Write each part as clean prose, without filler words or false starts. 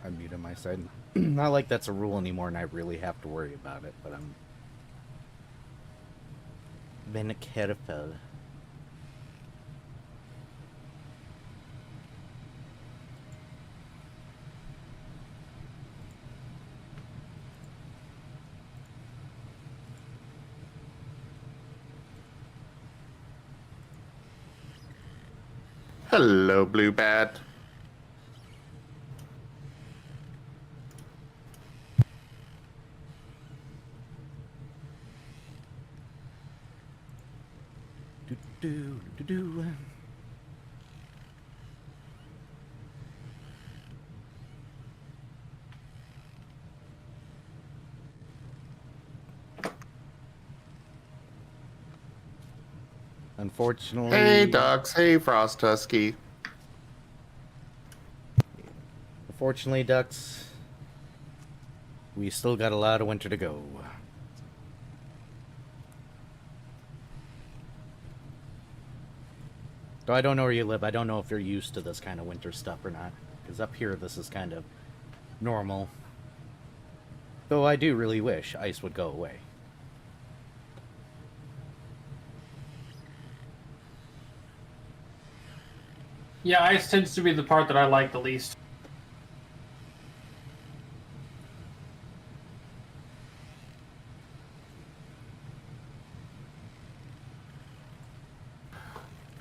I muted my side. Not like that's a rule anymore, and I really have to worry about it. But I'm been careful. Hello, Blue Bat. Do do do do. Hey, Unfortunately, Ducks. Hey, Frost Husky. Ducks, we still got a lot of winter to go. Though I don't know where you live, I don't know if you're used to this kind of winter stuff or not. Because up here, this is kind of normal. Though I do really wish ice would go away. Yeah, ice tends to be the part that I like the least.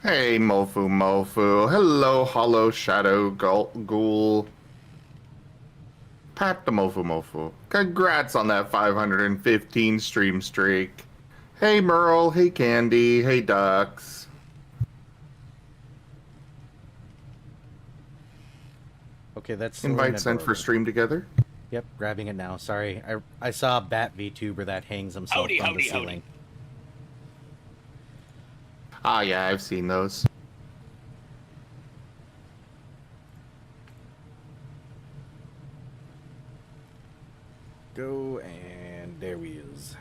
Hey, Mofu Mofu. Hello, Hollow Shadow Ghoul. Pat the Mofu Mofu. Congrats on that 515 stream streak. Hey, Merle. Hey, Candy. Hey, Ducks. Okay, that's Invite Selena sent for Dorber. stream together. Yep, grabbing it now. Sorry, I saw a Bat VTuber that hangs himself from the ceiling. Ah, yeah, I've seen those. Go, and there he is.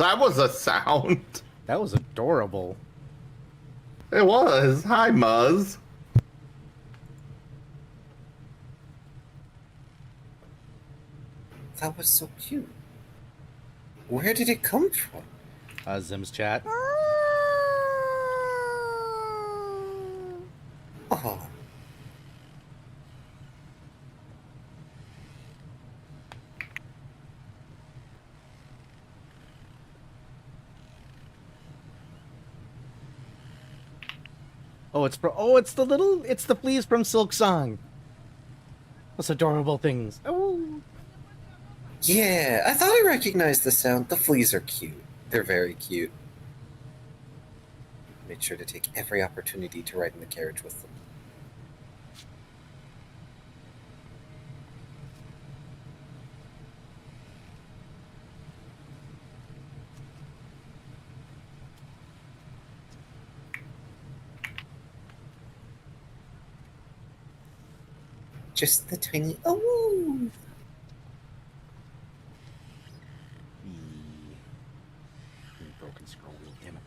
That was a sound. That was adorable. It was. Hi, Muzz. That was so cute. Where did it come from? Zim's chat. Oh, It's the fleas from Silk Song. Those adorable things. Oh. yeah, I thought I recognized the sound. The fleas are cute. They're very cute. Made sure to take every opportunity to ride in the carriage with them. Just the tiny oh. Broken scroll wheel, damn it.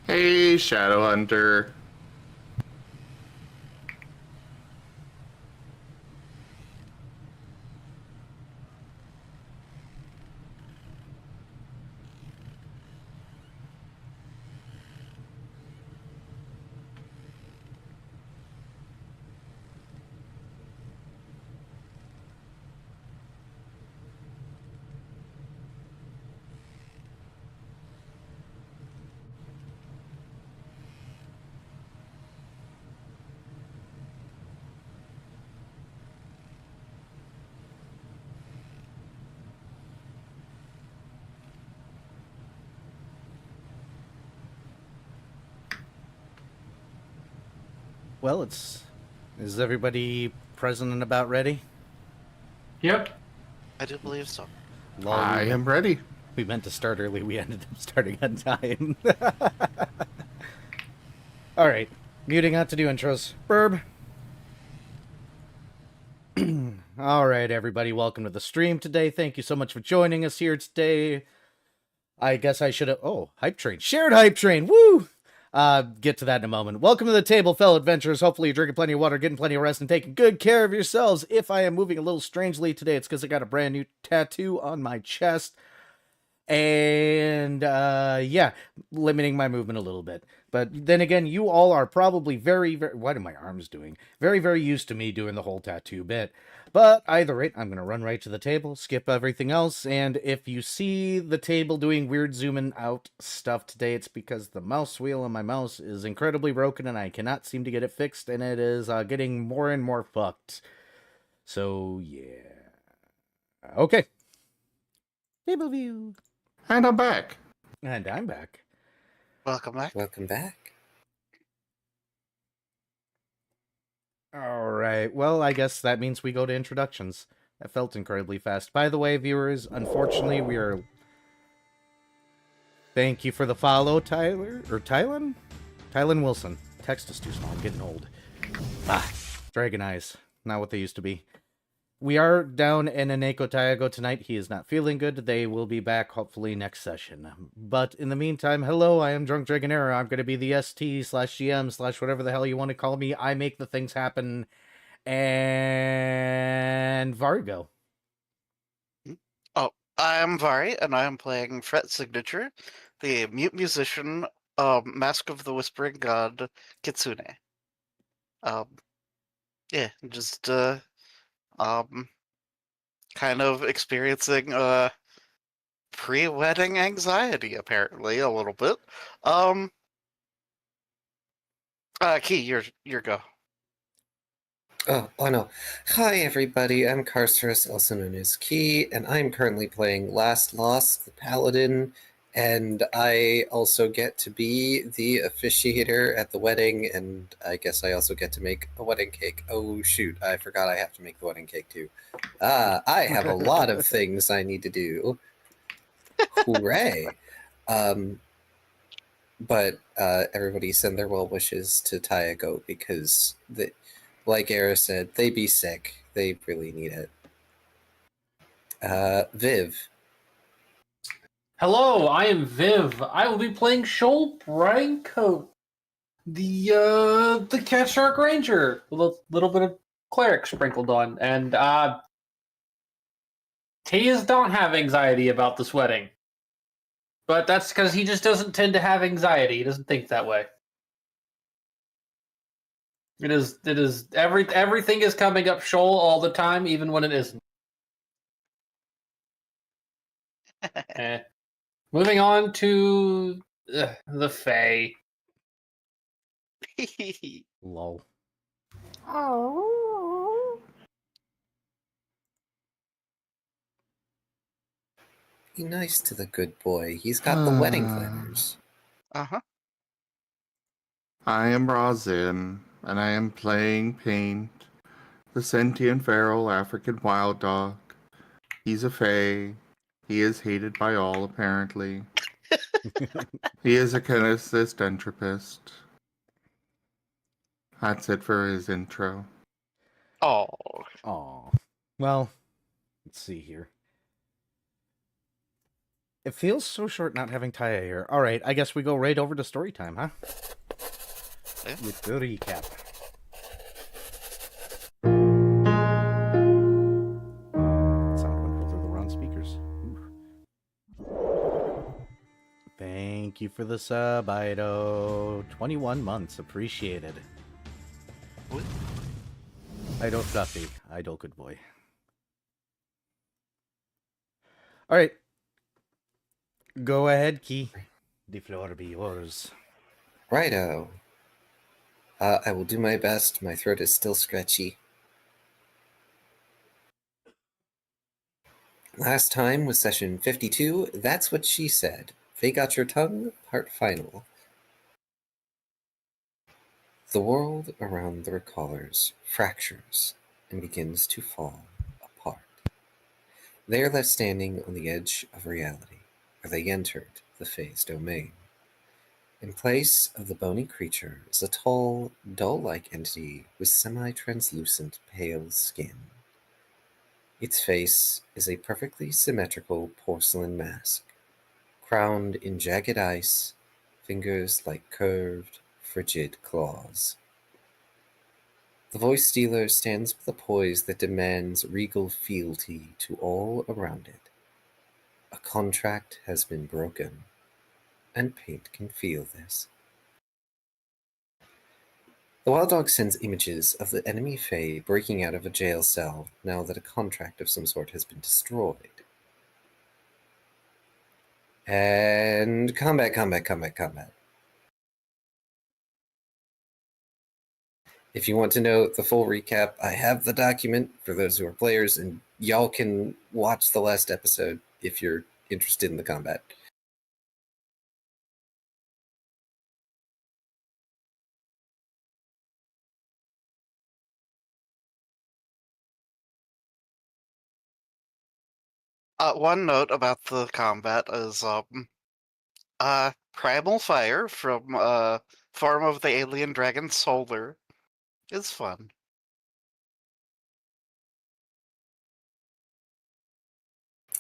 Hey, Shadowhunter. Well, is everybody present and about ready? Yep. I do believe so. Lol, I am ready. we meant to start early. We ended up starting on time. All right, muting out to do intros. Burb. All right, everybody, welcome to the stream today. Thank you so much for joining us here today. I guess I should have... Oh, Hype Train. Shared Hype Train. Woo! Get to that in a moment. Welcome to the table, fellow adventurers. Hopefully you're drinking plenty of water, getting plenty of rest, and taking good care of yourselves. If I am moving a little strangely today, it's because I got a brand new tattoo on my chest. And, yeah, limiting my movement a little bit. But then again, you all are probably very, very... What are my arms doing? Very, very used to me doing the whole tattoo bit. But either rate, I'm going to run right to the table, skip everything else, and if you see the table doing weird zooming out stuff today, it's because the mouse wheel on my mouse is incredibly broken and I cannot seem to get it fixed, and it is getting more and more fucked. So, yeah. Okay. Table view. And I'm back. And I'm back. Welcome back. Welcome back. All right. Well, I guess that means we go to introductions. That felt incredibly fast. By the way, viewers, unfortunately, we are... Thank you for the follow, Tyler. Or Tylen? Tylen Wilson. Text is too small. I'm getting old. Dragon eyes. Not what they used to be. We are down in Aneko Taiago tonight. He is not feeling good. They will be back hopefully next session. But in the meantime, hello, I am Drunk Dragonera. I'm going to be the ST/GM/ whatever the hell you want to call me. I make the things happen. And Vargo. Oh, I am Vari, and I am playing Fret Signature, the mute musician, Mask of the Whispering God, Kitsune. Yeah, just kind of experiencing pre-wedding anxiety, apparently, a little bit. Key, your go. Oh no. Hi, everybody. I'm Carcerus, also known as Key, and I'm currently playing Last Lost, the Paladin, and I also get to be the officiator at the wedding, and I guess I also get to make a wedding cake. Oh, shoot. I forgot I have to make the wedding cake, too. I have a lot of things I need to do. Hooray. But everybody send their well wishes to Taiago because, like Era said, they be sick. They really need it. Viv. Hello, I am Viv. I will be playing Shoal Brinecoat, the Cat Shark Ranger. A little bit of cleric sprinkled on, and Tejas don't have anxiety about this wedding, but that's because he just doesn't tend to have anxiety. He doesn't think that way. It is everything is coming up Shoal all the time, even when it isn't. Moving on to the Fae. Lol. Oh. Be nice to the good boy. He's got the wedding planners. Uh-huh. I am Razin, and I am playing Paint, the sentient feral African wild dog. He's a fae. He is hated by all, apparently. He is a kineticist entropist. That's it for his intro. Oh. Aw. Well, let's see here. It feels so short not having Taya here. All right, I guess we go right over to story time, huh? Yeah. With the recap. Sound went over the wrong speakers. Ooh. Thank you for the sub, Ido. 21 months, appreciated. What? Ido Fluffy, Idol good boy. All right. Go ahead, Key. The floor be yours. Righto. I will do my best. My throat is still scratchy. Last time was session 52. That's what she said. They got your tongue, part final. The world around the recallers fractures and begins to fall apart. They are left standing on the edge of reality, where they entered the phase domain. In place of the bony creature is a tall, doll-like entity with semi-translucent pale skin. Its face is a perfectly symmetrical porcelain mask, crowned in jagged ice, fingers like curved, frigid claws. The voice stealer stands with a poise that demands regal fealty to all around it. A contract has been broken, and Paint can feel this. The Wild Dog sends images of the enemy Fae breaking out of a jail cell now that a contract of some sort has been destroyed. And combat. If you want to know the full recap, I have the document for those who are players, and y'all can watch the last episode if you're interested in the combat. One note about the combat is Primal Fire from Form of the Alien Dragon Solar is fun.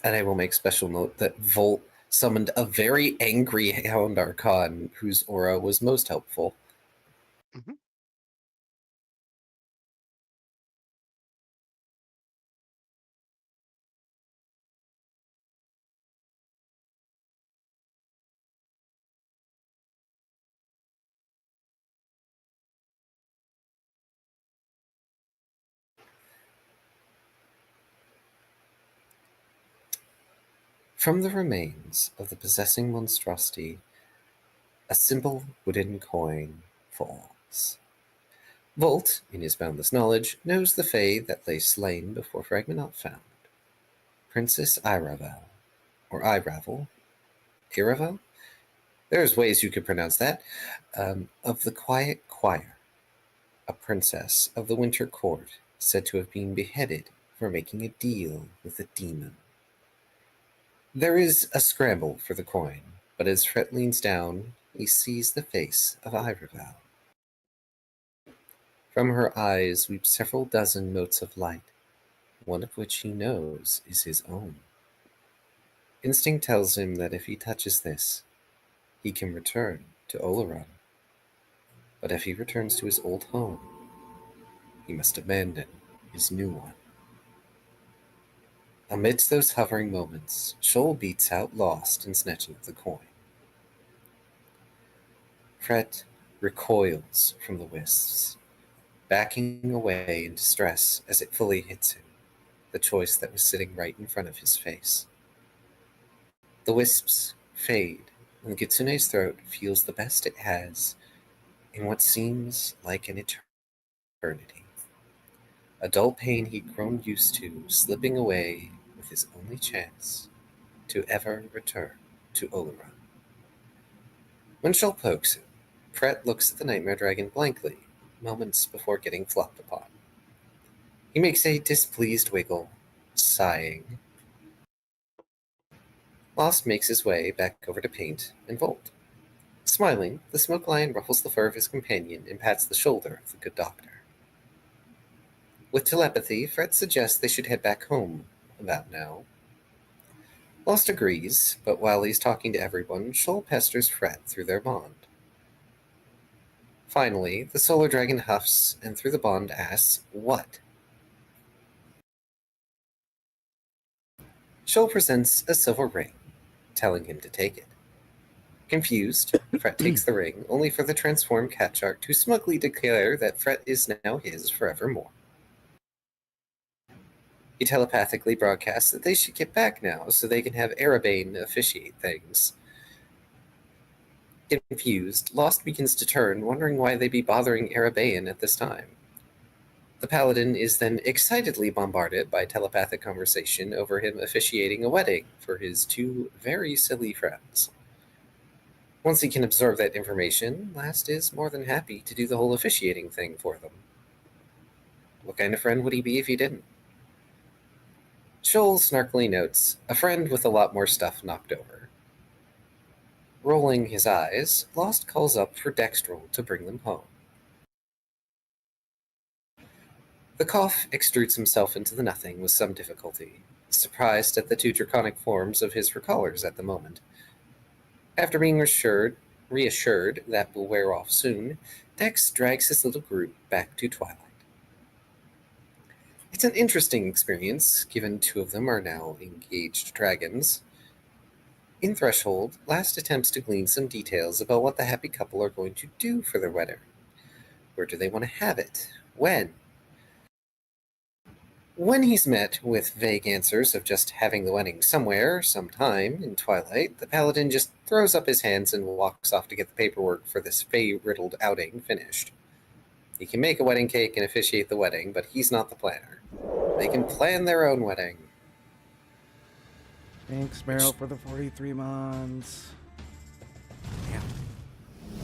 And I will make special note that Volt summoned a very angry Hound Archon whose aura was most helpful. Mhm. From the remains of the possessing monstrosity, a simple wooden coin falls. Volt, in his boundless knowledge, knows the Fae that lay slain before Fragmenot found. Princess Iravel, or Iravel, Iravel? There's ways you could pronounce that. Of the Quiet Choir, a princess of the Winter Court, said to have been beheaded for making a deal with a demon. There is a scramble for the coin, but as Fret leans down, he sees the face of Iravel. From her eyes weep several dozen motes of light, one of which he knows is his own. Instinct tells him that if he touches this, he can return to Oleron. But if he returns to his old home, he must abandon his new one. Amidst those hovering moments, Shoal beats out Lost in snatching the coin. Fret recoils from the wisps, backing away in distress as it fully hits him, the choice that was sitting right in front of his face. The wisps fade, and Kitsune's throat feels the best it has in what seems like an eternity. A dull pain he'd grown used to slipping away with his only chance to ever return to Oleron. When Shoal pokes him, Fret looks at the Nightmare Dragon blankly, moments before getting flopped upon. He makes a displeased wiggle, sighing. Lost makes his way back over to Paint and Volt. Smiling, the Smoke Lion ruffles the fur of his companion and pats the shoulder of the good doctor. With telepathy, Fret suggests they should head back home about now. Lost agrees, but while he's talking to everyone, Shoal pesters Fret through their bond. Finally, the Solar Dragon huffs and through the bond asks, "What?" Shoal presents a silver ring, telling him to take it. Confused, Fret takes the ring, only for the transformed cat shark to smugly declare that Fret is now his forevermore. He telepathically broadcasts that they should get back now so they can have Erebane officiate things. Confused, Lost begins to turn, wondering why they be bothering Erebane at this time. The paladin is then excitedly bombarded by telepathic conversation over him officiating a wedding for his two very silly friends. Once he can absorb that information, Last is more than happy to do the whole officiating thing for them. What kind of friend would he be if he didn't? Shoal snarkily notes, a friend with a lot more stuff knocked over. Rolling his eyes, Lost calls up for Dextrol to bring them home. The Koff extrudes himself into the nothing with some difficulty, surprised at the two draconic forms of his recallers at the moment. After being reassured that will wear off soon, Dex drags his little group back to Twilight. It's an interesting experience, given two of them are now engaged dragons. In Threshold, Last attempts to glean some details about what the happy couple are going to do for their wedding. Where do they want to have it? When? When he's met with vague answers of just having the wedding somewhere, sometime, in Twilight, the paladin just throws up his hands and walks off to get the paperwork for this fey-riddled outing finished. He can make a wedding cake and officiate the wedding, but he's not the planner. They can plan their own wedding. Thanks, Meryl, for the 43 months. Yeah.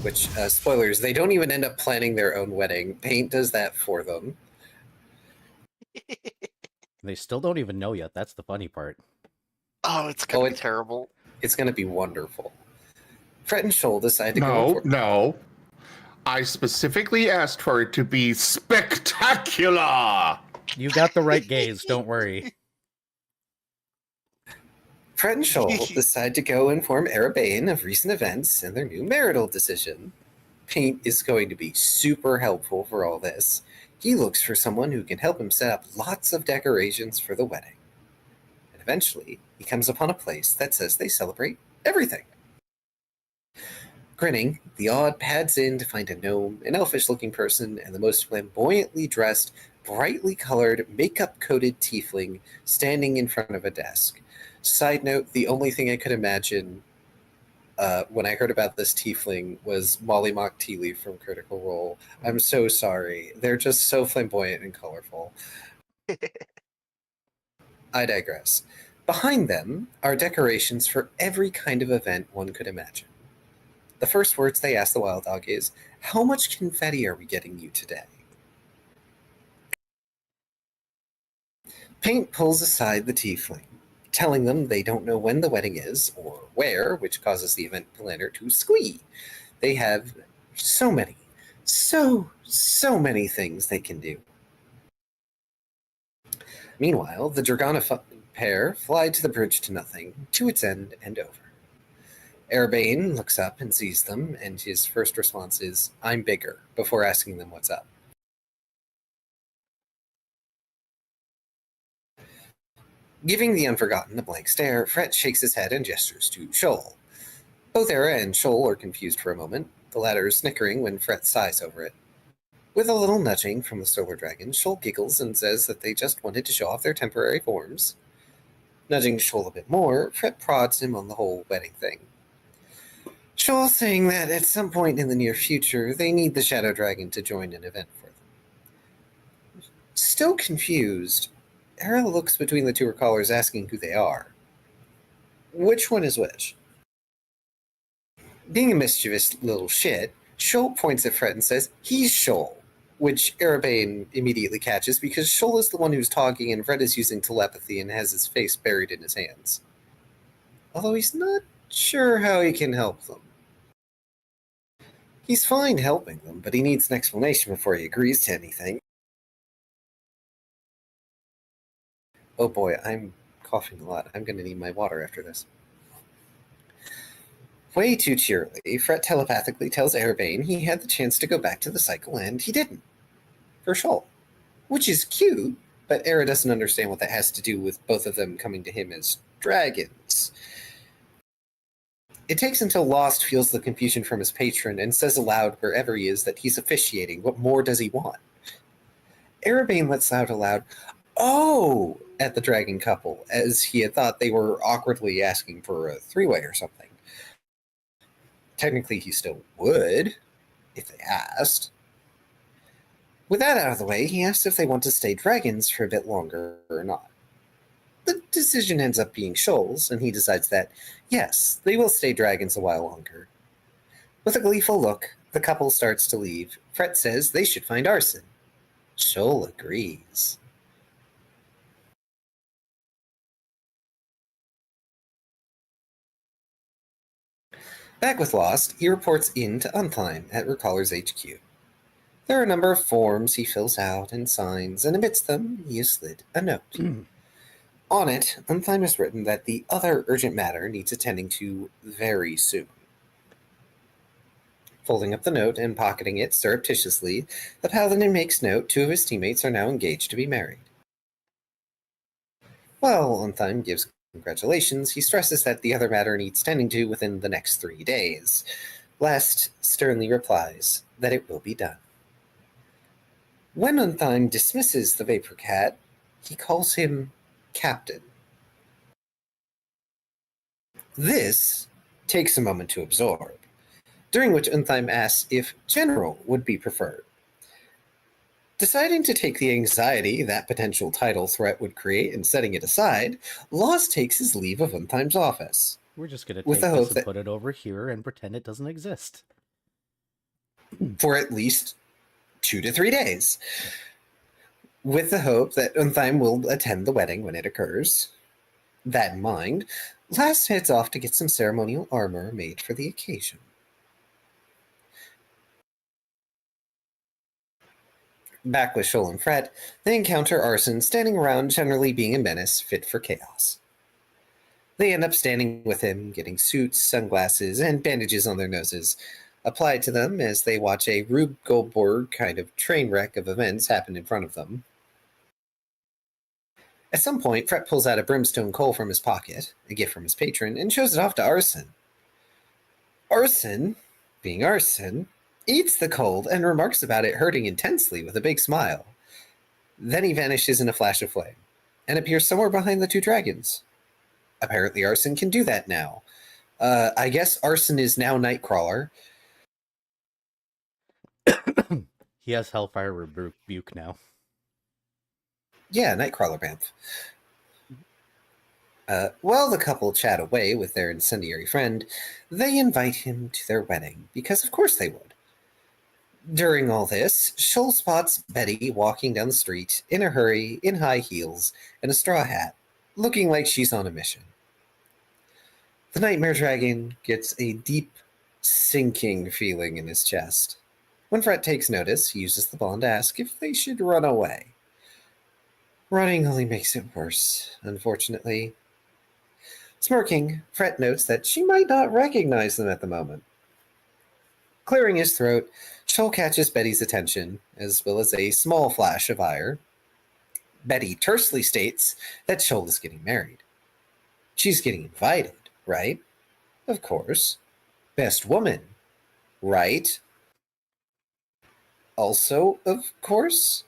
Which, spoilers, they don't even end up planning their own wedding. Paint does that for them. They still don't even know yet. That's the funny part. Oh, it's gonna be terrible. It's going to be wonderful. Fret and Shoal decide to go. No. I specifically asked for it to be spectacular. You got the right gaze, don't worry. Fret and Shoal decide to go inform Erebane of recent events and their new marital decision. Paint is going to be super helpful for all this. He looks for someone who can help him set up lots of decorations for the wedding. And eventually, he comes upon a place that says they celebrate everything. Grinning, the Odd pads in to find a gnome, an elfish-looking person, and the most flamboyantly dressed, brightly colored, makeup-coated tiefling standing in front of a desk. Side note, the only thing I could imagine when I heard about this tiefling was Molly Mock Tea Leaf from Critical Role. I'm so sorry. They're just so flamboyant and colorful. I digress. Behind them are decorations for every kind of event one could imagine. The first words they ask the wild dog is, "How much confetti are we getting you today?" Paint pulls aside the tiefling, telling them they don't know when the wedding is or where, which causes the event planner to squee. They have so many things they can do. Meanwhile, the Dragona pair fly to the bridge to nothing, to its end and over. Erebane looks up and sees them, and his first response is, "I'm bigger," before asking them what's up. Giving the Unforgotten a blank stare, Fret shakes his head and gestures to Shoal. Both Era and Shoal are confused for a moment, the latter snickering when Fret sighs over it. With a little nudging from the Solar Dragon, Shoal giggles and says that they just wanted to show off their temporary forms. Nudging Shoal a bit more, Fret prods him on the whole wedding thing. Shoal saying that at some point in the near future, they need the Shadow Dragon to join an event for them. Still confused, Era looks between the two recallers asking who they are. Which one is which? Being a mischievous little shit, Shoal points at Fret and says, "He's Shoal," which Erebane immediately catches because Shoal is the one who's talking and Fret is using telepathy and has his face buried in his hands. Although he's not sure how he can help them. He's fine helping them, but he needs an explanation before he agrees to anything. Oh boy, I'm coughing a lot. I'm going to need my water after this. Way too cheerily, Fret telepathically tells Erebane he had the chance to go back to the cycle and he didn't. For Shoal. Which is cute, but Era doesn't understand what that has to do with both of them coming to him as dragons. It takes until Lost feels the confusion from his patron and says aloud wherever he is that he's officiating. What more does he want? Erebane lets out aloud, "Oh!" at the dragon couple, as he had thought they were awkwardly asking for a three-way or something. Technically, he still would, if they asked. With that out of the way, he asks if they want to stay dragons for a bit longer or not. The decision ends up being Shoal's, and he decides that, yes, they will stay dragons a while longer. With a gleeful look, the couple starts to leave. Fret says they should find Arson. Shoal agrees. Back with Lost, he reports in to Unthime at Recaller's HQ. There are a number of forms he fills out and signs, and amidst them, he has slid a note. On it, Unthime has written that the other urgent matter needs attending to very soon. Folding up the note and pocketing it surreptitiously, the Paladin makes note 2 of his teammates are now engaged to be married. While Unthime gives congratulations, he stresses that the other matter needs tending to within the next 3 days. Last sternly replies that it will be done. When Unthime dismisses the Vapor Cat, he calls him Captain. This takes a moment to absorb, during which Unthime asks if General would be preferred. Deciding to take the anxiety that potential title threat would create and setting it aside, Lost takes his leave of Unthime's office. We're just going to With take the hope this and that- put it over here and pretend it doesn't exist. For at least 2 to 3 days, with the hope that Unthime will attend the wedding when it occurs. That in mind, Last heads off to get some ceremonial armor made for the occasion. Back with Shoal and Fret, they encounter Arson standing around generally being a menace fit for chaos. They end up standing with him, getting suits, sunglasses, and bandages on their noses applied to them as they watch a Rube Goldberg kind of train wreck of events happen in front of them. At some point, Fret pulls out a brimstone coal from his pocket, a gift from his patron, and shows it off to Arson. Arson, being Arson, eats the coal and remarks about it hurting intensely with a big smile. Then he vanishes in a flash of flame and appears somewhere behind the 2 dragons. Apparently Arson can do that now. I guess Arson is now Nightcrawler. He has Hellfire Rebuke now. Yeah, Nightcrawler Bamf. While the couple chat away with their incendiary friend, they invite him to their wedding, because of course they would. During all this, Shoal spots Betty walking down the street in a hurry, in high heels, and a straw hat, looking like she's on a mission. The Nightmare Dragon gets a deep, sinking feeling in his chest. When Fret takes notice, he uses the bond to ask if they should run away. Running only makes it worse, unfortunately. Smirking, Fret notes that she might not recognize them at the moment. Clearing his throat, Shoal catches Betty's attention, as well as a small flash of ire. Betty tersely states that Shoal is getting married. She's getting invited, right? Of course. Best woman, right? Also, of course.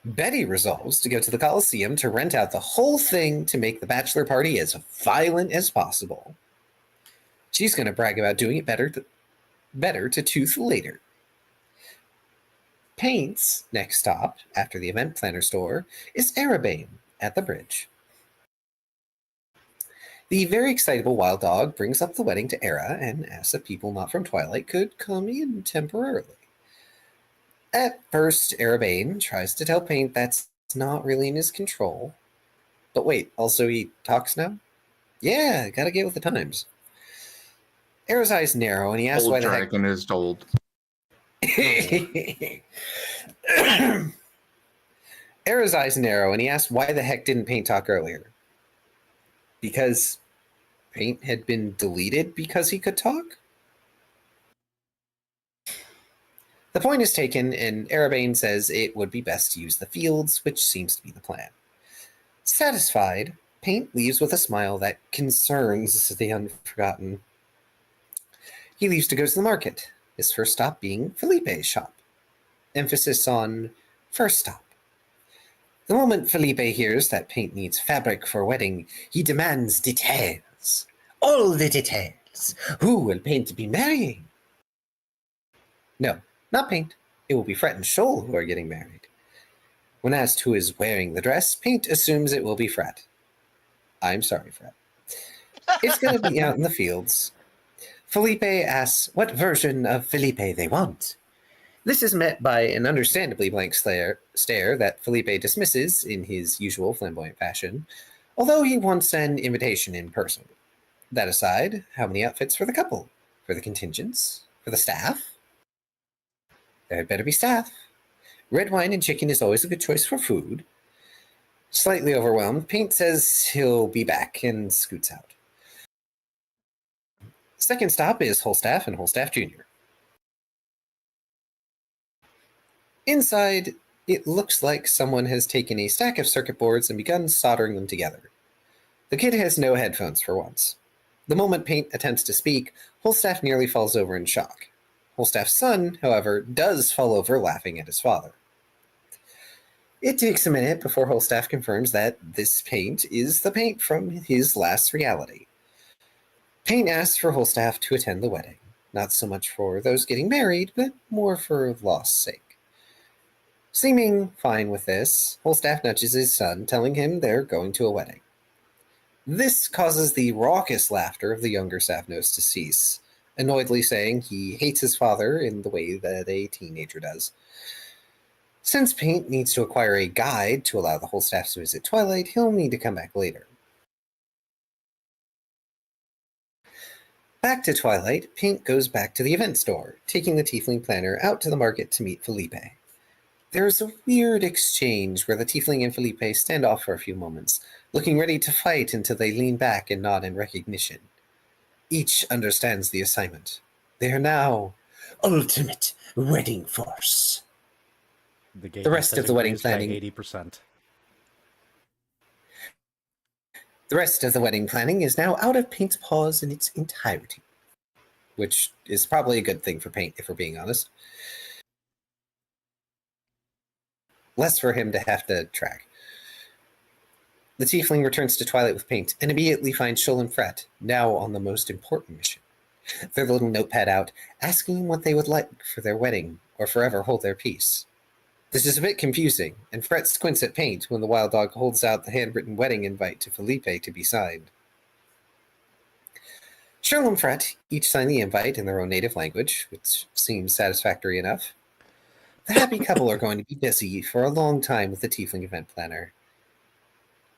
Betty resolves to go to the Coliseum to rent out the whole thing to make the bachelor party as violent as possible. She's going to brag about doing it better to Tooth later. Paint's next stop, after the event planner store, is Erebane at the bridge. The very excitable Wild Dog brings up the wedding to Era and asks if people not from Twilight could come in temporarily. At first, Erebane tries to tell Paint that's not really in his control. But wait, also he talks now? Yeah, gotta get with the times. Era's eyes narrow and he asks why Old the heck... dragon is old. Era's eyes narrow, and he asked why the heck didn't Paint talk earlier. Because Paint had been deleted because he could talk? The point is taken, and Erebane says it would be best to use the fields, which seems to be the plan. Satisfied, Paint leaves with a smile that concerns the Unforgotten. He leaves to go to the market, his first stop being Felipe's shop. Emphasis on first stop. The moment Felipe hears that Paint needs fabric for a wedding, he demands details. All the details. Who will Paint be marrying? No, not Paint. It will be Fret and Shoal who are getting married. When asked who is wearing the dress, Paint assumes it will be Fret. I'm sorry, Fret. It's going to be out in the fields. Felipe asks what version of Felipe they want. This is met by an understandably blank stare that Felipe dismisses in his usual flamboyant fashion, although he wants an invitation in person. That aside, how many outfits for the couple? For the contingents? For the staff? There had better be staff. Red wine and chicken is always a good choice for food. Slightly overwhelmed, Paint says he'll be back and scoots out. Second stop is Holstaff and Holstaff Jr. Inside, it looks like someone has taken a stack of circuit boards and begun soldering them together. The kid has no headphones for once. The moment Paint attempts to speak, Holstaff nearly falls over in shock. Holstaff's son, however, does fall over laughing at his father. It takes a minute before Holstaff confirms that this Paint is the Paint from his last reality. Paint asks for Holstaff to attend the wedding, not so much for those getting married, but more for loss sake. Seeming fine with this, Holstaff nudges his son, telling him they're going to a wedding. This causes the raucous laughter of the younger Savnos to cease, annoyedly saying he hates his father in the way that a teenager does. Since Paint needs to acquire a guide to allow the Holstaffs to visit Twilight, he'll need to come back later. Back to Twilight, Paint goes back to the event store, taking the Tiefling planner out to the market to meet Felipe. There's a weird exchange where the Tiefling and Felipe stand off for a few moments, looking ready to fight until they lean back and nod in recognition. Each understands the assignment. They are now ultimate wedding force. The rest of the wedding planning 80%. The rest of the wedding planning is now out of Paint's paws in its entirety, which is probably a good thing for Paint, if we're being honest. Less for him to have to track. The Tiefling returns to Twilight with Paint and immediately finds Shoal and Fret, now on the most important mission. Their little notepad out, asking what they would like for their wedding, or forever hold their peace. This is a bit confusing, and Fret squints at Paint when the wild dog holds out the handwritten wedding invite to Felipe to be signed. Shoal and Fret each sign the invite in their own native language, which seems satisfactory enough. The happy couple are going to be busy for a long time with the Tiefling event planner.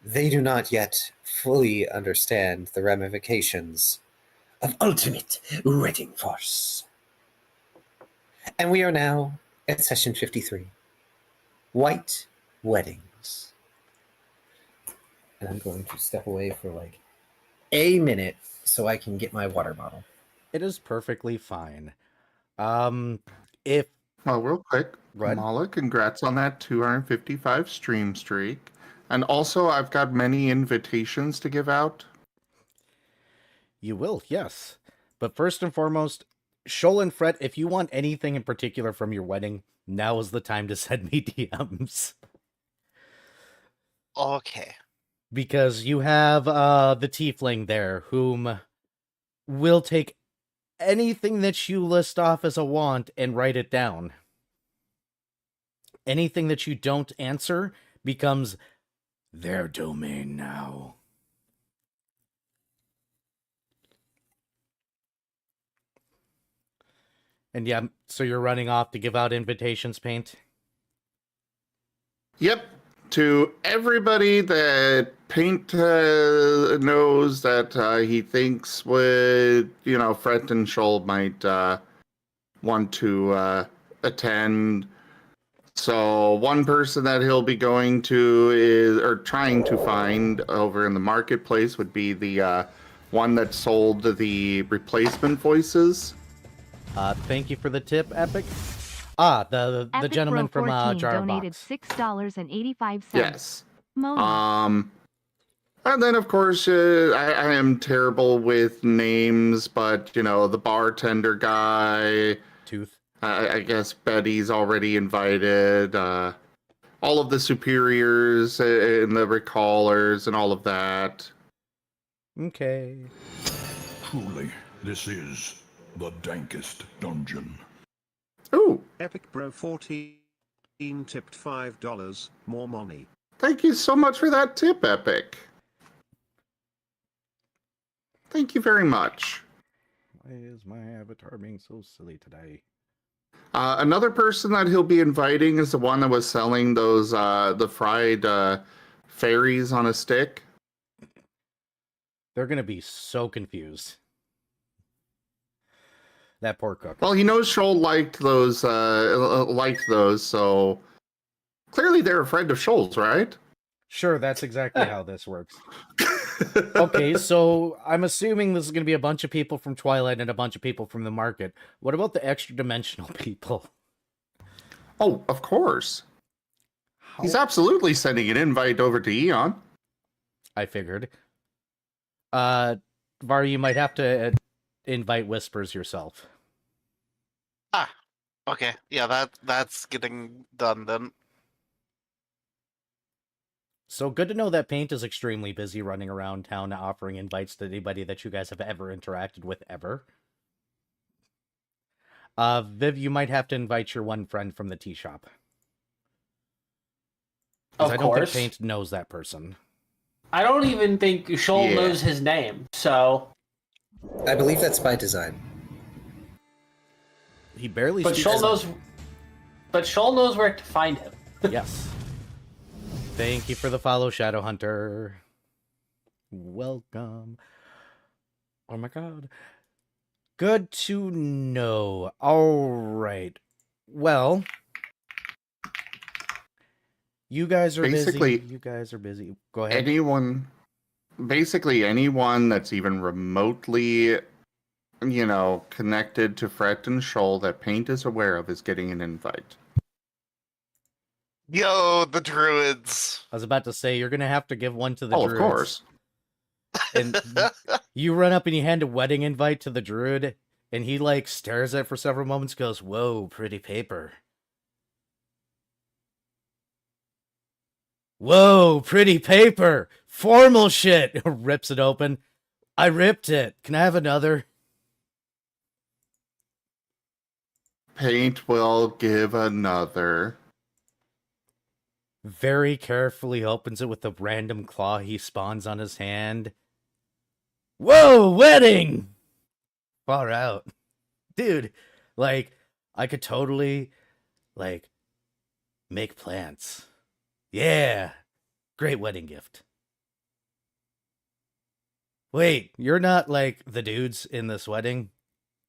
They do not yet fully understand the ramifications of ultimate wedding force. And we are now at session 53. White weddings. And I'm going to step away for like a minute so I can get my water bottle. It is perfectly fine. If Well, real quick, Right. Mala, congrats on that 255 stream streak. And also, I've got many invitations to give out. you will, yes. But first and foremost, Shoal and Fret, if you want anything in particular from your wedding, now is the time to send me DMs. Okay. Because you have the Tiefling there, whom will take anything that you list off as a want and write it down. Anything that you don't answer becomes their domain now. And yeah, so you're running off to give out invitations, Paint? Yep. To everybody that Paint knows that he thinks would, Fret and Shoal might want to attend. So one person that he'll be going to is, or trying to find over in the marketplace, would be the one that sold the replacement voices. Thank you for the tip, Epic. The Epic gentleman Bro from 14 Jar donated Box. $6.85. Yes. Moni. And then of course I am terrible with names, but you know, the bartender guy. Tooth. I guess Betty's already invited. All of the superiors and the recallers and all of that. Okay. Truly, this is the dankest dungeon. Ooh, Epic Bro 14 tipped $5. More money. thank you so much for that tip, Epic. Thank you very much. Why is my avatar being so silly today? Another person that he'll be inviting is the one that was selling those the fried fairies on a stick. They're gonna be so confused. That poor cook. Well, he knows Shoal liked those, so clearly they're a friend of Shoal's, right? Sure, that's exactly how this works. Okay, so I'm assuming this is going to be a bunch of people from Twilight and a bunch of people from the market. What about the extra dimensional people? Oh, of course. How- He's absolutely sending an invite over to Eon. I figured. Var, you might have to invite Whispers yourself. Okay, yeah, that's getting done then. So good to know that Paint is extremely busy running around town offering invites to anybody that you guys have ever interacted with ever. Viv, you might have to invite your one friend from the tea shop. 'Cause Of I don't think course. Paint knows that person. I don't even think Shoal Yeah. knows his name, so. I believe that's by design. He barely But speaks. Shoal knows. But Shoal knows where to find him. Yes. Thank you for the follow, Shadowhunter. Welcome. Oh my god. Good to know. All right. Well, you guys are Basically, busy. You guys are busy. Go ahead. anyone that's even remotely, connected to Fret and Shoal that Paint is aware of is getting an invite. Yo, the druids. I was about to say you're gonna have to give one to the Oh, druids. of course. And you run up and you hand a wedding invite to the druid, and he like stares at it for several moments, goes, "Whoa, pretty paper. Whoa, pretty paper. Formal shit." Rips it open. I ripped it. Can I have another? Paint will give another. Very carefully opens it with the random claw he spawns on his hand. Whoa, wedding! Far out. Dude, like, I could totally, like, make plants. Yeah. Great wedding gift. Wait, you're not, like, the dudes in this wedding?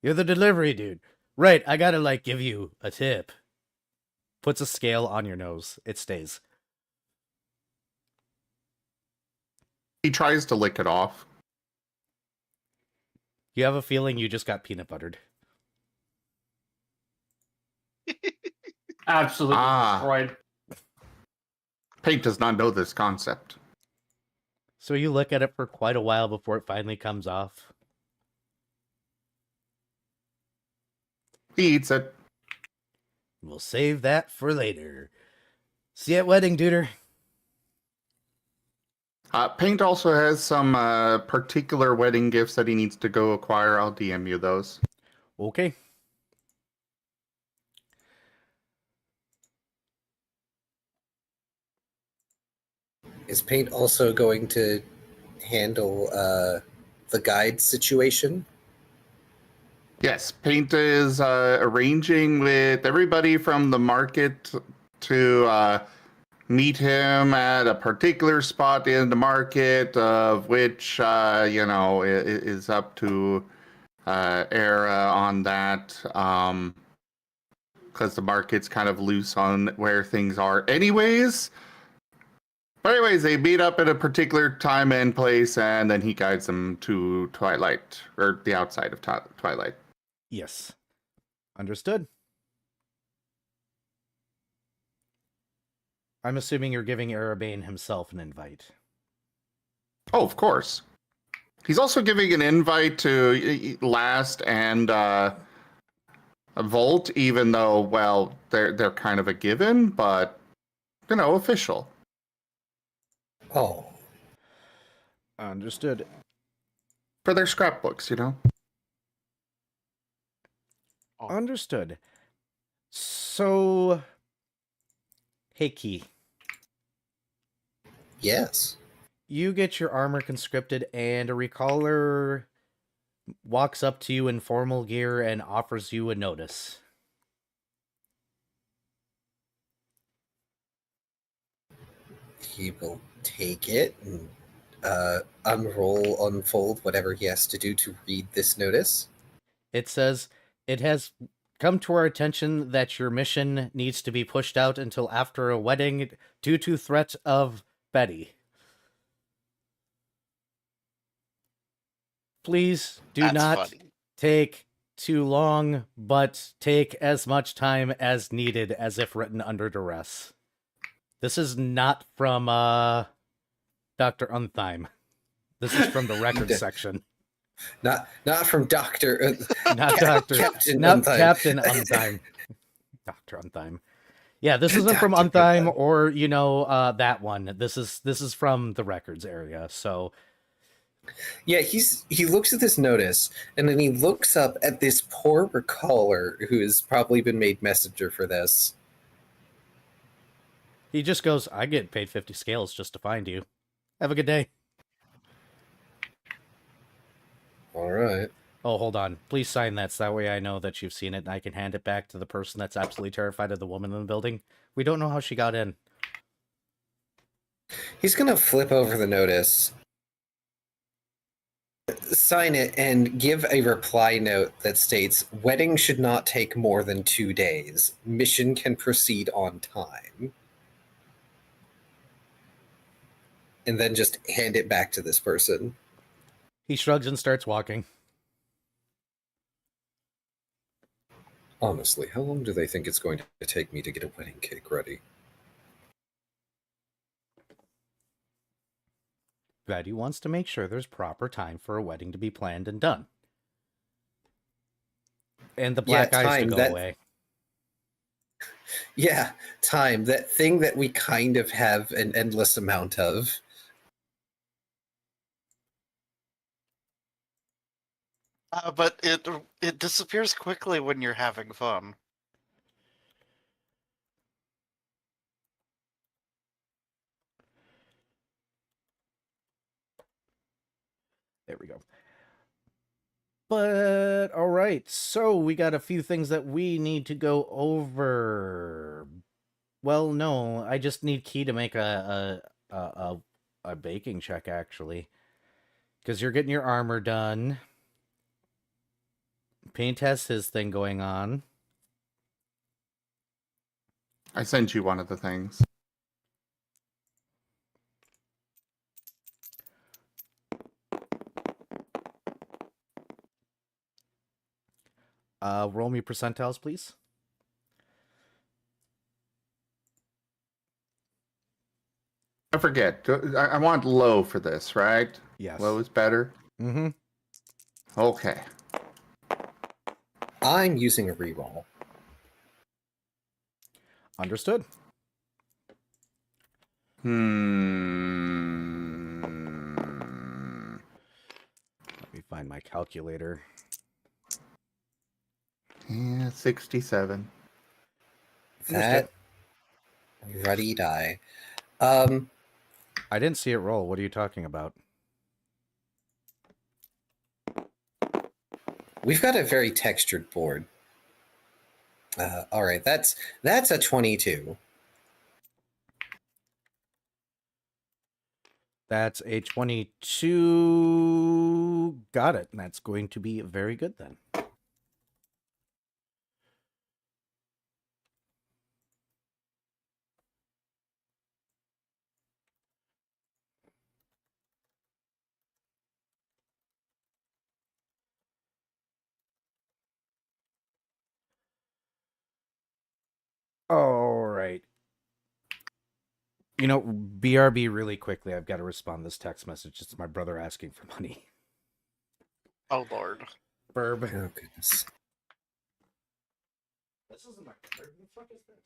You're the delivery dude. Right, I gotta, like, give you a tip. Puts a scale on your nose. It stays. He tries to lick it off. You have a feeling you just got peanut buttered. Absolutely Ah. destroyed. Paint does not know this concept. So you look at it for quite a while before it finally comes off. He eats it. We'll save that for later. See you at wedding, duder. Paint also has some particular wedding gifts that he needs to go acquire. I'll DM you those. Okay. Is Paint also going to handle the guide situation? Yes, Paint is arranging with everybody from the market to meet him at a particular spot in the market, of which, is up to Era on that. because the market's kind of loose on where things are anyways. But anyways, they meet up at a particular time and place, and then he guides them to Twilight, or the outside of Twilight. Yes. Understood. I'm assuming you're giving Arabane himself an invite. Oh, of course. He's also giving an invite to Last and Volt, even though, well, they're kind of a given, but, official. Oh, Understood. For their scrapbooks, Oh. Understood. So, hey, Key. yes. You get your armor conscripted, and a recaller walks up to you in formal gear and offers you a notice. He will take it and unfold whatever he has to do to read this notice. It says, it has come to our attention that your mission needs to be pushed out until after a wedding due to threat of Betty. Please do That's not funny. take too long, but take as much time as needed, as if written under duress. This is not from Dr. Untheim. This is from the records section. Not from Doctor. Not Doctor. Captain Not Untheim. Captain Untheim. Dr. Untheim. Yeah, this isn't from Dr. Untheim Untheim. or that one. This is from the records area. So Yeah, he looks at this notice and then he looks up at this poor recaller who has probably been made messenger for this. he just goes, I get paid 50 scales just to find you. Have a good day. All right. Oh, hold on. Please sign that so that way I know that you've seen it and I can hand it back to the person that's absolutely terrified of the woman in the building. We don't know how she got in. He's going to flip over the notice, sign it, and give a reply note that states, wedding should not take more than 2 days. Mission can proceed on time. And then just hand it back to this person. He shrugs and starts walking. Honestly, how long do they think it's going to take me to get a wedding cake ready? Betty wants to make sure there's proper time for a wedding to be planned and done. And the black eyes to go away. Yeah, time. That thing that we kind of have an endless amount of. But it disappears quickly when you're having fun. There we go. But, all right. So, we got a few things that we need to go over. Well, no. I just need Key to make a baking check, actually. Because you're getting your armor done. Paint has his thing going on. I sent you one of the things. Roll me percentiles, please. I forget. I want low for this, right? Yes. Low is better. Mm-hmm. Okay. I'm using a reroll. Understood. Let me find my calculator. Yeah, 67. That ruddy die. I didn't see it roll. What are you talking about? We've got a very textured board. All right, that's a 22. That's a 22. Got it. That's going to be very good then. You know, BRB, really quickly, I've got to respond to this text message. It's my brother asking for money. Oh lord. Burb. Oh goodness. This isn't my card. Who the fuck is this?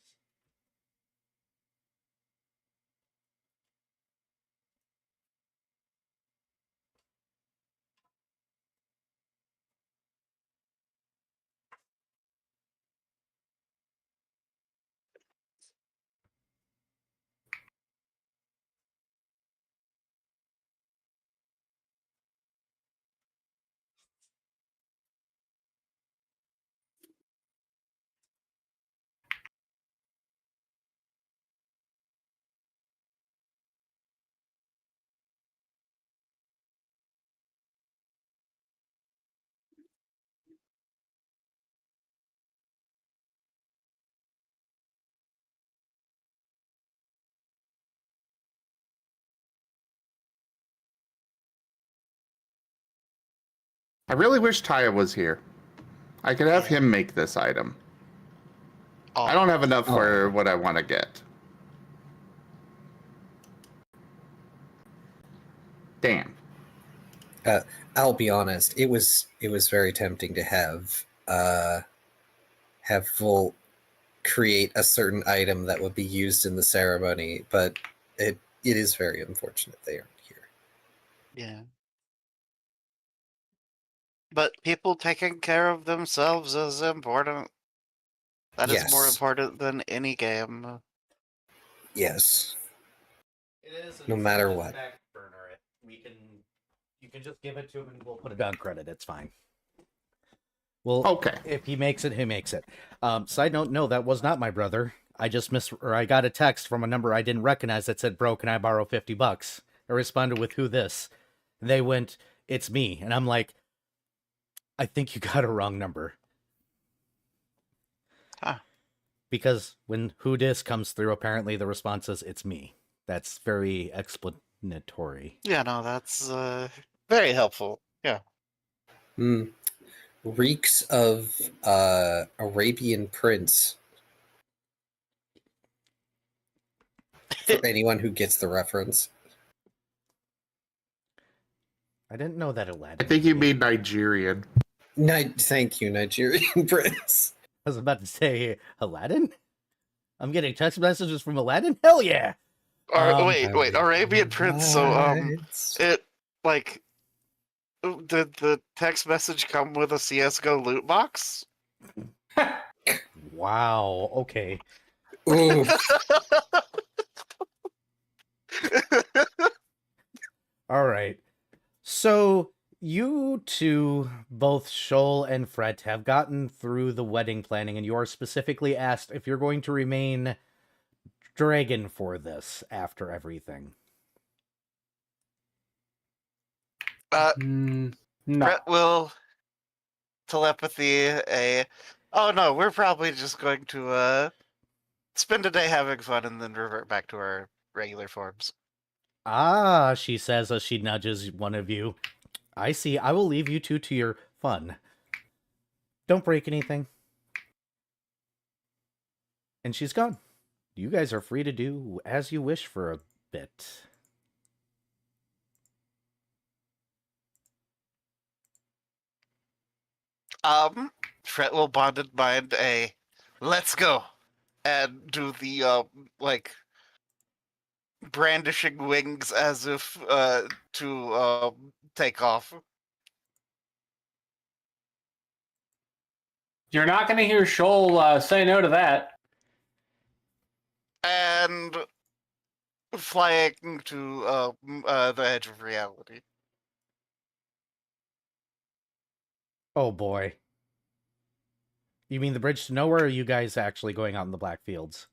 I really wish Taya was here. I could have him make this item. Oh, I don't have enough for what I want to get. Damn. I'll be honest. It was very tempting to have Volt create a certain item that would be used in the ceremony, but it is very unfortunate they aren't here. yeah. But people taking care of themselves is important. That is more Yes. important than any game. Yes. It is. No matter what. Back burner it. You can just give it to him and we'll put it on credit. It's fine. Well, Okay. if he makes it, he makes it. Side note, no, that was not my brother. I got a text from a number I didn't recognize that said, "Bro, can I borrow $50?" I responded with, "Who this?" They went, "It's me." And I'm like, I think you got a wrong number. Huh. Because when "who dis" comes through, apparently the response is, "It's me." That's very explanatory. Yeah, no, that's very helpful. Yeah. Reeks of Arabian Prince. For anyone who gets the reference. I didn't know that Aladdin. I think you mean Nigerian. Thank you, Nigerian Prince. I was about to say Aladdin. I'm getting text messages from Aladdin. Hell yeah! Wait, Arabian Prince. So it like did the text message come with a CS:GO loot box? Wow. Okay. Ooh. All right. So you two, both Shoal and Fret, have gotten through the wedding planning, and you are specifically asked if you're going to remain dragon for this after everything. No. Brett will telepathy a. Oh no, we're probably just going to spend a day having fun and then revert back to our regular forms. Ah, she says as she nudges one of you. I see. I will leave you two to your fun. Don't break anything. And she's gone. You guys are free to do as you wish for a bit. Fret will bonded mind a. Let's go, and do the like brandishing wings as if to take off. You're not going to hear Shoal say no to that. And flying to the edge of reality. Oh boy. You mean the bridge to nowhere, or are you guys actually going out in the Black Fields?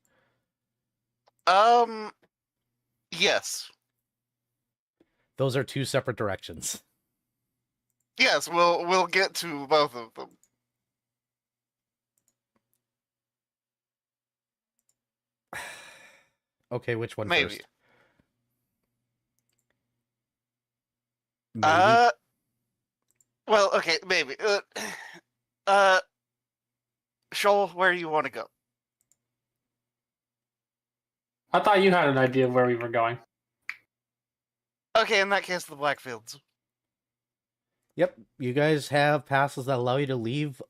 Yes. Those are two separate directions. Yes, we'll get to both of them. Okay, which one Maybe. first? Maybe. Well, okay, maybe. Shoal, where do you want to go? I thought you had an idea of where we were going. Okay, in that case, the Blackfields. Yep, you guys have passes that allow you to leave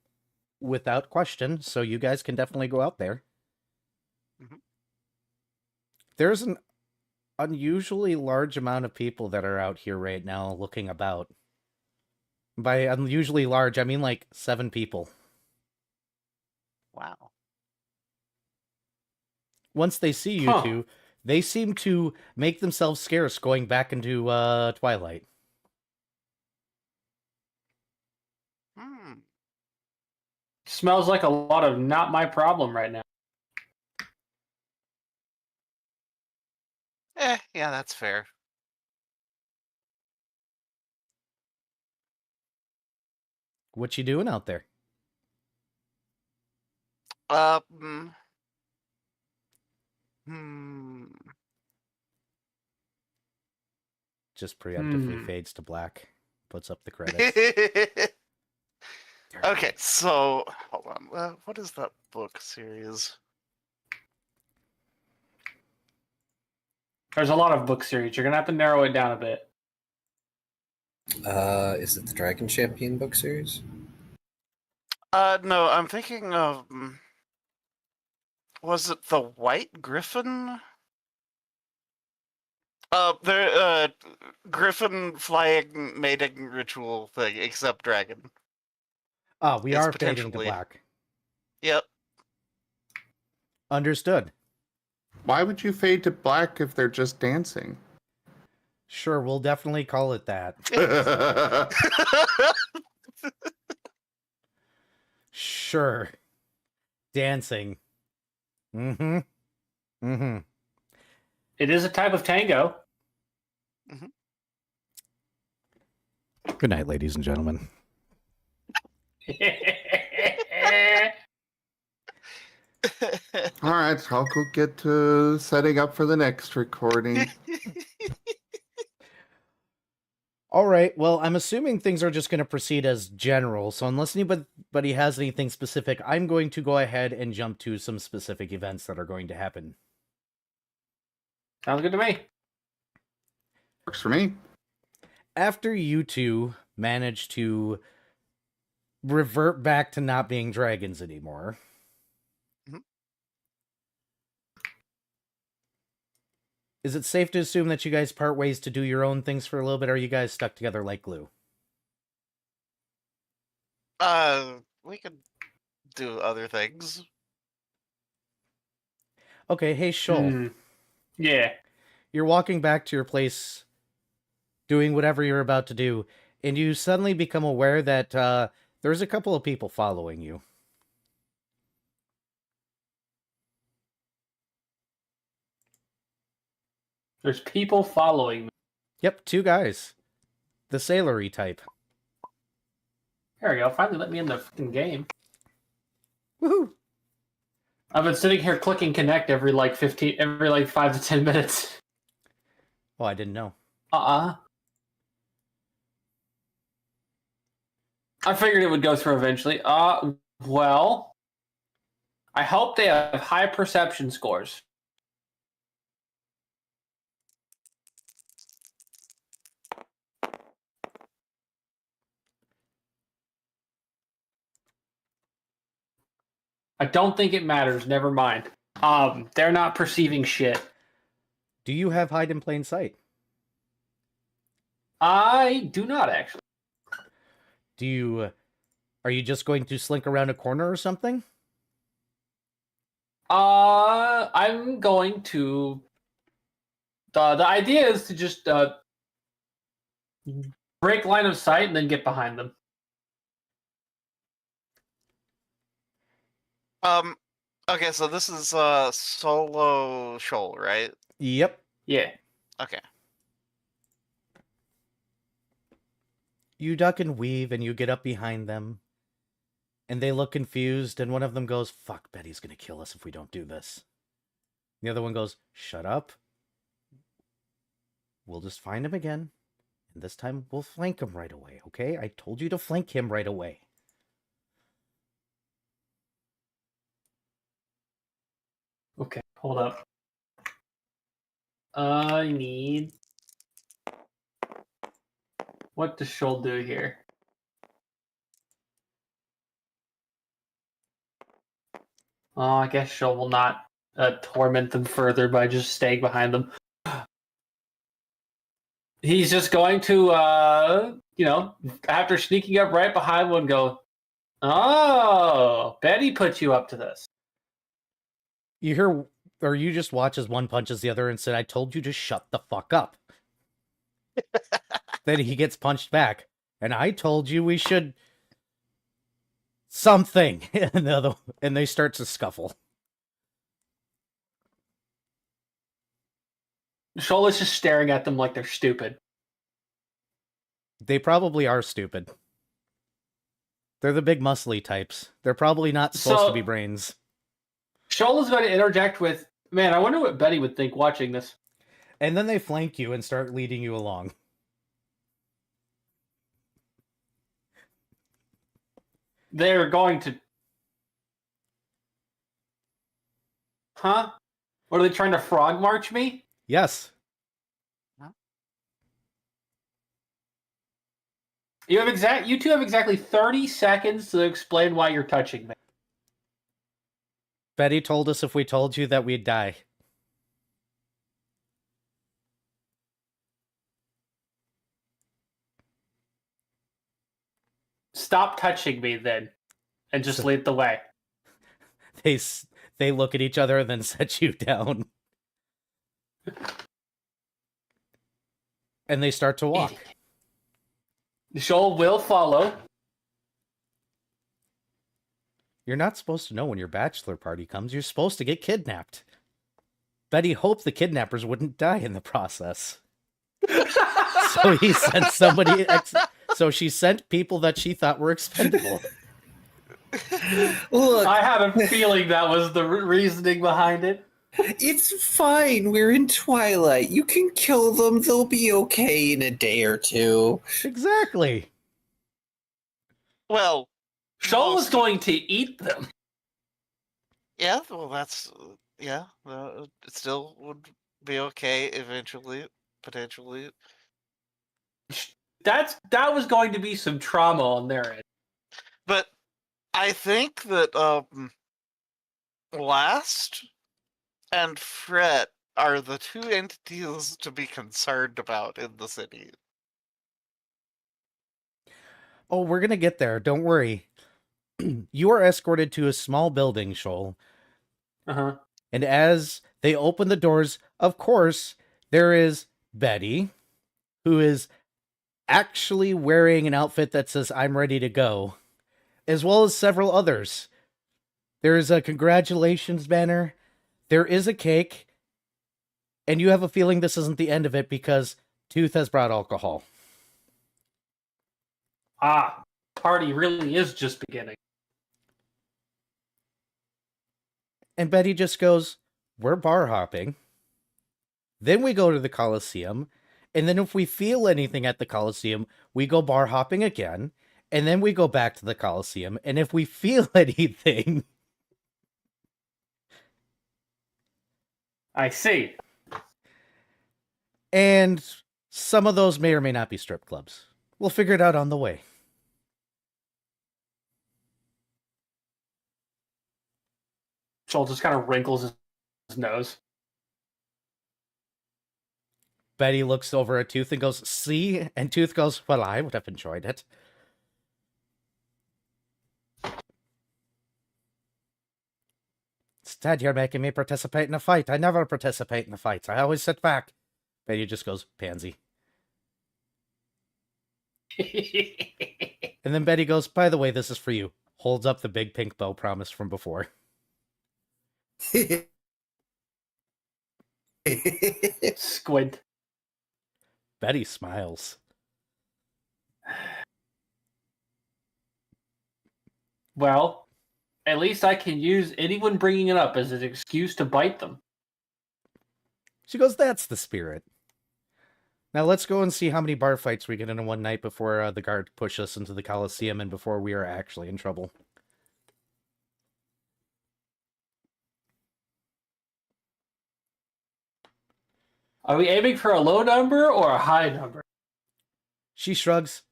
without question, so you guys can definitely go out there. Mhm. There's an unusually large amount of people that are out here right now looking about. By unusually large, I mean like 7 people. Wow. Once they see you Huh. two, they seem to make themselves scarce going back into Twilight. Hmm. Smells like a lot of not my problem right now. Yeah, that's fair. What you doing out there? Hmm. Hmm. Just preemptively Hmm. fades to black, puts up the credits. Okay, so hold on. What is that book series? There's a lot of book series. You're gonna have to narrow it down a bit. Is it the Dragon Champion book series? No, I'm thinking of. Was it the White Griffin? There, Griffin flying mating ritual thing, except dragon. Ah, we It's are fading to potentially- black. Yep. Understood. Why would you fade to black if they're just dancing? Sure, we'll definitely call it that. Sure. Dancing. Mm-hmm. Mm-hmm. It is a type of tango. Good night, ladies and gentlemen. All right, so I'll go get to setting up for the next recording. All right, well, I'm assuming things are just going to proceed as general, so unless anybody has anything specific, I'm going to go ahead and jump to some specific events that are going to happen. Sounds good to me. Works for me. After you two manage to revert back to not being dragons anymore, Mhm. is it safe to assume that you guys part ways to do your own things for a little bit, or are you guys stuck together like glue? We could do other things. Okay, hey, Shoal. Hmm. Yeah. You're walking back to your place, doing whatever you're about to do, and you suddenly become aware that there's a couple of people following you. There's people following me. Yep, 2 guys. The sailory type. There we go. Finally let me in the fucking game. Woohoo! I've been sitting here clicking connect every like 5 to 10 minutes. Oh, I didn't know. I figured it would go through eventually. Well, I hope they have high perception scores. I don't think it matters. Never mind. They're not perceiving shit. Do you have hide in plain sight? I do not actually. Do you... Are you just going to slink around a corner or something? I'm going to. The idea is to just break line of sight and then get behind them. Okay, so this is solo Shoal, right? Yep. Yeah. Okay. You duck and weave, and you get up behind them. And they look confused, and one of them goes, "Fuck, Betty's gonna kill us if we don't do this." The other one goes, "Shut up. We'll just find him again. And this time, we'll flank him right away, okay? I told you to flank him right away." Okay. Hold up. I need. What does Shoal do here? Oh, I guess Shoal will not torment them further by just staying behind them. He's just going to, after sneaking up right behind one, go, "Oh, Betty put you up to this." You hear, or you just watch as one punches the other and said, "I told you to shut the fuck up." Then he gets punched back. "And I told you we should something." And they start to scuffle. Shoal is just staring at them like they're stupid. They probably are stupid. They're the big muscly types. They're probably not supposed to be brains. Shoal is going to interject with, "Man, I wonder what Betty would think watching this." And then they flank you and start leading you along. They're going to... Huh? What, are they trying to frog march me? Yes. You two have exactly 30 seconds to explain why you're touching me. Betty told us if we told you that we'd die. Stop touching me then, and just lead the way. They look at each other and then set you down. And they start to walk. Shoal will follow. You're not supposed to know when your bachelor party comes. You're supposed to get kidnapped. Betty hoped the kidnappers wouldn't die in the process. So he sent somebody... So she sent people that she thought were expendable. Look, I had a feeling that was the reasoning behind it. it's fine. We're in Twilight. You can kill them. They'll be okay in a day or two. Exactly. Well, Shoal was most- going to eat them. Yeah, well, that's yeah. It still would be okay eventually, potentially. That was going to be some trauma on their end. But I think that Last and Fret are the two entities to be concerned about in the city. Oh, we're gonna get there. Don't worry. You are escorted to a small building, Shoal. Uh-huh. And as they open the doors, of course, there is Betty, who is actually wearing an outfit that says, "I'm ready to go," as well as several others. There is a congratulations banner. There is a cake. And you have a feeling this isn't the end of it because Tooth has brought alcohol. Ah, party really is just beginning. And Betty just goes, "We're bar hopping. Then we go to the Coliseum. And then if we feel anything at the Coliseum, we go bar hopping again. And then we go back to the Coliseum. And if we feel anything..." I see. And some of those may or may not be strip clubs. We'll figure it out on the way. Shoal just kind of wrinkles his nose. Betty looks over at Tooth and goes, "See?" And Tooth goes, "Well, I would have enjoyed it." "Instead, you're making me participate in a fight. I never participate in the fights. I always sit back." Betty just goes, "Pansy." And then Betty goes, "By the way, this is for you." Holds up the big pink bow promised from before. Squint. Betty smiles. Well, at least I can use anyone bringing it up as an excuse to bite them. She goes, "That's the spirit." Now let's go and see how many bar fights we get in one night before the guard push us into the Coliseum and before we are actually in trouble. Are we aiming for a low number or a high number? She shrugs.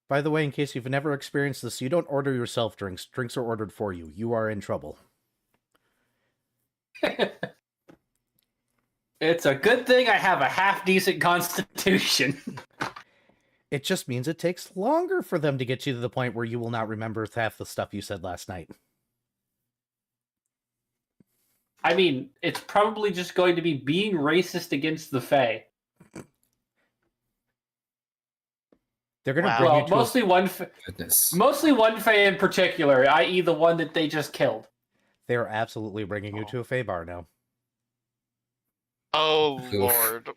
By the way, in case you've never experienced this, you don't order yourself drinks. Drinks are ordered for you. You are in trouble. It's a good thing I have a half-decent constitution. It just means it takes longer for them to get you to the point where you will not remember half the stuff you said last night. I mean, it's probably just going to be being racist against the Fae. They're going to Wow. bring Well, you to Goodness. mostly one Fae in particular, i.e. the one that they just killed. They are absolutely bringing you to a Fae bar now. Oh Oof. Lord.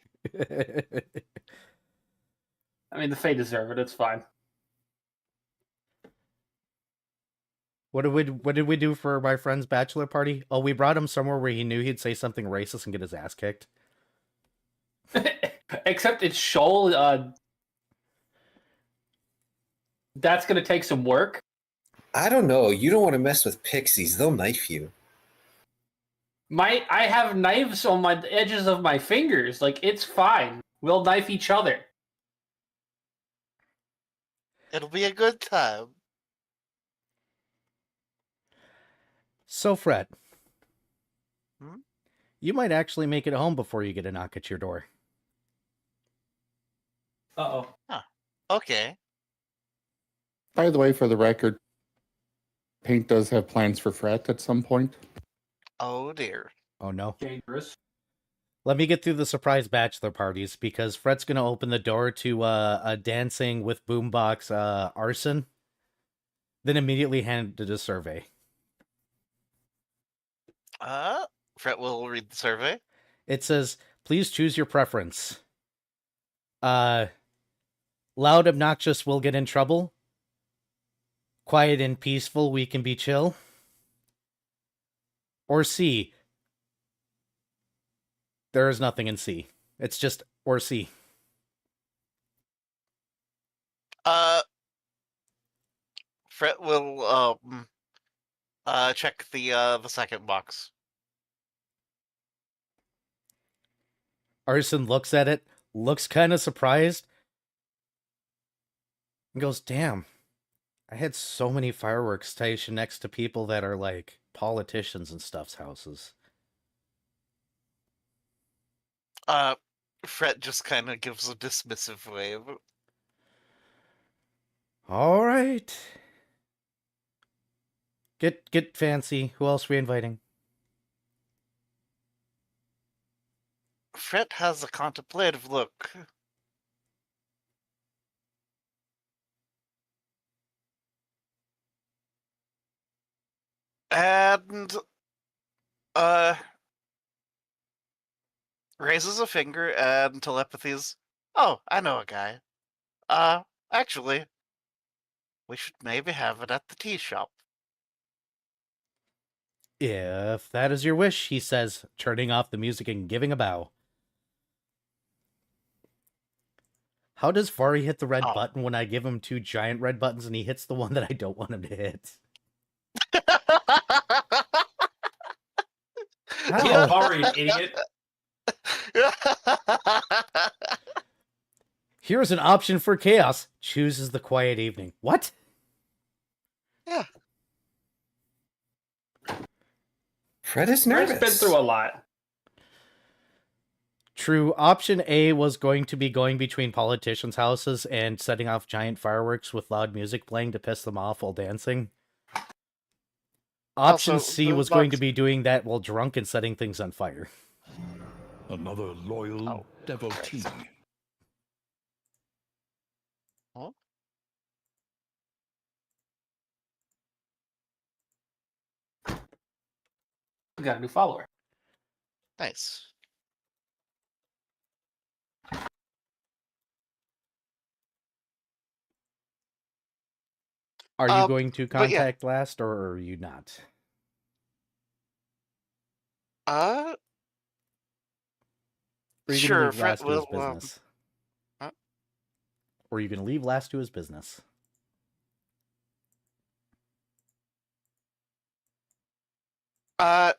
I mean, the Fae deserve it. It's fine. What did we do for my friend's bachelor party? Oh, we brought him somewhere where he knew he'd say something racist and get his ass kicked. Except it's Shoal. That's going to take some work. I don't know. You don't want to mess with pixies. They'll knife you. I have knives on my edges of my fingers. Like, it's fine. We'll knife each other. It'll be a good time. So, Fred, Hmm? you might actually make it home before you get a knock at your door. Uh-oh. Okay. By the way, for the record, Paint does have plans for Fret at some point. Oh dear. Oh, no. Dangerous. Let me get through the surprise bachelor parties, because Fred's going to open the door to a dancing with boombox arson, then immediately hand it a survey. Fret will read the survey. It says, please choose your preference. Loud, obnoxious, we'll get in trouble. Quiet and peaceful, we can be chill. Or C. There is nothing in C. It's just or C. Fret will check the second box. Arson looks at it, looks kind of surprised, and goes, damn, I had so many fireworks stationed next to people that are like politicians and stuff's houses. Fret just kind of gives a dismissive wave. All right. Get fancy. Who else are we inviting? Fret has a contemplative look. And raises a finger and telepathies. Oh, I know a guy. Actually, we should maybe have it at the tea shop. If that is your wish, he says, turning off the music and giving a bow. How does Vari hit the red Oh. button when I give him two giant red buttons and he hits the one that I don't want him to hit? Yeah, Vari, idiot. Here's an option for chaos. Chooses the quiet evening. What? Yeah. Fred is nervous. Fred's been through a lot. True. Option A was going to be going between politicians' houses and setting off giant fireworks with loud music playing to piss them off while dancing. Option Also, C the was going to box- be doing that while drunk and setting things on fire. Another loyal Oh, devotee. Huh? We got a new follower. Nice. Are you going to but yeah. contact last, or are you not? Uh, Or are you Sure, gonna leave Fred last to his will, business? huh? Or are you going to leave last to his business? Uh,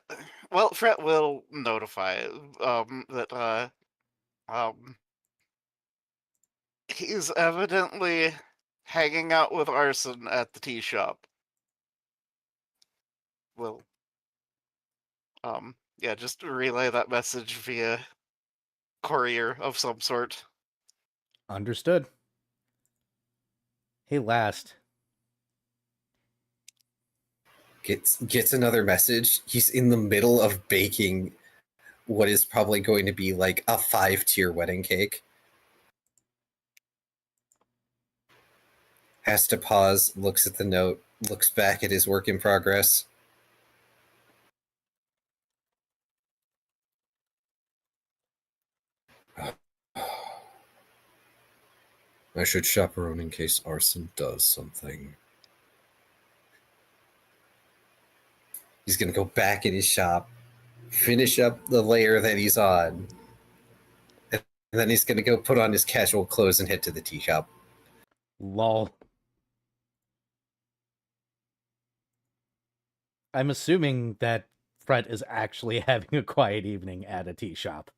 well, Fret will notify that he's evidently hanging out with Arson at the tea shop. Will yeah, just relay that message via courier of some sort. Understood. Hey, last. Gets another message. He's in the middle of baking what is probably going to be like a 5-tier wedding cake. Has to pause, looks at the note, looks back at his work in progress. I should chaperone in case Arson does something. He's gonna go back in his shop, finish up the layer that he's on, and then he's gonna go put on his casual clothes and head to the tea shop. Lol. I'm assuming that Fret is actually having a quiet evening at a tea shop.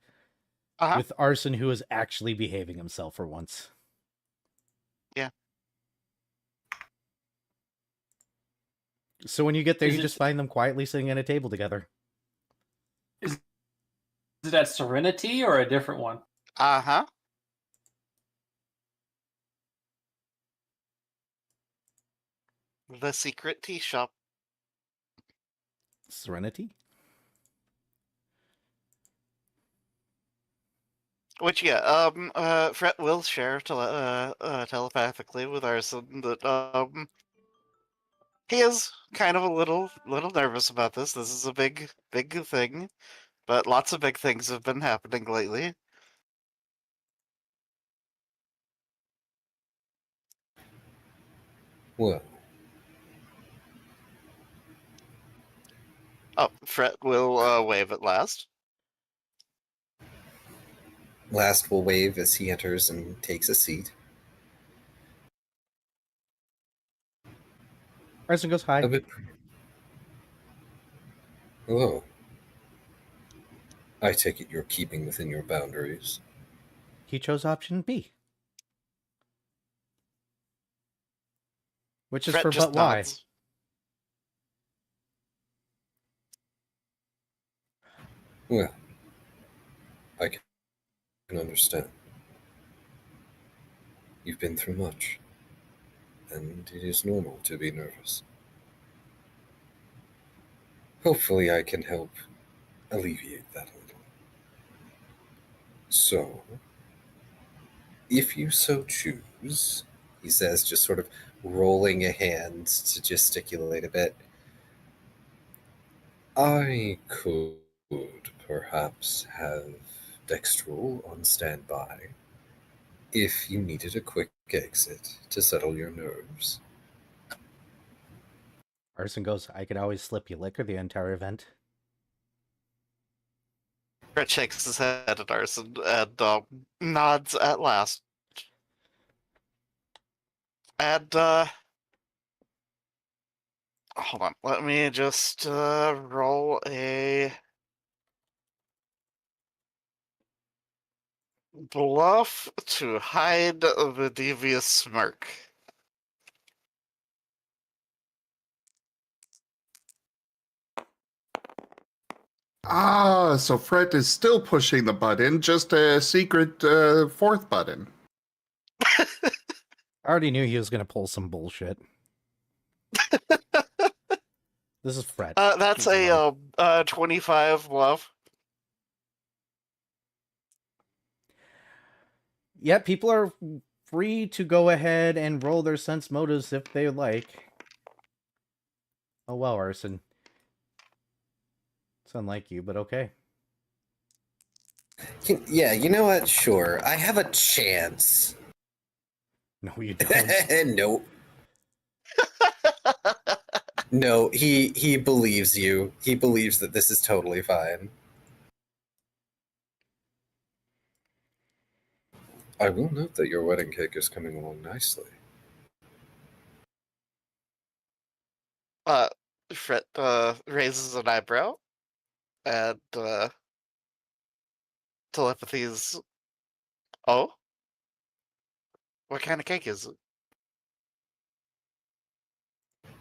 With Arson, who is actually behaving himself for once. Yeah. So when you get there, Is you it- just find them quietly sitting at a table together. Is it at Serenity or a different one? Uh-huh. The secret tea shop. Serenity? Which, Fret will share telepathically with Arson that he is kind of a little nervous about this. This is a big thing, but lots of big things have been happening lately. Well, Oh, Fret will wave at last. last will wave as he enters and takes a seat. Arson goes, hi. A bit. Hello. I take it you're keeping within your boundaries. He chose option B. Which is Fret for just but why? nods. Well, I can understand. You've been through much, and it is normal to be nervous. Hopefully, I can help alleviate that a little. So, if you so choose, he says, just sort of rolling a hand to gesticulate a bit, I could perhaps have Dextrol on standby if you needed a quick exit to settle your nerves. Arson goes, I could always slip you liquor the entire event. Fret shakes his head at Arson and nods at last. And hold on, let me just roll a bluff to hide the devious smirk. Ah, so Fret is still pushing the button, just a secret fourth button. I already knew he was going to pull some bullshit. This is Fret. That's Keep in mind. a 25 bluff. Yeah, people are free to go ahead and roll their sense motives if they like. Oh well, Arson. It's unlike you, but okay. Yeah, you know what? Sure, I have a chance. No, you don't. No. No, he believes you. He believes that this is totally fine. I will note that your wedding cake is coming along nicely. Fret raises an eyebrow, and telepathy's. Oh, what kind of cake is it?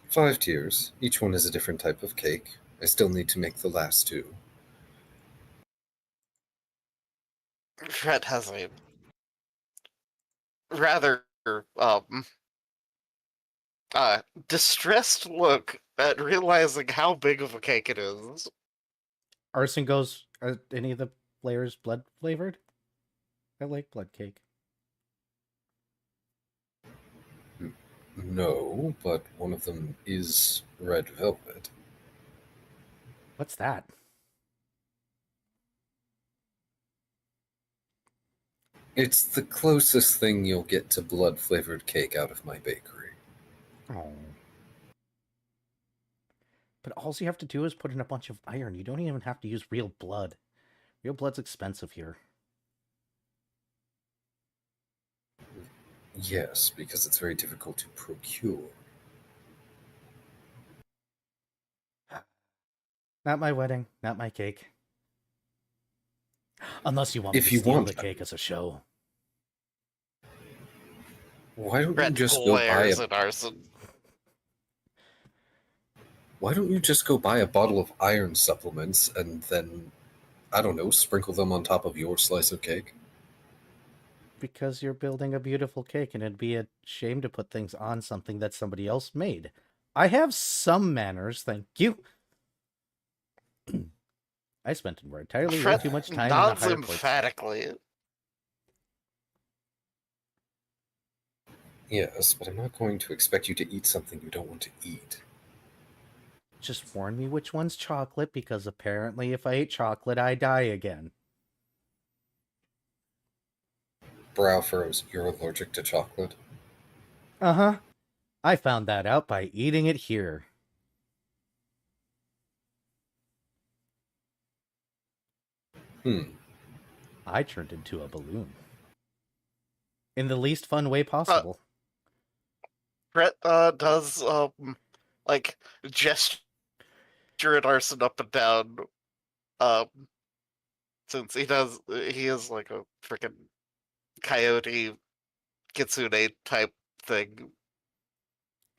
5 tiers. Each one is a different type of cake. I still need to make the last 2. Fret has a rather distressed look at realizing how big of a cake it is. Arson goes, are any of the layers blood flavored? I like blood cake. No, but one of them is red velvet. What's that? It's the closest thing you'll get to blood-flavored cake out of my bakery. Oh. But all you have to do is put in a bunch of iron. You don't even have to use real blood. Real blood's expensive here. Yes, because it's very difficult to procure. Not my wedding, not my cake. Unless you want me If to you steal want the that. cake as a show. Why don't you Fret just go buy glares a at Arson. Why don't you just go buy a bottle of iron supplements and then, I don't know, sprinkle them on top of your slice of cake? Because you're building a beautiful cake and it'd be a shame to put things on something that somebody else made. I have some manners, thank you. I spent entirely way Fret too much time in the nods higher plates. emphatically. Yes, but I'm not going to expect you to eat something you don't want to eat. Just warn me which one's chocolate, because apparently if I ate chocolate, I die again. Brow furrows, you're allergic to chocolate? Uh-huh. I found that out by eating it here. I turned into a balloon. In the least fun way possible. Fret does like gesture at Arson up and down. Since he is like a freaking coyote kitsune type thing.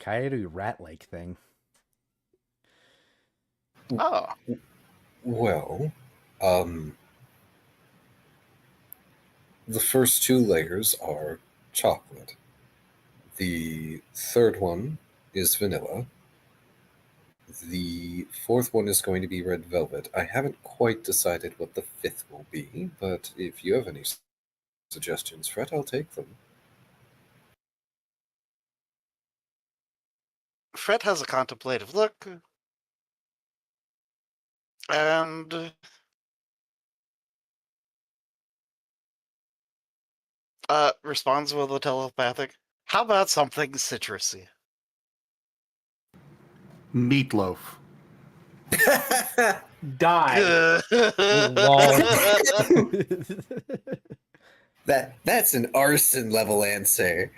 Coyote rat-like thing. Oh, Well, the first 2 layers are chocolate. The third one is vanilla. The fourth one is going to be red velvet. I haven't quite decided what the 5th will be, but if you have any suggestions, Fret, I'll take them. Fret has a contemplative look. And responds with a telepathic. How about something citrusy? Meatloaf. Die. That's an Arson level answer.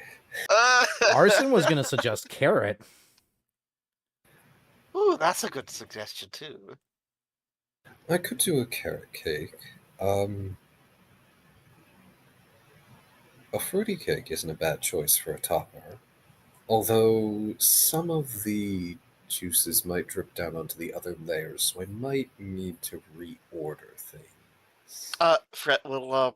Arson was going to suggest carrot. Ooh, that's a good suggestion too. I could do a carrot cake. A fruity cake isn't a bad choice for a topper. Although some of the juices might drip down onto the other layers, so I might need to reorder things. Fret will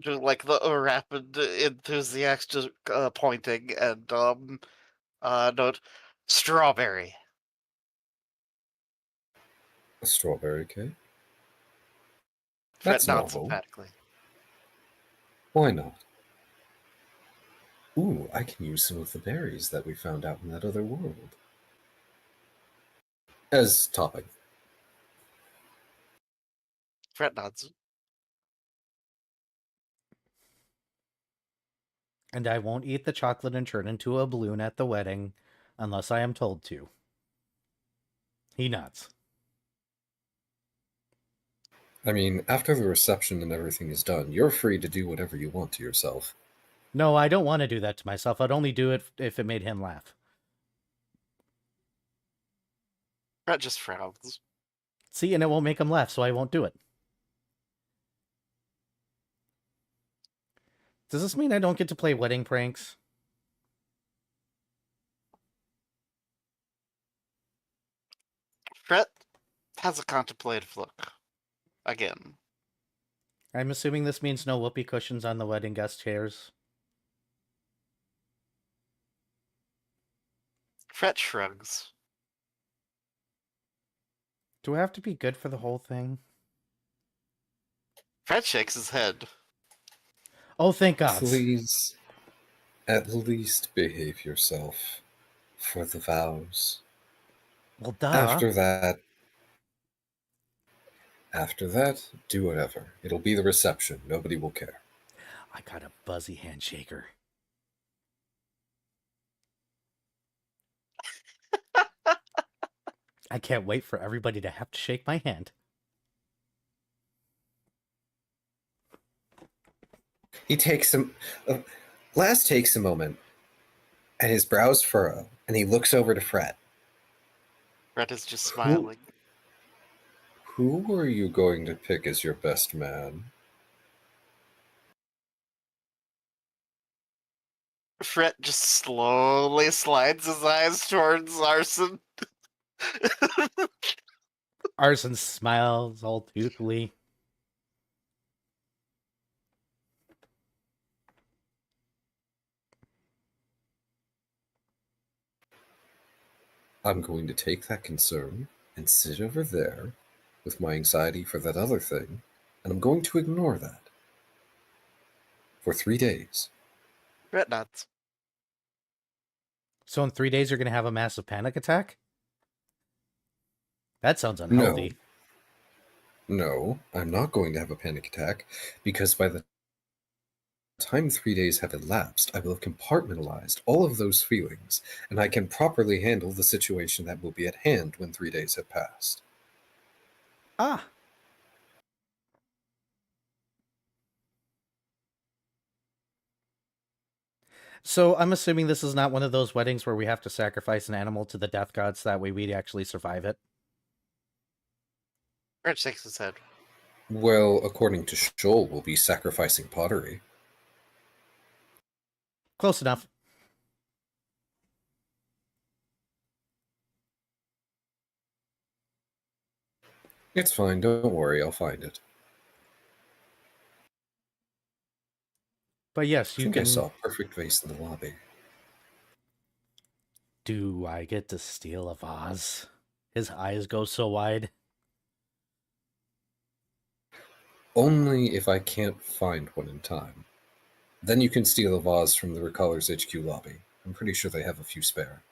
do like the rapid enthusiastic pointing and note strawberry. A strawberry cake? Fret That's nods novel. emphatically. Why not? Ooh, I can use some of the berries that we found out in that other world. As topping. Fret nods. And I won't eat the chocolate and turn into a balloon at the wedding unless I am told to. He nods. I mean, after the reception and everything is done, you're free to do whatever you want to yourself. No, I don't want to do that to myself. I'd only do it if it made him laugh. Fret just frowns. See, and it won't make him laugh, so I won't do it. Does this mean I don't get to play wedding pranks? Fret has a contemplative look. Again. I'm assuming this means no whoopee cushions on the wedding guest chairs. Fret shrugs. Do I have to be good for the whole thing? Fret shakes his head. Oh, thank God. Please, at least behave yourself for the vows. Well, duh. After that, do whatever. It'll be the reception. Nobody will care. I got a buzzy handshaker. I can't wait for everybody to have to shake my hand. He takes him. Last takes a moment, and his brows furrow, and he looks over to Fret. Fret is just smiling. Who were you going to pick as your best man? Fret just slowly slides his eyes towards Arson. Arson smiles all toothily. I'm going to take that concern and sit over there with my anxiety for that other thing, and I'm going to ignore that for 3 days. Fret nods. So in 3 days, you're going to have a massive panic attack? That sounds unhealthy. No, I'm not going to have a panic attack, because by the time 3 days have elapsed, I will have compartmentalized all of those feelings, and I can properly handle the situation that will be at hand when 3 days have passed. Ah. So I'm assuming this is not one of those weddings where we have to sacrifice an animal to the death gods, that way we'd actually survive it. Fret shakes his head. Well, according to Shoal, we'll be sacrificing pottery. Close enough. It's fine, don't worry, I'll find it. But yes, I you think can... I saw a perfect vase in the lobby. Do I get to steal a vase? His eyes go so wide. Only if I can't find one in time. Then you can steal a vase from the Recallers HQ lobby. I'm pretty sure they have a few spare.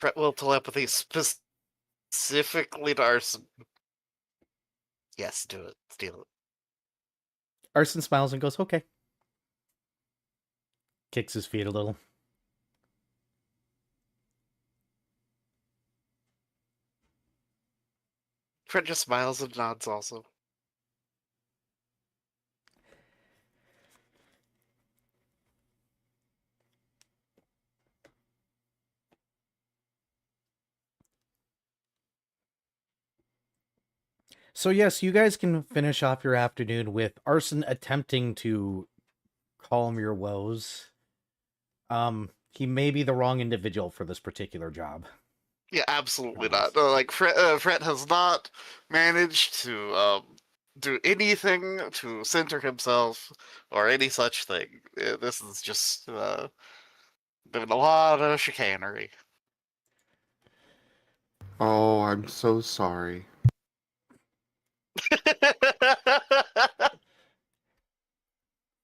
Fret will telepathy specifically to Arson. Yes, do it. Steal it. Arson smiles and goes, okay. Kicks his feet a little. Fret just smiles and nods also. So yes, you guys can finish off your afternoon with Arson attempting to calm your woes. He may be the wrong individual for this particular job. Yeah, absolutely not. No, like Fret has not managed to do anything to center himself or any such thing. This is just been a lot of chicanery. Oh, I'm so sorry.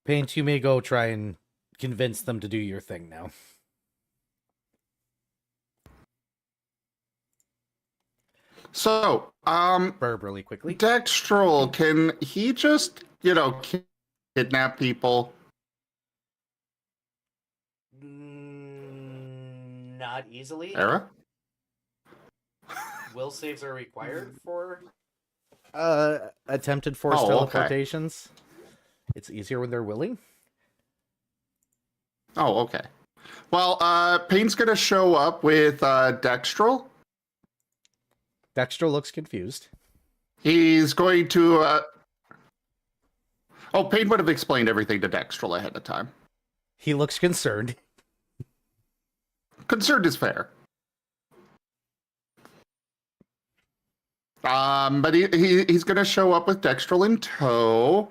Paint, you may go try and convince them to do your thing now. So, Burb really quickly. Dextrol, can he just, kidnap people? Not easily. Era? Will saves are required for attempted forced Oh, okay. teleportations. It's easier when they're willing. Oh, okay. Well, Payne's gonna show up with Dextrol. Dexter looks confused. He's going to. Oh, Payne would have explained everything to Dextrel ahead of time. He looks concerned. Concerned is fair. But he's going to show up with Dextrel in tow,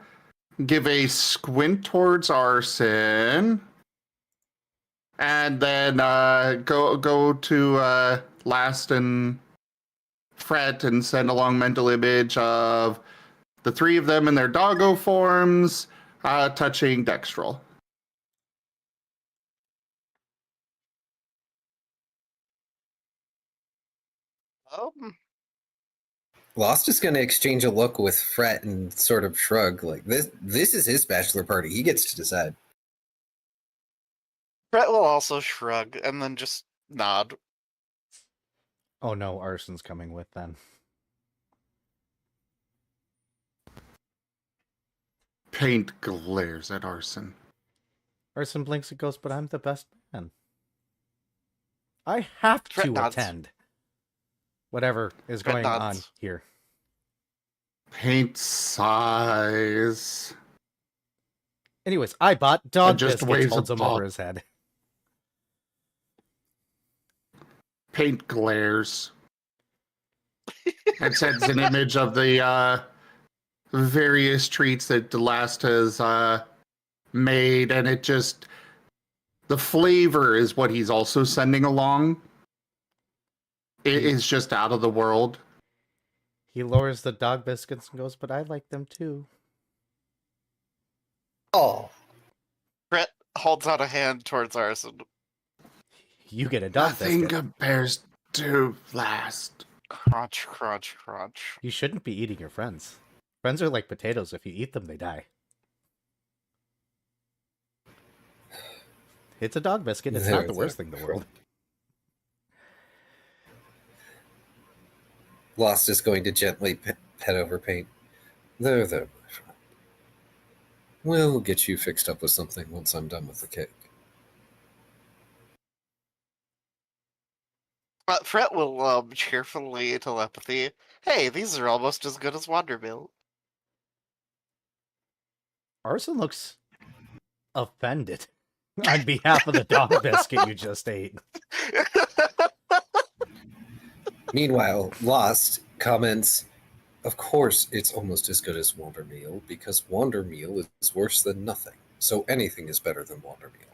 give a squint towards Arson, and then go to Last and Fret and send along mental image of the three of them in their doggo forms touching Dextrel. Lost is going to exchange a look with Fret and sort of shrug, like, this is his bachelor party. He gets to decide. Brett will also shrug and then just nod. Oh no, Arson's coming with then. Paint glares at Arson. Arson blinks and goes, but I'm the best man. I have Fret to nods. attend. Whatever is Fret going on nods. here. Paint sighs. Anyways, I bought dog just biscuits, waves holds a him paw. over his head. Paint glares. And sends an image of the various treats that Delast has made, and it just... The flavor is what he's also sending along. It is just out of the world. He lowers the dog biscuits and goes, but I like them too. Oh, Brett holds out a hand towards Arson. You get a dog Nothing biscuit. compares to Last. Crunch, crunch, crunch. You shouldn't be eating your friends. Friends are like potatoes. If you eat them, they die. It's a dog biscuit. It's not the worst thing in the world. Lost is going to gently pet over Paint. There, my friend. We'll get you fixed up with something once I'm done with the cake. Fret will cheerfully telepathy. Hey, these are almost as good as Wandermill. Arson looks offended on behalf of the dog biscuit you just ate. Meanwhile, Lost comments, of course it's almost as good as Wandermeal, because Wandermeal is worse than nothing. So anything is better than Wandermeal.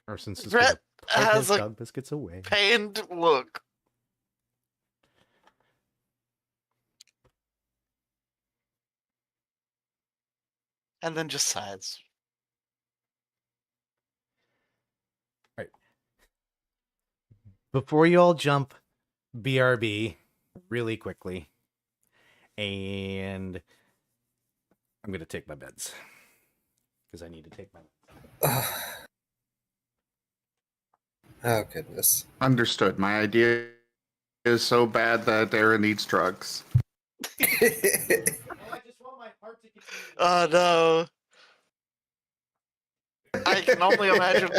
Arson's just Brett gonna put has his a dog biscuits away. Pained look. And then just sighs. Before you all jump BRB really quickly, and I'm going to take my meds because I need to take my meds. Oh, goodness. Understood. My idea is so bad that Aaron needs drugs. I just want my heart to continue. Oh no. I can only imagine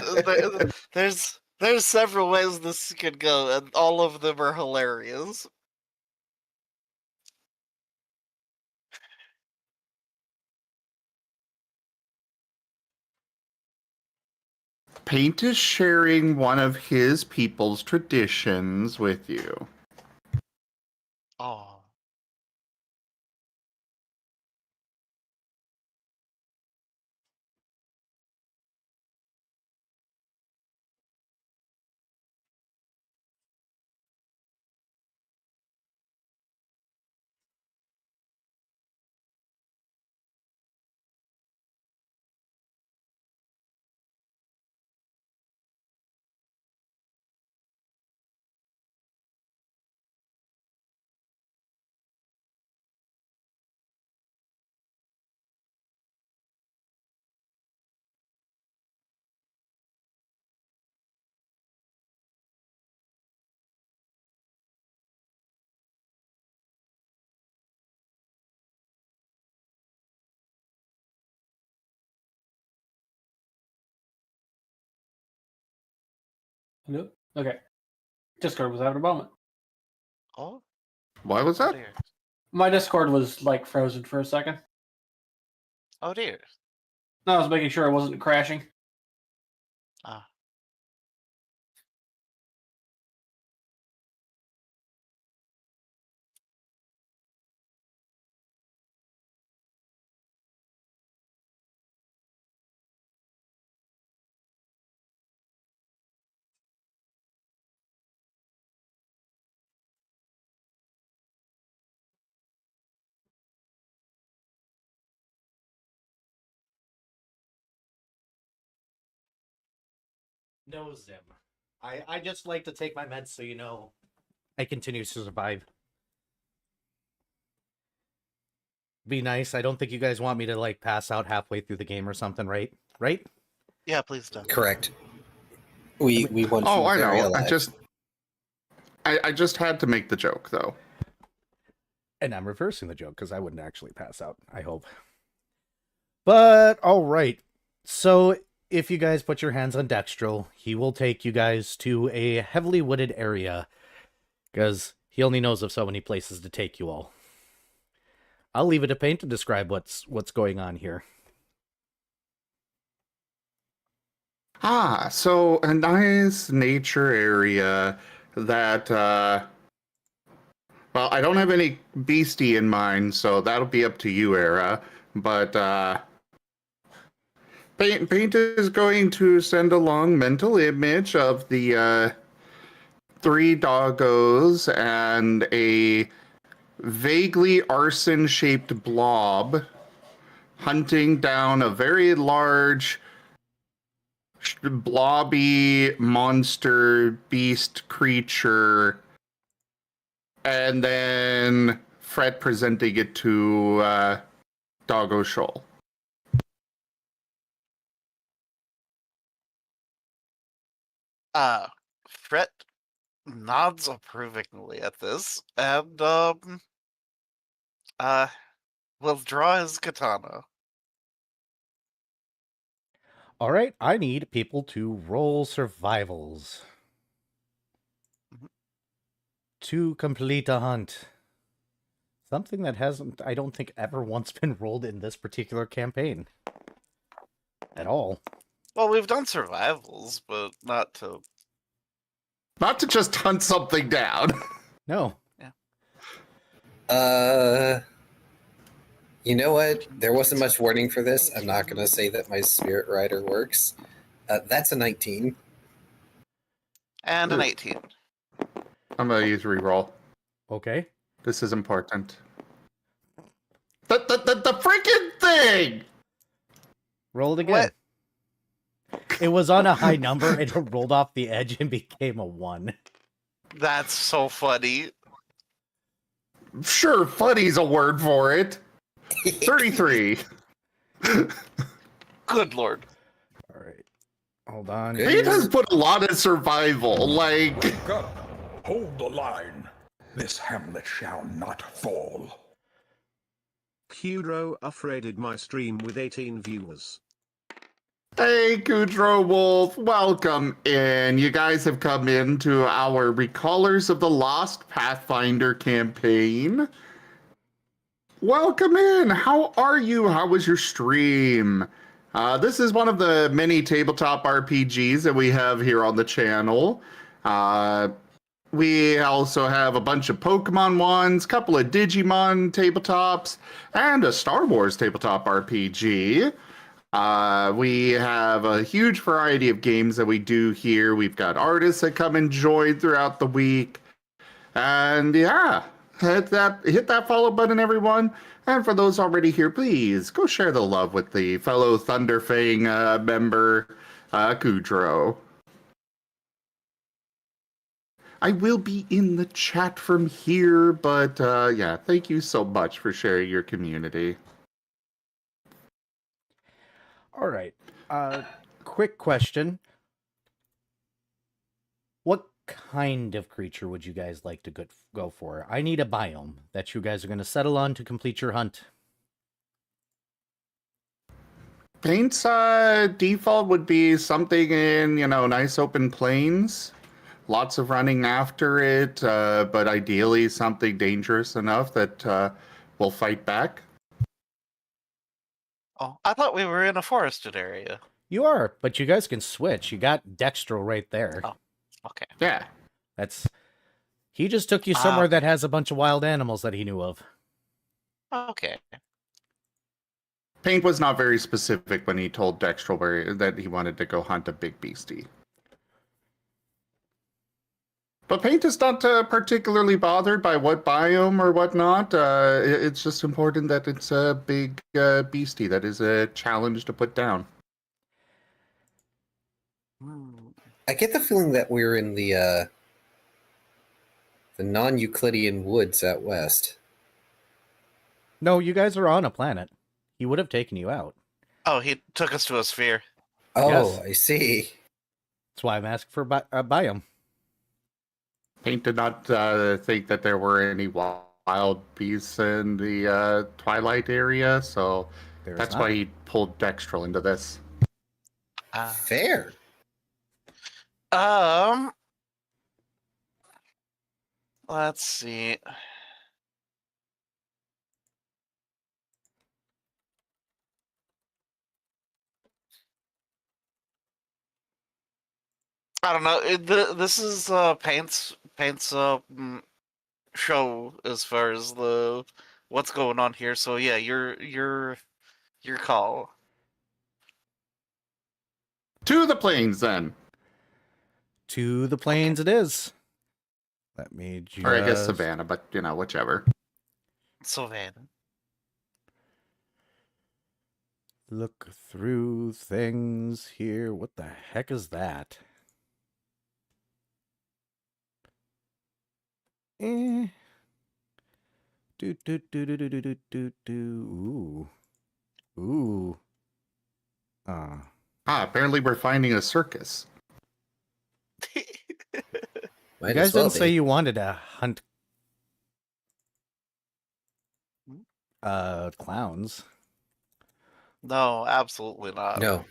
there's several ways this could go, and all of them are hilarious. Paint is sharing one of his people's traditions with you. Oh. No? Okay. Discord was having a moment. Oh, Why was oh that? dear. My Discord was like frozen for a second. Oh dear. No, I was making sure it wasn't crashing. Ah. No, Zim. I just like to take my meds so you know I continue to survive. Be nice. I don't think you guys want me to like pass out halfway through the game or something, right? Right? Yeah, please don't. Correct. We want Oh, you I very know. alive. I just had to make the joke though. And I'm reversing the joke because I wouldn't actually pass out, I hope. But all right. So if you guys put your hands on Dextril, he will take you guys to a heavily wooded area because he only knows of so many places to take you all. I'll leave it to Paint to describe what's going on here. So a nice nature area that well, I don't have any beastie in mind, so that'll be up to you, Era. But Paint is going to send along mental image of the 3 doggos and a vaguely arson-shaped blob hunting down a very large blobby monster beast creature, and then Fred presenting it to Doggo Shoal. Fret nods approvingly at this, and will draw his katana. All right, I need people to roll survivals to complete a hunt. Something that hasn't, I don't think, ever once been rolled in this particular campaign. At all. Well, we've done survivals, but not to. Not to just hunt something down. No. You know what? There wasn't much warning for this. I'm not going to say that my Spirit Rider works. That's a 19. And an 18. I'm gonna use reroll. Okay. This is important. The freaking thing! Roll it again. It was on a high number and it rolled off the edge and became a 1. That's so funny. Sure, funny's a word for it. 33. Good lord. All right. Hold on. Good. He has put a lot of survival, like... Wake up! Hold the line! This hamlet shall not fall. Kudro upgraded my stream with 18 viewers. Hey, Kudro Wolf, welcome in. You guys have come into our Recallers of the Lost Pathfinder campaign. Welcome in. How are you? How was your stream? This is one of the many tabletop RPGs that we have here on the channel. We also have a bunch of Pokemon ones, a couple of Digimon tabletops, and a Star Wars tabletop RPG. We have a huge variety of games that we do here. We've got artists that come and join throughout the week. And yeah, hit that follow button, everyone. And for those already here, please go share the love with the fellow Thunderfang member, Kudro. I will be in the chat from here, but yeah, thank you so much for sharing your community. All right. Quick question. What kind of creature would you guys like to go for? I need a biome that you guys are going to settle on to complete your hunt. Paint's default would be something in, nice open plains. lots of running after it, but ideally something dangerous enough that will fight back. Oh, I thought we were in a forested area. You are, but you guys can switch. You got Dextro right there. Oh. Okay. Yeah. He just took you somewhere that has a bunch of wild animals that he knew of. Okay. Paint was not very specific when he told Dextro that he wanted to go hunt a big beastie. But Paint is not particularly bothered by what biome or whatnot. It's just important that it's a big beastie that is a challenge to put down. I get the feeling that we're in the non-Euclidean woods out west. No, you guys are on a planet. He would have taken you out. Oh, he took us to a sphere. Oh, Yes. I see. That's why I'm asking for a biome. Paint did not think that there were any wild beasts in the Twilight area, so There's that's not. why he pulled Dextrel into this. Fair. Let's see. I don't know. This is Paint's show as far as the what's going on here. So yeah, your call. To the plains, then. To the plains it is. Let me just... Or I guess Savannah, but, whichever. Savannah. Look through things here. What the heck is that? Do do do do do do do do do. Ooh. Apparently we're finding a circus. Might You guys as well didn't say be. you wanted to hunt clowns. No, absolutely not. No.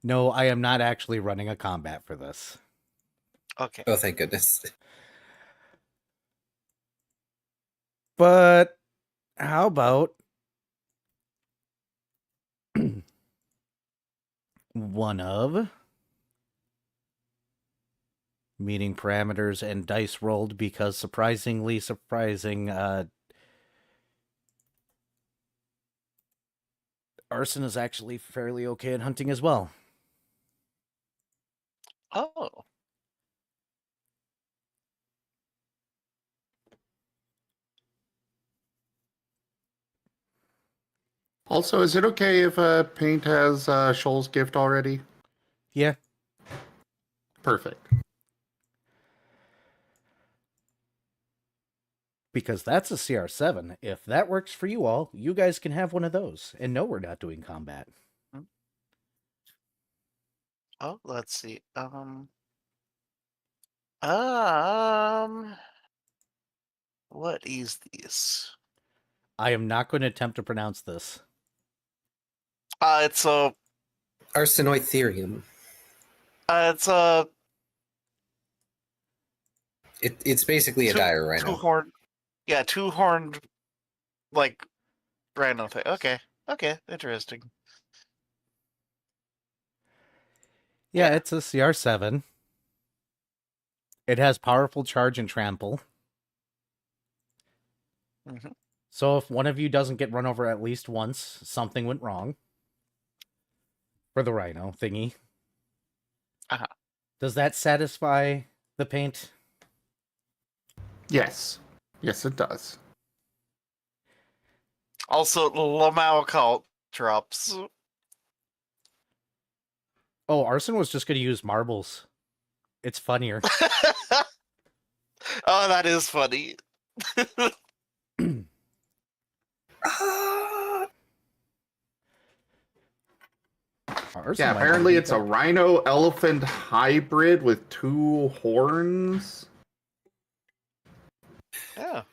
No, I am not actually running a combat for this. Okay. Oh, thank goodness. But how about one of meeting parameters and dice rolled, because surprising Arson is actually fairly okay at hunting as well. Oh. Also, is it okay if Paint has Shoal's gift already? Yeah. Perfect. Because that's a CR7. If that works for you all, you guys can have one of those. And no, we're not doing combat. Oh, let's see. What is this? I am not going to attempt to pronounce this. It's a Arsenoitherium. it's a It's basically a dire rhino. two-horned, like rhino thing. Okay, interesting. Yeah, it's a CR7. It has powerful charge and trample. Mhm. So if one of you doesn't get run over at least once, something went wrong. For the rhino thingy. Uh-huh. Does that satisfy the Paint? Yes. Yes, it does. Also, Lamau cult drops. Oh, Arson was just going to use marbles. It's funnier. Oh, that is funny. Arson Yeah, might apparently wanna it's a beat rhino-elephant hybrid with 2 horns. Yeah.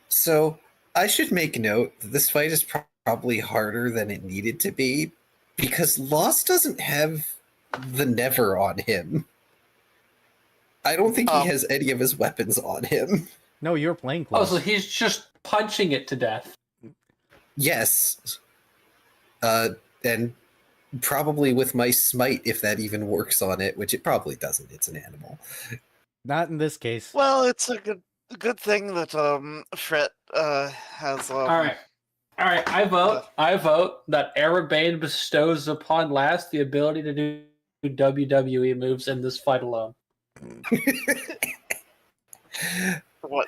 So I should make note that this fight is probably harder than it needed to be, Because Lost doesn't have the Never on him. I don't think he has any of his weapons on him. No, you're playing Oh, close. so he's just punching it to death. Yes. And probably with my smite, if that even works on it, which it probably doesn't. It's an animal. Not in this case. Well, it's a good thing that Fret has. All right. I vote that Arabane bestows upon Last the ability to do WWE moves in this fight alone. What?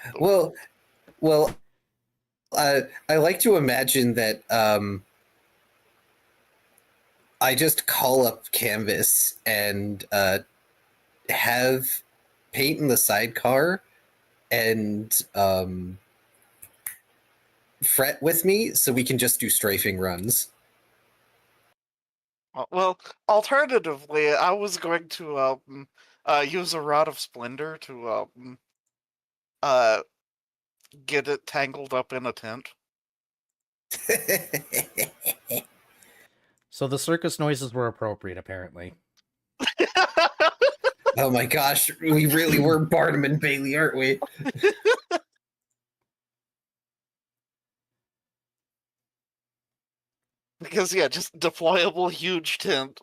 Well, I like to imagine that I just call up Canvas and have Paint in the sidecar and Fret with me, so we can just do strafing runs. Well, alternatively, I was going to use a Rod of Splendor to get it tangled up in a tent. So the circus noises were appropriate, apparently. Oh my gosh, we really were Barnum and Bailey, aren't we? Because yeah, just deployable huge tent.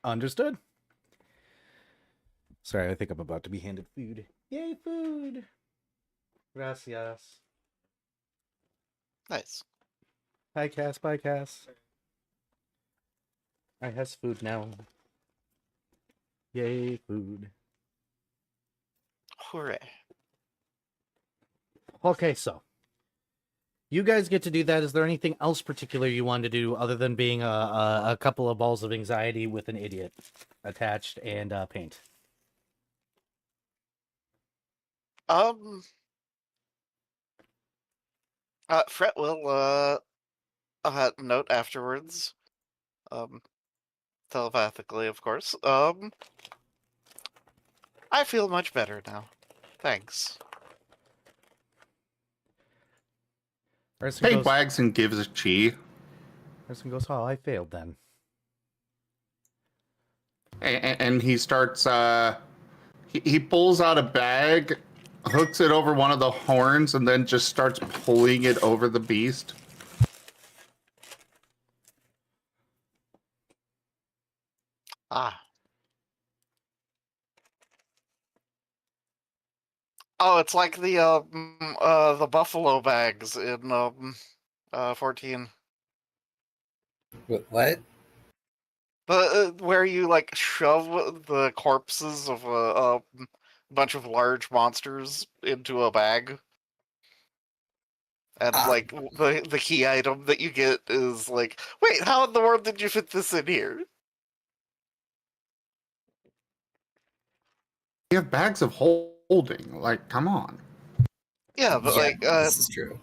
Understood. Sorry, I think I'm about to be handed food. Yay, food! Gracias. Nice. Hi, Cass. Bye, Cass. I has food now. Yay, food. Hooray. Okay, so you guys get to do that. Is there anything else particular you want to do other than being a couple of balls of anxiety with an idiot attached and paint? Fret will note afterwards, telepathically, of course. I feel much better now. Thanks. Person Paint goes, wags and gives a chi. person goes, oh, I failed then. And he starts, he pulls out a bag, hooks it over one of the horns, and then just starts pulling it over the beast. Ah. Oh, it's like the buffalo bags in 14. What? Where you like shove the corpses of a bunch of large monsters into a bag, and like the key item that you get is like, wait, how in the world did you fit this in here? You have bags of holding. Like, come on. Yeah, but like this is true.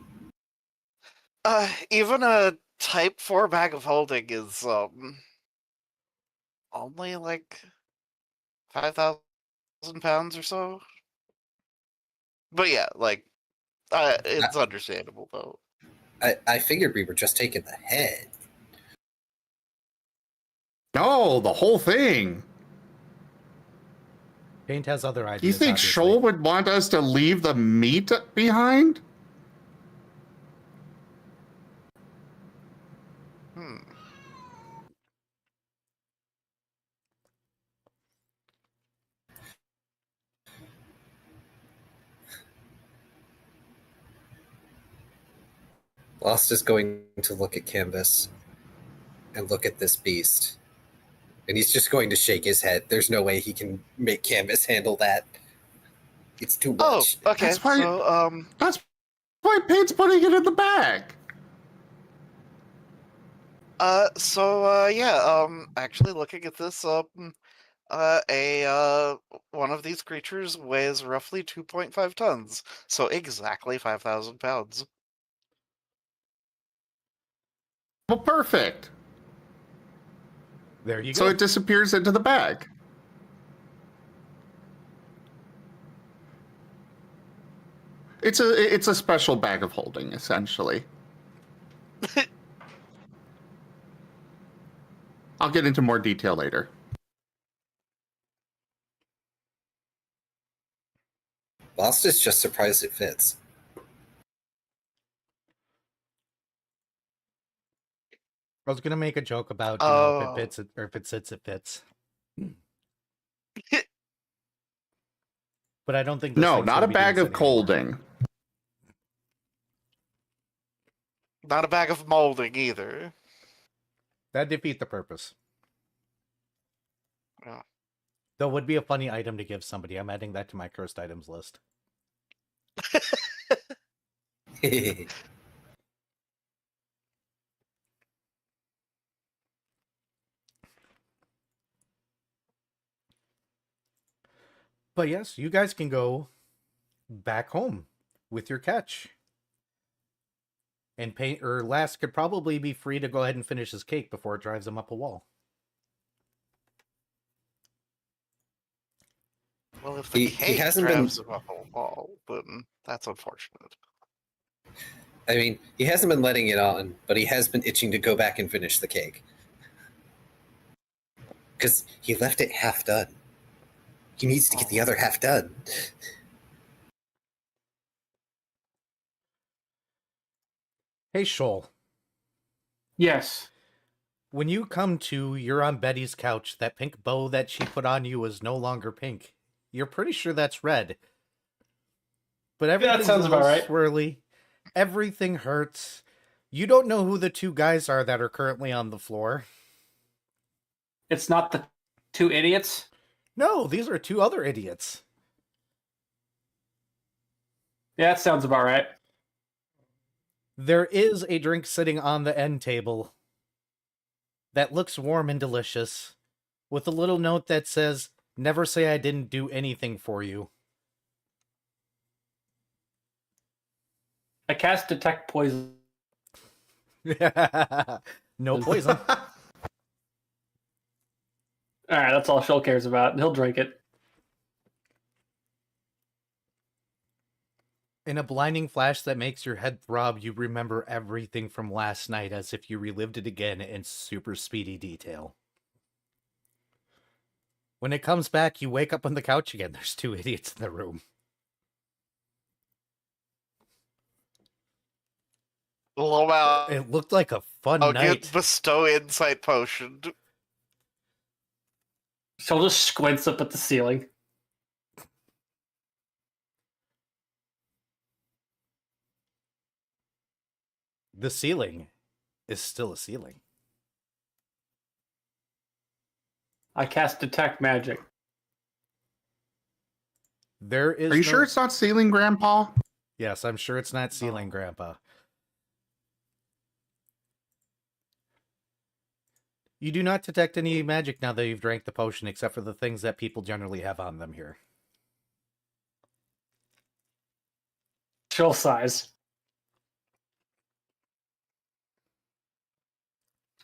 even a Type 4 bag of holding is only like 5,000 pounds or so. But yeah, like it's understandable though. I figured we were just taking the head. No, the whole thing. Paint has other ideas. Do you think obviously. Shoal would want us to leave the meat behind? Lost is going to look at Canvas and look at this beast. And he's just going to shake his head. There's no way he can make Canvas handle that. It's too much. Oh, okay. That's why, So that's why Paint's putting it in the bag. actually looking at this, one of these creatures weighs roughly 2.5 tons, so exactly 5,000 pounds. Well, perfect. There you So go. it disappears into the bag. It's a special bag of holding, essentially. I'll get into more detail later. Lost is just surprised it fits. I was gonna make a joke about if it fits or if it sits, it fits. But I don't think. No, not a bag of holding. Not a bag of molding either. That'd defeat the purpose. Oh. Though would be a funny item to give somebody. I'm adding that to my cursed items list. But yes, you guys can go back home with your catch. And Paint or Last could probably be free to go ahead and finish his cake before it drives him up a wall. Well, if the He cake hasn't drives been- him up a wall, then that's unfortunate. I mean, he hasn't been letting it on, but he has been itching to go back and finish the cake. Because he left it half done. He needs to get the other half done. Hey, Shoal. Yes. When you come to, you're on Betty's couch. That pink bow that she put on you is no longer pink. You're pretty sure that's red. But everything's sounds a little about right. swirly. Everything hurts. You don't know who the two guys are that are currently on the floor. It's not the two idiots. No, these are two other idiots. Yeah, that sounds about right. There is a drink sitting on the end table that looks warm and delicious, with a little note that says, "Never say I didn't do anything for you." I cast detect poison. No poison. All right, that's all Shoal cares about. He'll drink it. In a blinding flash that makes your head throb, you remember everything from last night as if you relived it again in super speedy detail. When it comes back, you wake up on the couch again. There's two idiots in the room. Blow out. It looked like a fun I'll night. get bestow insight potion. Shoal just squints up at the ceiling. The ceiling is still a ceiling. I cast detect magic. There is. Are you no- sure it's not ceiling, Grandpa? Yes, I'm sure it's not ceiling, Grandpa. You do not detect any magic now that you've drank the potion, except for the things that people generally have on them here. Shoal size.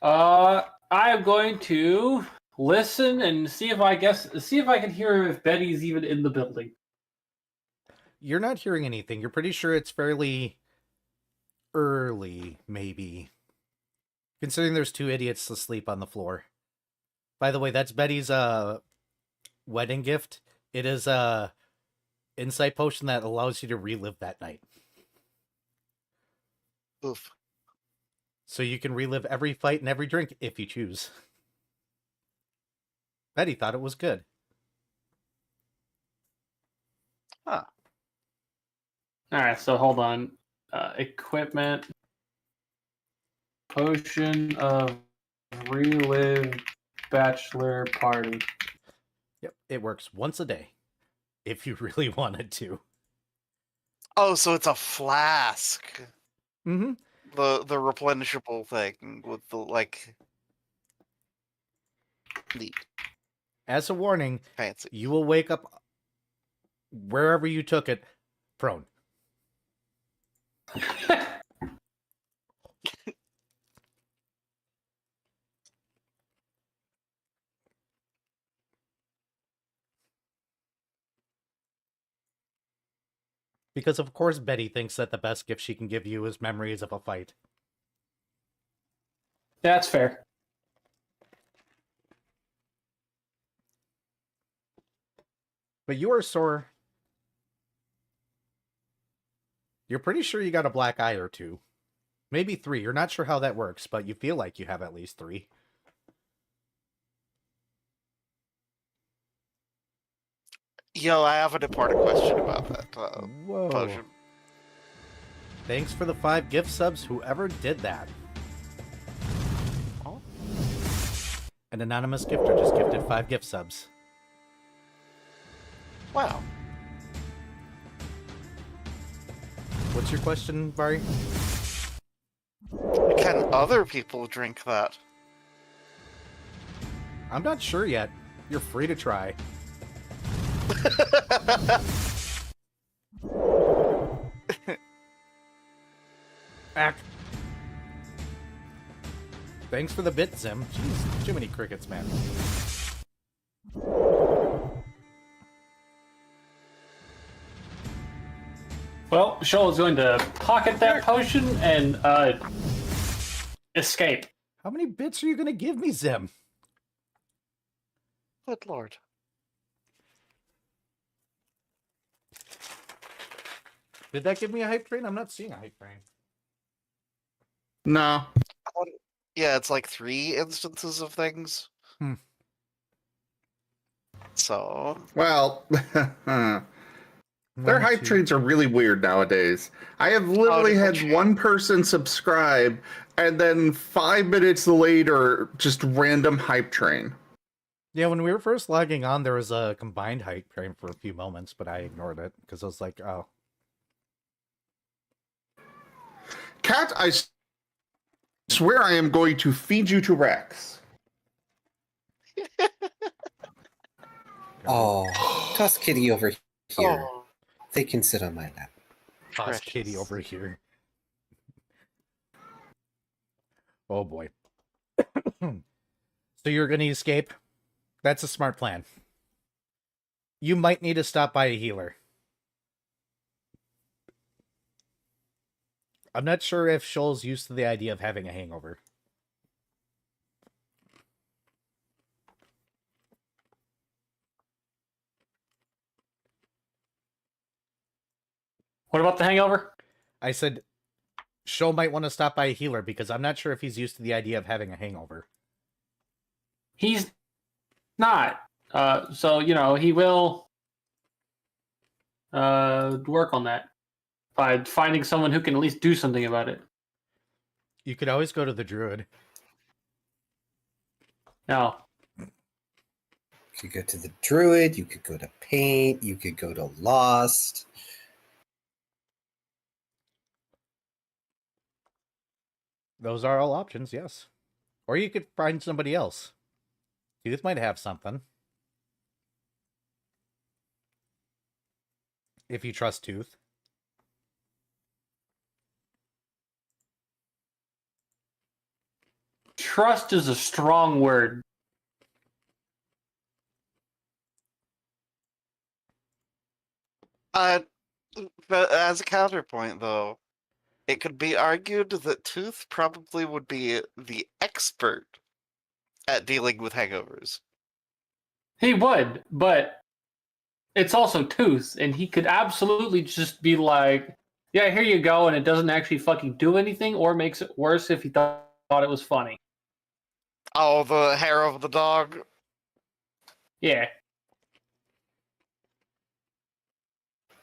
I'm going to listen and see if I can hear if Betty's even in the building. You're not hearing anything. You're pretty sure it's fairly early, maybe. Considering there's two idiots asleep on the floor. By the way, that's Betty's wedding gift. It is a insight potion that allows you to relive that night. Oof. So you can relive every fight and every drink if you choose. Betty thought it was good. Huh. All right, so hold on. Equipment. Potion of relive bachelor party. Yep, it works once a day. If you really wanted to. Oh, so it's a flask. Mm-hmm. The replenishable thing with the like. Neat, As a warning, fancy. you will wake up wherever you took it, prone. Because of course Betty thinks that the best gift she can give you is memories of a fight. That's fair. But you are sore. You're pretty sure you got a black eye or two. Maybe 3. You're not sure how that works, but you feel like you have at least 3. Yo, I have an important question about that Whoa. potion. Thanks for the 5 gift subs, whoever did that. Oh. An anonymous gifter just gifted 5 gift subs. Wow. What's your question, Vari? Can other people drink that? I'm not sure yet. You're free to try. Act. Thanks for the bit, Zim. Jeez, too many crickets, man. Well, Shoal is going to pocket that potion and escape. How many bits are you going to give me, Zim? Good lord. Did that give me a hype train? I'm not seeing a hype train. No. Yeah, it's like 3 instances of things. Hmm. So, Well, their One, hype two- trains are really weird nowadays. I have literally had different one person subscribe, and then 5 minutes later, just random hype train. Yeah, when we were first logging on, there was a combined hype train for a few moments, but I ignored it because I was like, oh. Cat, I swear I am going to feed you to Rex. Oh, toss Kitty over here. oh, They can sit on my lap. Toss Kitty precious. over here. Oh boy. So you're gonna escape? That's a smart plan. You might need to stop by a healer. I'm not sure if Shoal's used to the idea of having a hangover. What about the hangover? I said Shoal might want to stop by a healer because I'm not sure if he's used to the idea of having a hangover. He's not. So, he will work on that by finding someone who can at least do something about it. You could always go to the druid. No. You could go to the Druid, you could go to Paint, you could go to Lost. Those are all options, yes. Or you could find somebody else. Tooth might have something. If you trust Tooth. Trust is a strong word. but as a counterpoint, though, it could be argued that Tooth probably would be the expert at dealing with hangovers. He would, but it's also Tooth, and he could absolutely just be like, yeah, here you go, and it doesn't actually fucking do anything, or makes it worse if he thought it was funny. Oh, the hair of the dog. Yeah.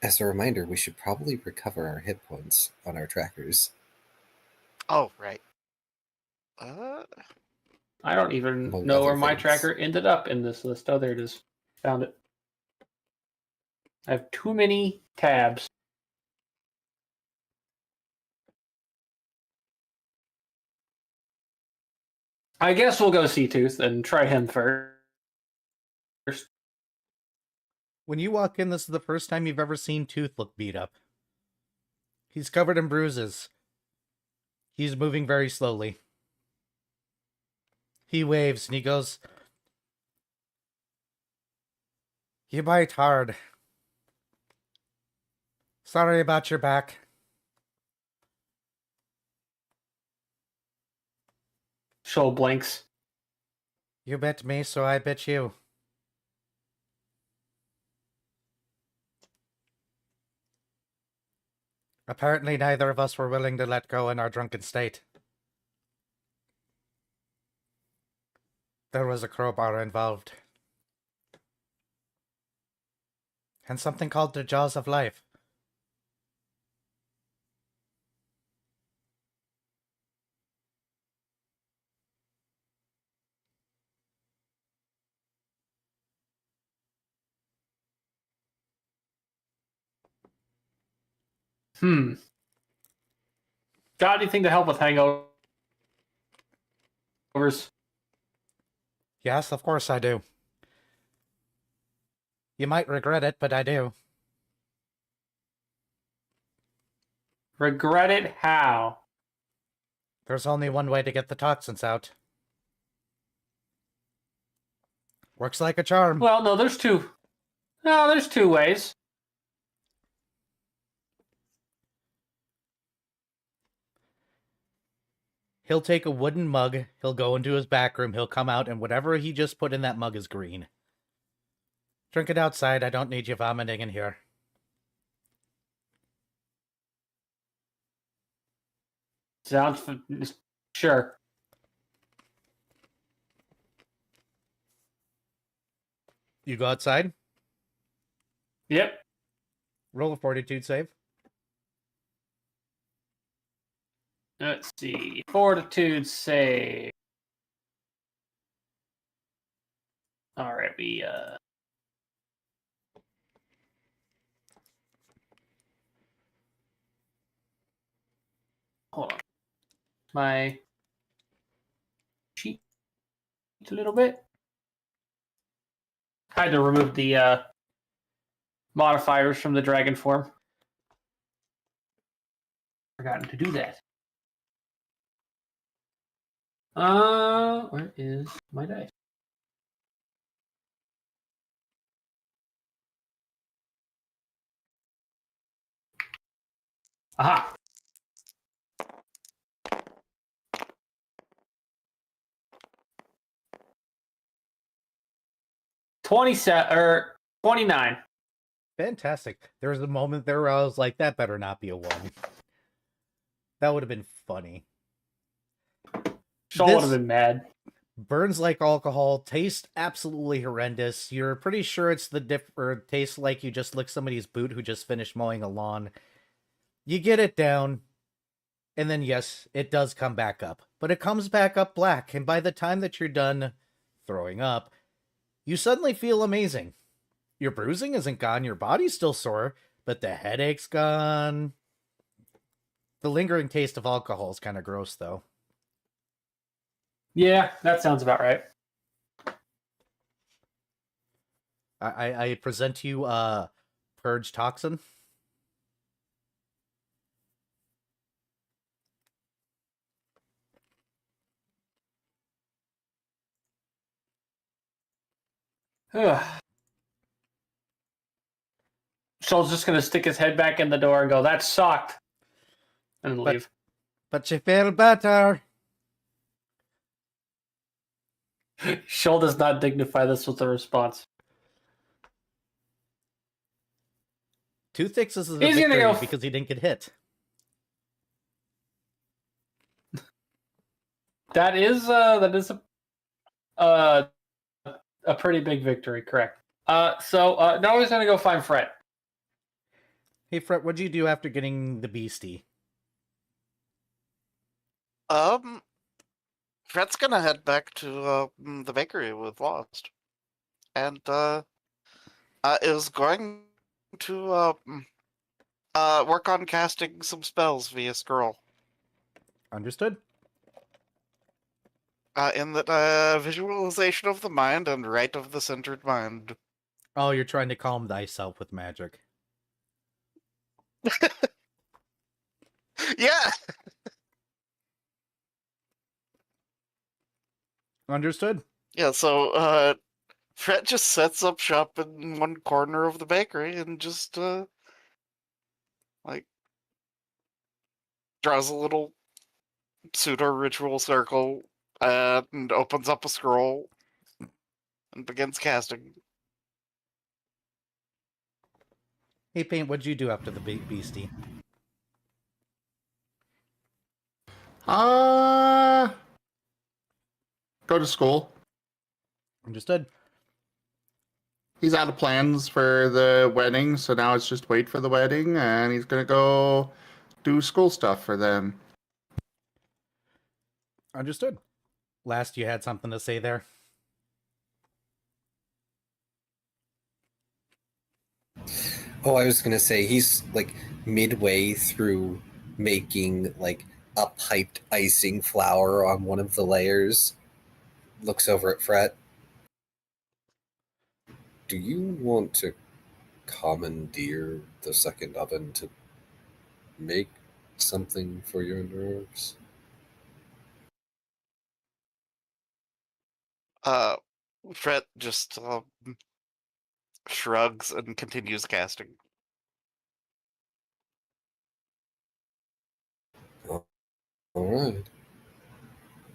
As a reminder, we should probably recover our hit points on our trackers. Oh, right. I don't even Among know other where my things. tracker ended up in this list. Oh, there it is. Found it. I have too many tabs. I guess we'll go see Tooth and try him first. When you walk in, this is the first time you've ever seen Tooth look beat up. He's covered in bruises. He's moving very slowly. He waves and he goes, "You bite hard. Sorry about your back. Shoal blinks. You bit me, so I bit you. Apparently neither of us were willing to let go in our drunken state. There was a crowbar involved. And something called the Jaws of Life. Got anything to help with hangovers? Yes, of course I do. You might regret it, but I do. Regret it? How? There's only one way to get the toxins out. Works like a charm. Well, no, there's two. No, there's two ways. He'll take a wooden mug, he'll go into his back room, he'll come out, and whatever he just put in that mug is green. Drink it outside, I don't need you vomiting in here. Sounds sure. You go outside, Yep. roll a fortitude save. Let's see. Fortitude save. All right, we hold on. My sheet a little bit. I had to remove the modifiers from the dragon form. Forgotten to do that. Where is my dice? Aha! 27 or 29. Fantastic. There was a moment there where I was like, that better not be a 1. That would have been funny. Shaw would have been mad. Burns like alcohol, tastes absolutely horrendous. You're pretty sure it's or tastes like you just licked somebody's boot who just finished mowing a lawn. You get it down, and then yes, it does come back up. But it comes back up black, and by the time that you're done throwing up, you suddenly feel amazing. Your bruising isn't gone, your body's still sore, but the headache's gone. The lingering taste of alcohol is kind of gross, though. Yeah, that sounds about right. I present to you Purge Toxin. Shaw's just gonna stick his head back in the door and go, "That sucked," and leave. But you feel better. Shaw does not dignify this with a response. Two fixes is a He's gonna victory go because he didn't get hit. That is a pretty big victory, correct? So now he's gonna go find Fret. Hey, Fret, what'd you do after getting the beastie? Fred's gonna head back to the bakery with Lost, and is going to work on casting some spells via scroll. Understood. In the visualization of the mind and right of the centered mind. Oh, you're trying to calm thyself with magic. Yeah. Understood. Yeah, so Fred just sets up shop in one corner of the bakery and just draws a little pseudo ritual circle and opens up a scroll and begins casting. Hey, Paint, what'd you do after the beastie? Go to school. Understood. He's out of plans for the wedding, so now it's just wait for the wedding, and he's gonna go do school stuff for them. Understood. Last, you had something to say there? Oh, I was gonna say he's like midway through making like a piped icing flower on one of the layers. Looks over at Fret. Do you want to commandeer the second oven to make something for your nerves? Fret just shrugs and continues casting. All right.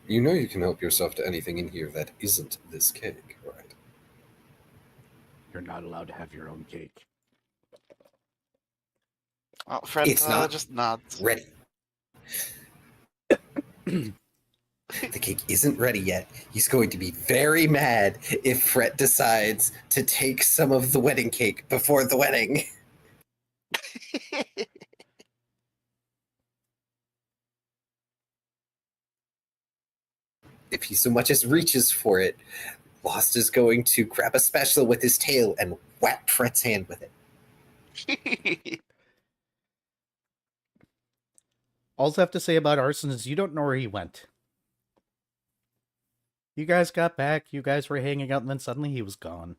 You know you can help yourself to anything in here that isn't this cake, right? You're not allowed to have your own cake. Fret It's not just nods. ready. The cake isn't ready yet. He's going to be very mad if Fret decides to take some of the wedding cake before the wedding. If he so much as reaches for it, Lost is going to grab a spatula with his tail and whack Fret's hand with it. All I have to say about Arson is you don't know where he went. You guys got back, you guys were hanging out, and then suddenly he was gone.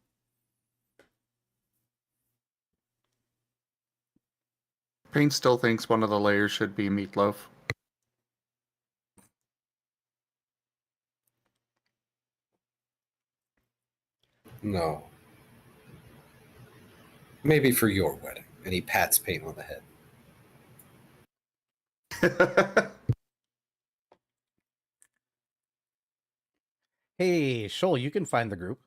Pain still thinks one of the layers should be meatloaf. No. Maybe for your wedding. And he pats Pain on the head. Hey, Shoal, you can find the group.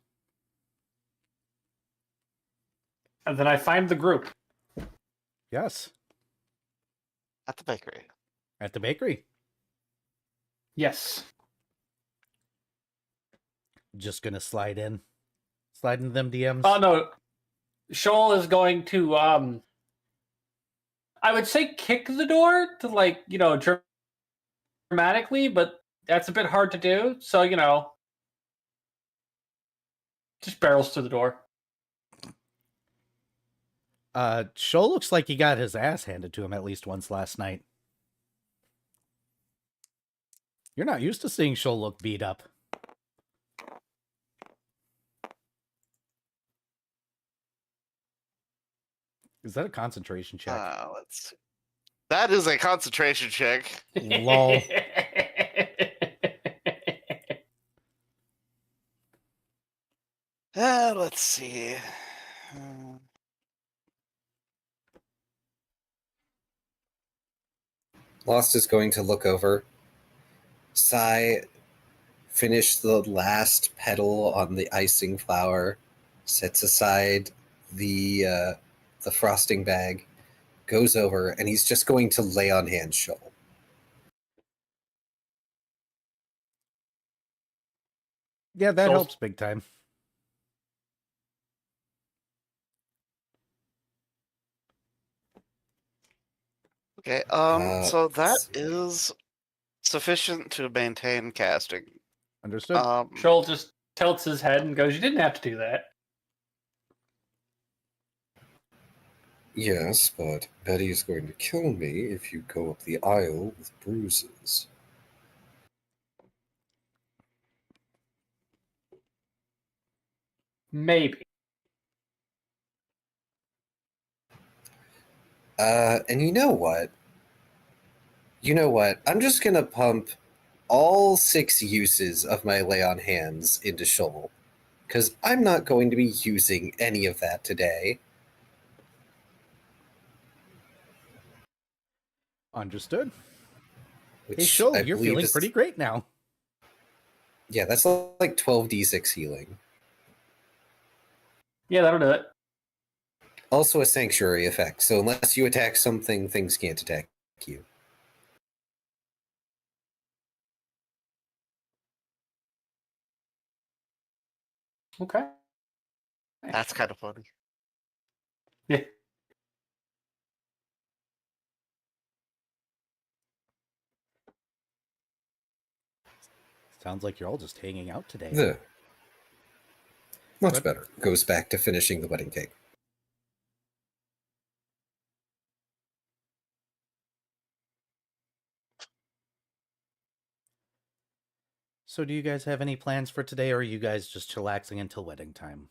And then I find the group. Yes, At the bakery. at the bakery. Yes. Just gonna slide in. Slide into them DMs. Oh no. Shoal is going to I would say kick the door to like, dramatically, but that's a bit hard to do. So, just barrels through the door. Shoal looks like he got his ass handed to him at least once last night. You're not used to seeing Shoal look beat up. Is that a concentration check? Let's see. That is a concentration check. Lol. Let's see. Lost is going to look over, sigh, finish the last petal on the icing flower, sets aside the frosting bag, goes over, and he's just going to lay on hands Shoal. Yeah, that Shoal's- helps big time. Okay, so that is sufficient to maintain casting. Understood. Shoal just tilts his head and goes, "You didn't have to do that." Yes, but Betty is going to kill me if you go up the aisle with bruises. Maybe. And you know what? I'm just going to pump all 6 uses of my lay on hands into Shoal, because I'm not going to be using any of that today. Understood. Hey, which Shoal, I you're believe feeling is pretty great now. yeah, that's like 12d6 healing. Yeah, that'll do it. Also a sanctuary effect, so unless you attack something, things can't attack you. Okay. That's kind of funny. Yeah. Sounds like you're all just hanging out today. The much But- better. Goes back to finishing the wedding cake. So do you guys have any plans for today, or are you guys just chillaxing until wedding time?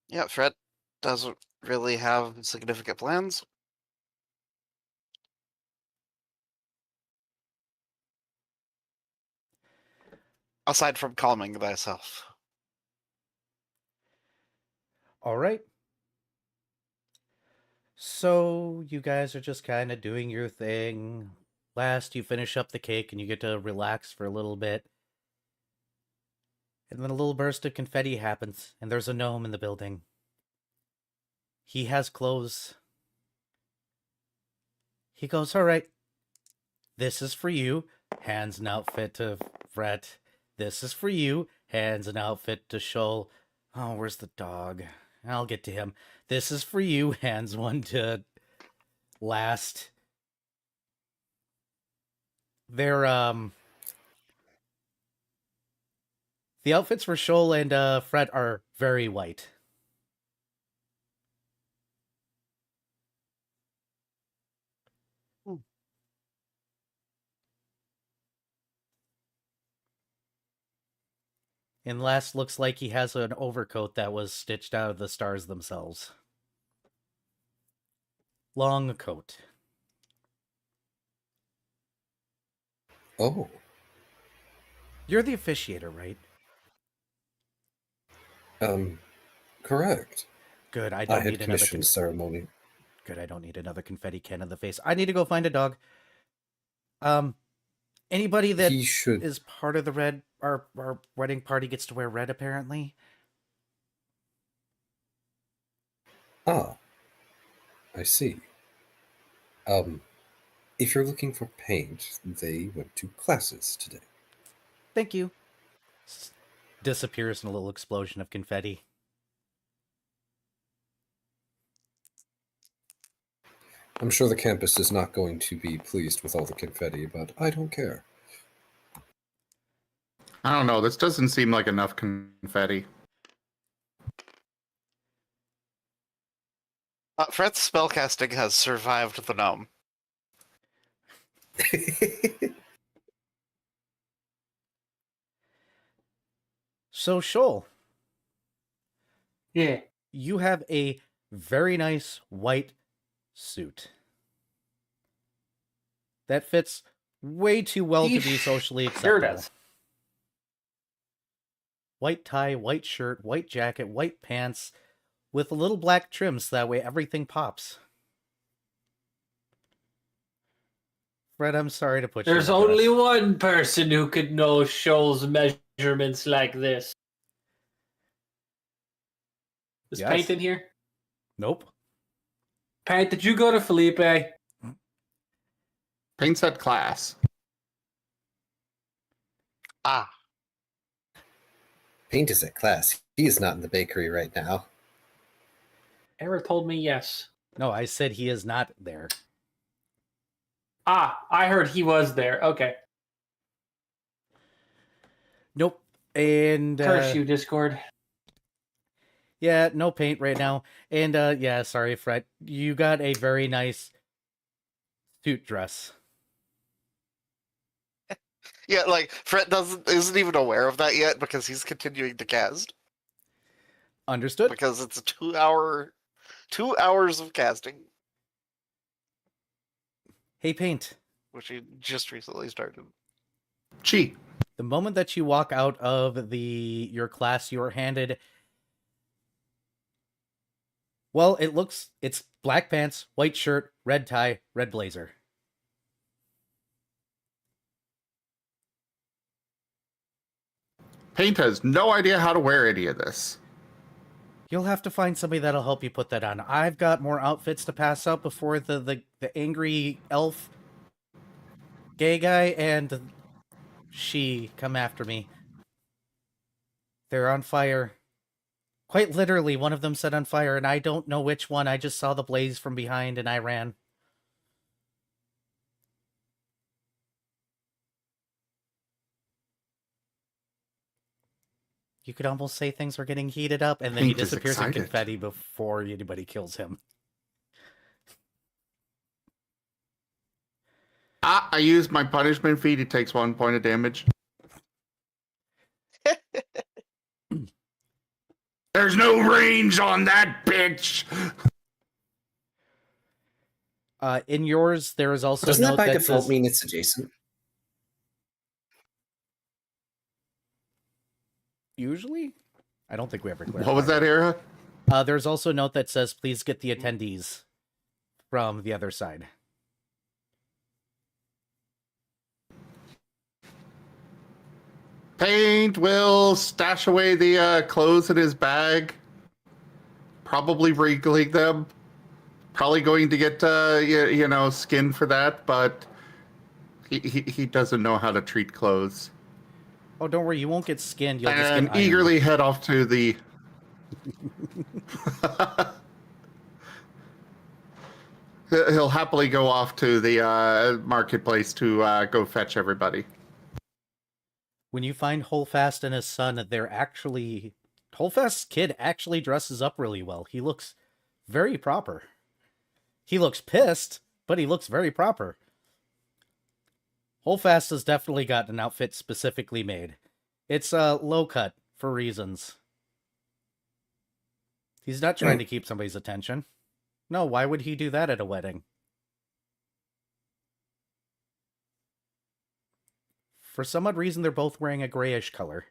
Yeah, Fred doesn't really have significant plans. Aside from calming thyself. All right. So you guys are just kind of doing your thing. Last, you finish up the cake and you get to relax for a little bit. And then a little burst of confetti happens, and there's a gnome in the building. He has clothes. He goes, all right, this is for you. Hands an outfit to Fred. This is for you. Hands an outfit to Shoal. Oh, where's the dog? I'll get to him. This is for you. Hands one to Last. They're, the outfits for Shoal and Fred are very white. And Last looks like he has an overcoat that was stitched out of the stars themselves. Long coat. Oh, You're the officiator, right? correct. Good, I I don't had need another commissioned ceremony. Good, I don't need another confetti can in the face. I need to go find a dog. Anybody that He should. is part of the red our wedding party gets to wear red apparently. Ah, I see. If you're looking for paint, they went to classes today. Thank you. Disappears in a little explosion of confetti. I'm sure the campus is not going to be pleased with all the confetti, but I don't care. I don't know. This doesn't seem like enough confetti. Fred's spellcasting has survived the gnome. So Shoal, Yeah. you have a very nice white suit. That fits way too well to be socially Sure acceptable. does. White tie, white shirt, white jacket, white pants, with a little black trim so that way everything pops. Fred, I'm sorry to put you There's on the only dress. one person who could know Shoal's measurements like this. Is Yes. Paint in here? Nope. Paint, did you go to Felipe? Paint set class. Ah, Paint is at class. He is not in the bakery right now. Era told me yes. No, I said he is not there. Ah, I heard he was there. Okay. Nope. And Curse you, Discord. yeah, no paint right now. And yeah, sorry, Fred. You got a very nice suit dress. yeah. Like Fred isn't even aware of that yet because he's continuing to cast Understood? because it's a 2 hours of casting, Hey, Paint. which he just recently started. Chi. The moment that you walk out of your class, you are handed Well, it's black pants, white shirt, red tie, red blazer. Paint has no idea how to wear any of this. You'll have to find somebody that'll help you put that on. I've got more outfits to pass out before the angry elf gay guy and she come after me. They're on fire. Quite literally, one of them set on fire, and I don't know which one. I just saw the blaze from behind, and I ran. You could almost say things were getting heated up, and then he Pink is disappears in excited. confetti before anybody kills him. I used my punishment feat. It takes 1 point of damage. There's no range on that bitch. In yours, there is also Doesn't a that note by that default says, mean it's adjacent? usually? I don't think we ever clarified. What was that, Era? There's also a note that says, please get the attendees from the other side. Paint will stash away the clothes in his bag. Probably wriggling them. Probably going to get, skin for that, but he doesn't know how to treat clothes. Oh, don't worry, you won't get skinned. You'll just And get ironed. eagerly head off to the... He'll happily go off to the marketplace to go fetch everybody. When you find Holfast and his son, they're actually... Holfast's kid actually dresses up really well. He looks very proper. He looks pissed, but he looks very proper. Holfast has definitely got an outfit specifically made. It's low cut for reasons. He's not trying to keep somebody's attention. No, why would he do that at a wedding? For some odd reason, they're both wearing a grayish color.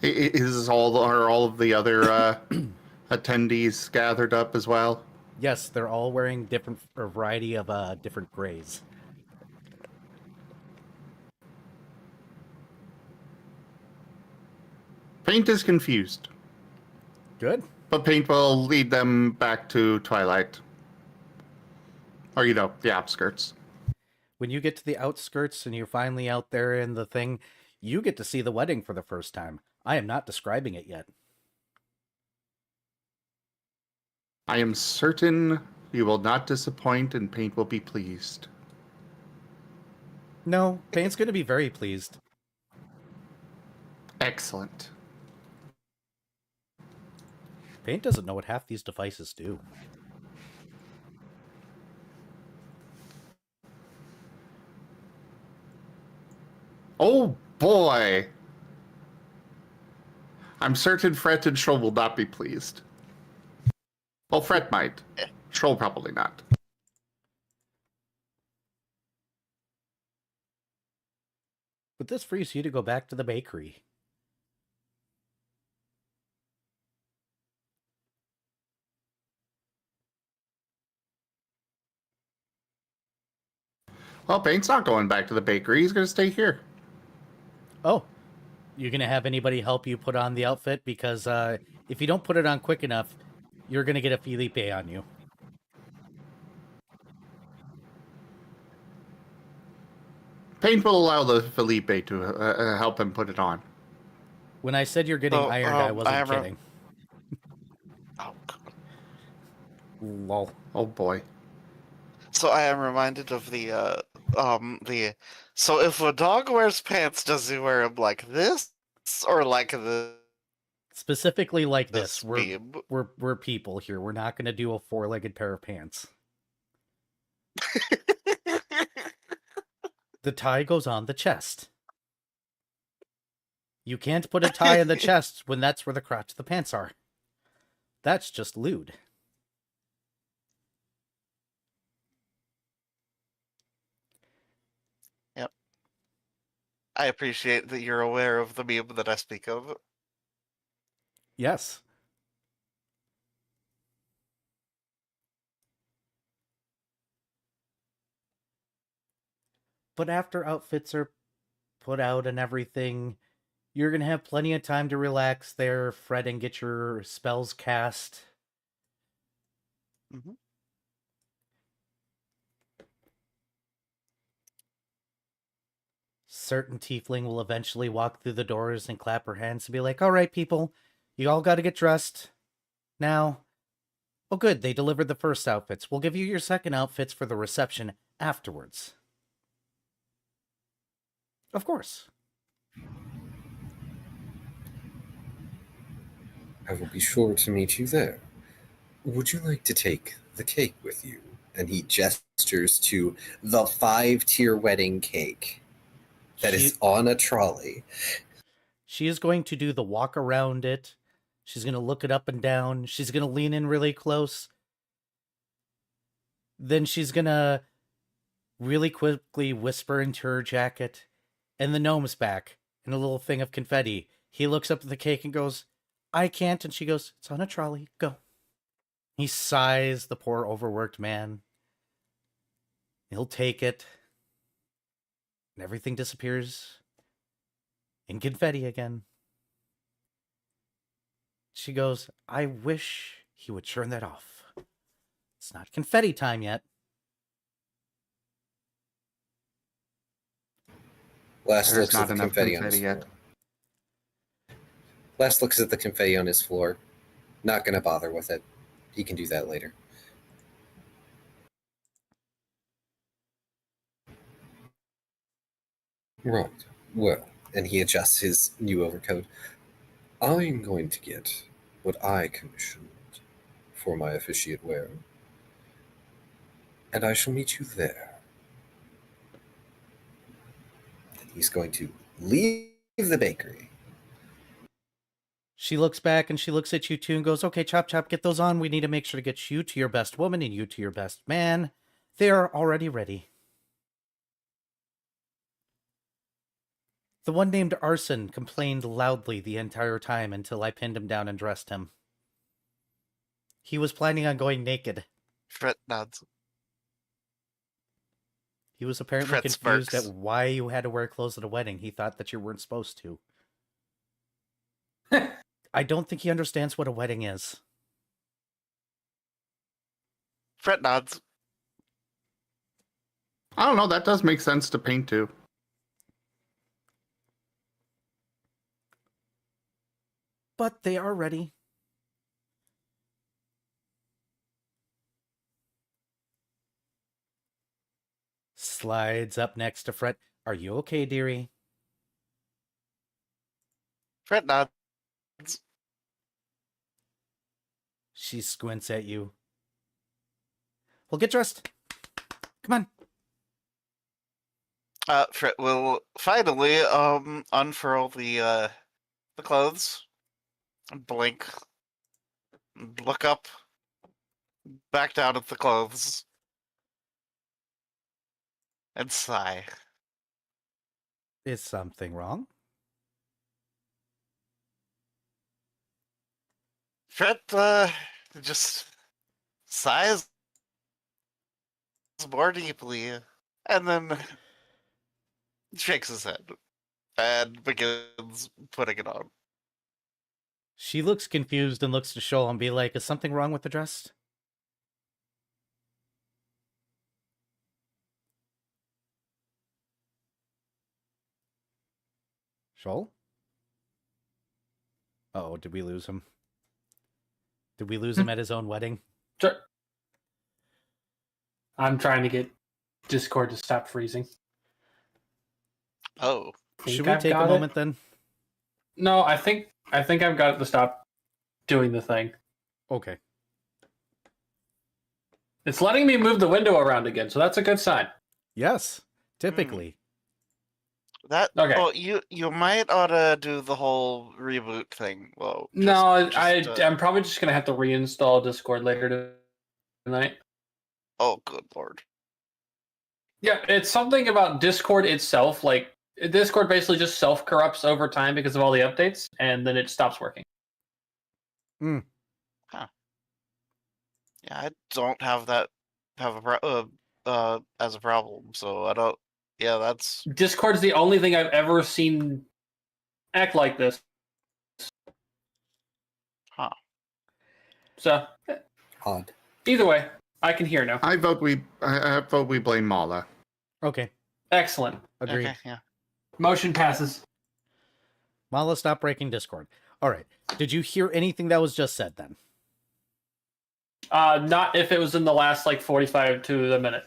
Is all of the other attendees gathered up as well? Yes, they're all wearing a variety of different grays. Paint is confused, Good. but Paint will lead them back to Twilight. Or, the outskirts. When you get to the outskirts and you're finally out there in the thing, you get to see the wedding for the first time. I am not describing it yet. I am certain you will not disappoint and Paint will be pleased. No, Paint's going to be very pleased. Excellent. Paint doesn't know what half these devices do. Oh boy! I'm certain Fret and Shroll will not be pleased. Well, Fret might. Shroll probably not. But this frees you to go back to the bakery. Well, Paint's not going back to the bakery. He's going to stay here. Oh, you're going to have anybody help you put on the outfit? Because if you don't put it on quick enough, you're going to get a Felipe on you. Paint will allow the Felipe to help him put it on. When I said you're getting ironed, I wasn't kidding. Oh, God. Lol. Oh boy. So I am reminded of so if a dog wears pants, does he wear them like this or like the Specifically like this. beam? We're people here. We're not going to do a four-legged pair of pants. The tie goes on the chest. You can't put a tie on the chest when that's where the crotch of the pants are. That's just lewd. Yep. I appreciate that you're aware of the meme that I speak of. Yes. But after outfits are put out and everything, you're going to have plenty of time to relax there, Fred, and get your spells cast. Mhm. Certain tiefling will eventually walk through the doors and clap her hands and be like, all right, people, you all got to get dressed. Now, oh good, they delivered the first outfits. We'll give you your second outfits for the reception afterwards. Of course. I will be sure to meet you there. Would you like to take the cake with you? And he gestures to the 5-tier wedding cake that is on a trolley. She is going to do the walk around it. She's going to look it up and down. She's going to lean in really close. Then she's going to really quickly whisper into her jacket. And the gnome's back in a little thing of confetti. He looks up at the cake and goes, I can't. And she goes, it's on a trolley. Go. He sighs, the poor overworked man. He'll take it. And everything disappears in confetti again. She goes, I wish he would turn that off. It's not confetti time yet. Last There's looks at not the enough confetti on his confetti yet. floor. Last looks at the confetti on his floor. Not going to bother with it. He can do that later. Right. Well, and he adjusts his new overcoat. I'm going to get what I commissioned for my officiate wear. And I shall meet you there. And he's going to leave the bakery. She looks back and she looks at you too and goes, okay, Chop Chop, get those on. We need to make sure to get you to your best woman and you to your best man. They are already ready. The one named Arson complained loudly the entire time until I pinned him down and dressed him. He was planning on going naked. Fret nods. He was apparently Fred confused smirks. at why you had to wear clothes at a wedding. He thought that you weren't supposed to. I don't think he understands what a wedding is. Fret nods. I don't know. That does make sense to Paint too. But they are ready. Slides up next to Fred. Are you okay, dearie? Fret nods. She squints at you. Well, get dressed. Come on. Fret will finally unfurl the clothes, blink, look up, back down at the clothes, and sigh. Is something wrong? Fret just sighs more deeply, and then shakes his head and begins putting it on. She looks confused and looks to Shoal and be like, is something wrong with the dress? Shoal? Uh-oh, did we lose him? Did we lose him at his own wedding? Sure. I'm trying to get Discord to stop freezing. Oh, Should Think we I've take a got it? moment then? No, I think I've got it to stop doing the thing. Okay. It's letting me move the window around again, so that's a good sign. Yes, typically. that. Okay. Oh, you might ought to do the whole reboot thing. Well, No, I'm probably just gonna have to reinstall Discord later tonight. Oh, good lord. Yeah, it's something about Discord itself. Like Discord basically just self-corrupts over time because of all the updates, and then it stops working. Yeah, I don't have that as a problem, so I don't. Yeah, that's Discord's the only thing I've ever seen act like this. huh. So, Odd. either way, I can hear now. I vote we blame Mala. Okay, Excellent. agreed. Okay, yeah. Motion passes. Mala, stop breaking Discord. All right. Did you hear anything that was just said then? Not if it was in the last like 45 to the minute.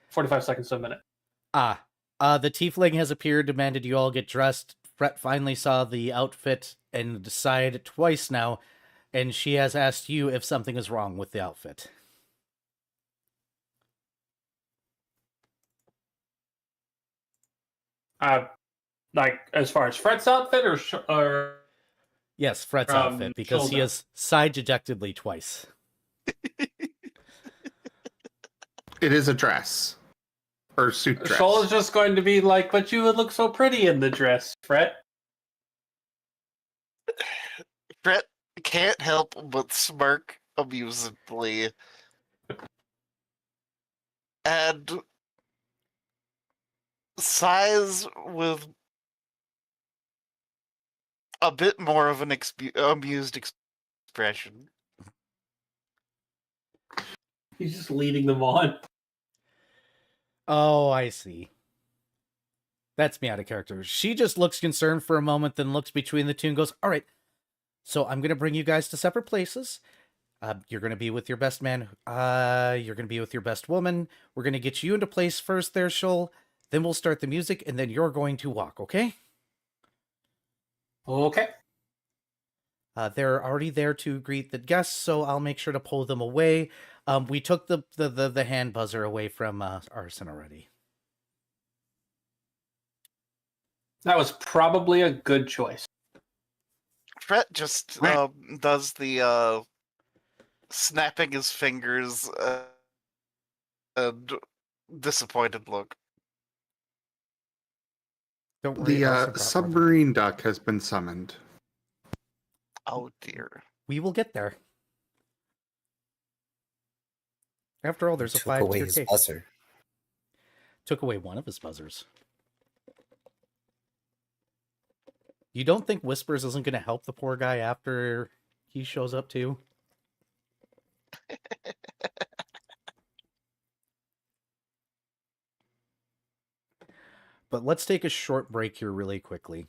45 seconds to a minute. The tiefling has appeared, demanded you all get dressed. Fret finally saw the outfit and decided twice now, and she has asked you if something is wrong with the outfit. Like as far as Fret's outfit or Yes, Fret's outfit, because he Shoulder. has sighed dejectedly twice. It is a dress. Or suit dress. Shoal is just going to be like, but you would look so pretty in the dress, Fret. Fret can't help but smirk amusedly. And sighs with a bit more of an amused expression. He's just leading them on. Oh, I see. That's me out of character. She just looks concerned for a moment, then looks between the two and goes, all right, so I'm going to bring you guys to separate places. You're going to be with your best man. You're going to be with your best woman. We're going to get you into place first there, Shoal. Then we'll start the music, and then you're going to walk, okay? Okay. They're already there to greet the guests, so I'll make sure to pull them away. We took the hand buzzer away from Arson already. That was probably a good choice. Fret just does the snapping his fingers and disappointed look. Don't worry, The Arson brought submarine duck has been summoned. Oh dear. We will get there. After all, there's a Took away 5-tier his cake. buzzer. Took away one of his buzzers. You don't think Whispers isn't going to help the poor guy after he shows up too? But let's take a short break here really quickly.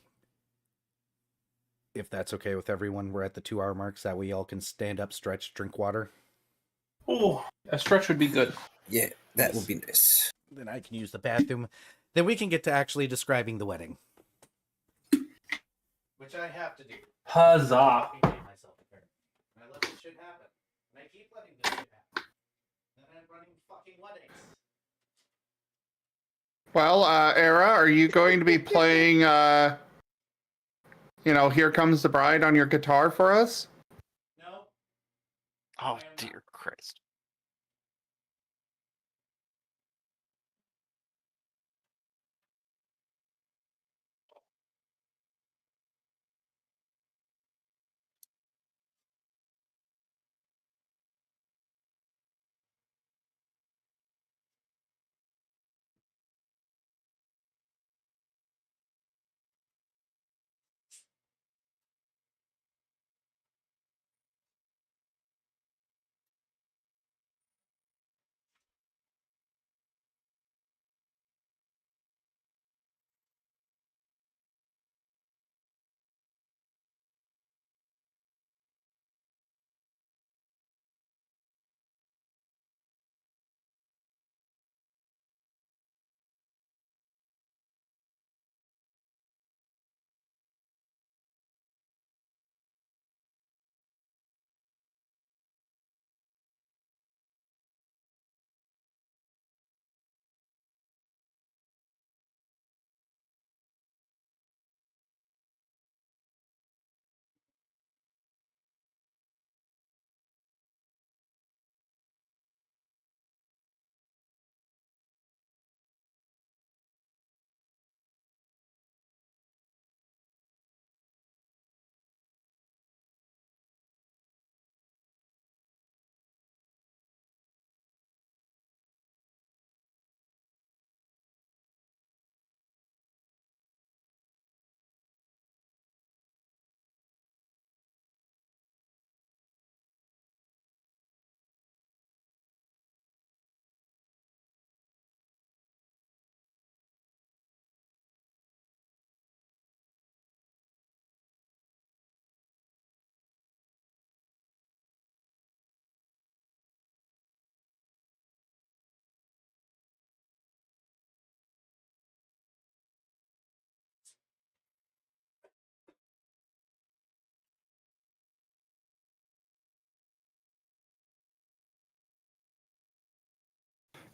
If that's okay with everyone, we're at the 2-hour mark, so that we all can stand up, stretch, drink water. Oh, a stretch would be good. Yeah, that would be nice. Then I can use the bathroom. Then we can get to actually describing the wedding. Which I have to do. Huzzah. I let this shit happen. And I keep letting this shit happen. And I'm running fucking weddings. Well, Era, are you going to be playing, Here Comes the Bride on your guitar for us? No. Oh dear Christ.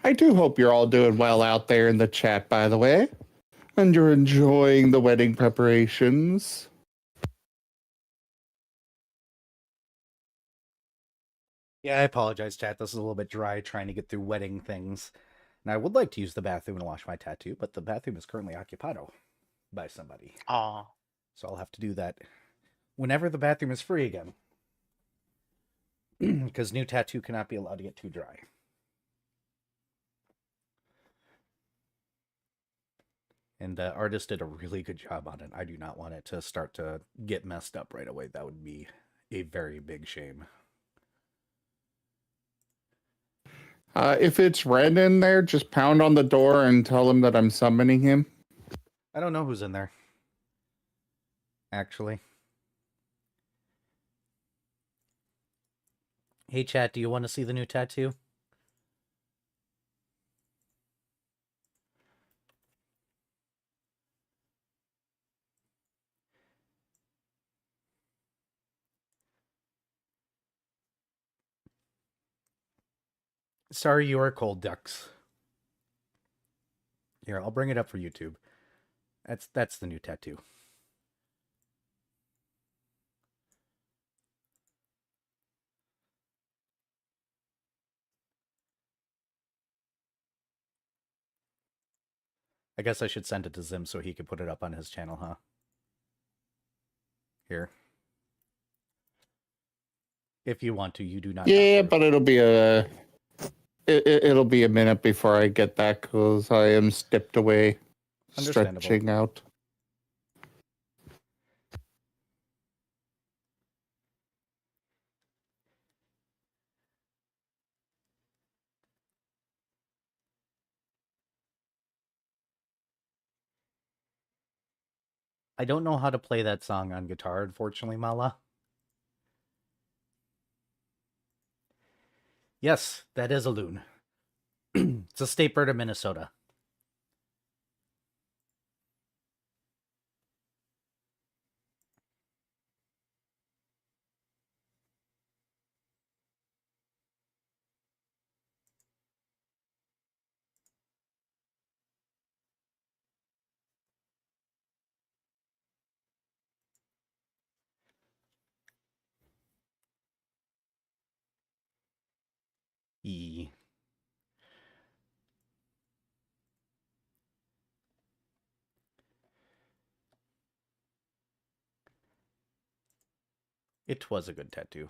I do hope you're all doing well out there in the chat, by the way, and you're enjoying the wedding preparations. Yeah, I apologize, chat. This is a little bit dry trying to get through wedding things. And I would like to use the bathroom and wash my tattoo, but the bathroom is currently occupado by somebody. Aw. So I'll have to do that whenever the bathroom is free again. Because new tattoo cannot be allowed to get too dry. And artist did a really good job on it. I do not want it to start to get messed up right away. That would be a very big shame. If it's Red in there, just pound on the door and tell him that I'm summoning him. I don't know who's in there. Actually. Hey, chat, do you want to see the new tattoo? Sorry, you are cold, ducks. Here, I'll bring it up for YouTube. That's the new tattoo. I guess I should send it to Zim so he could put it up on his channel, huh? Here. If you want to, you do not. Yeah, but it'll be it'll be a minute before I get that because I am stepped away, stretching out. I don't know how to play that song on guitar, unfortunately, Mala. Yes, that is a loon. It's a state bird of Minnesota. E. It was a good tattoo.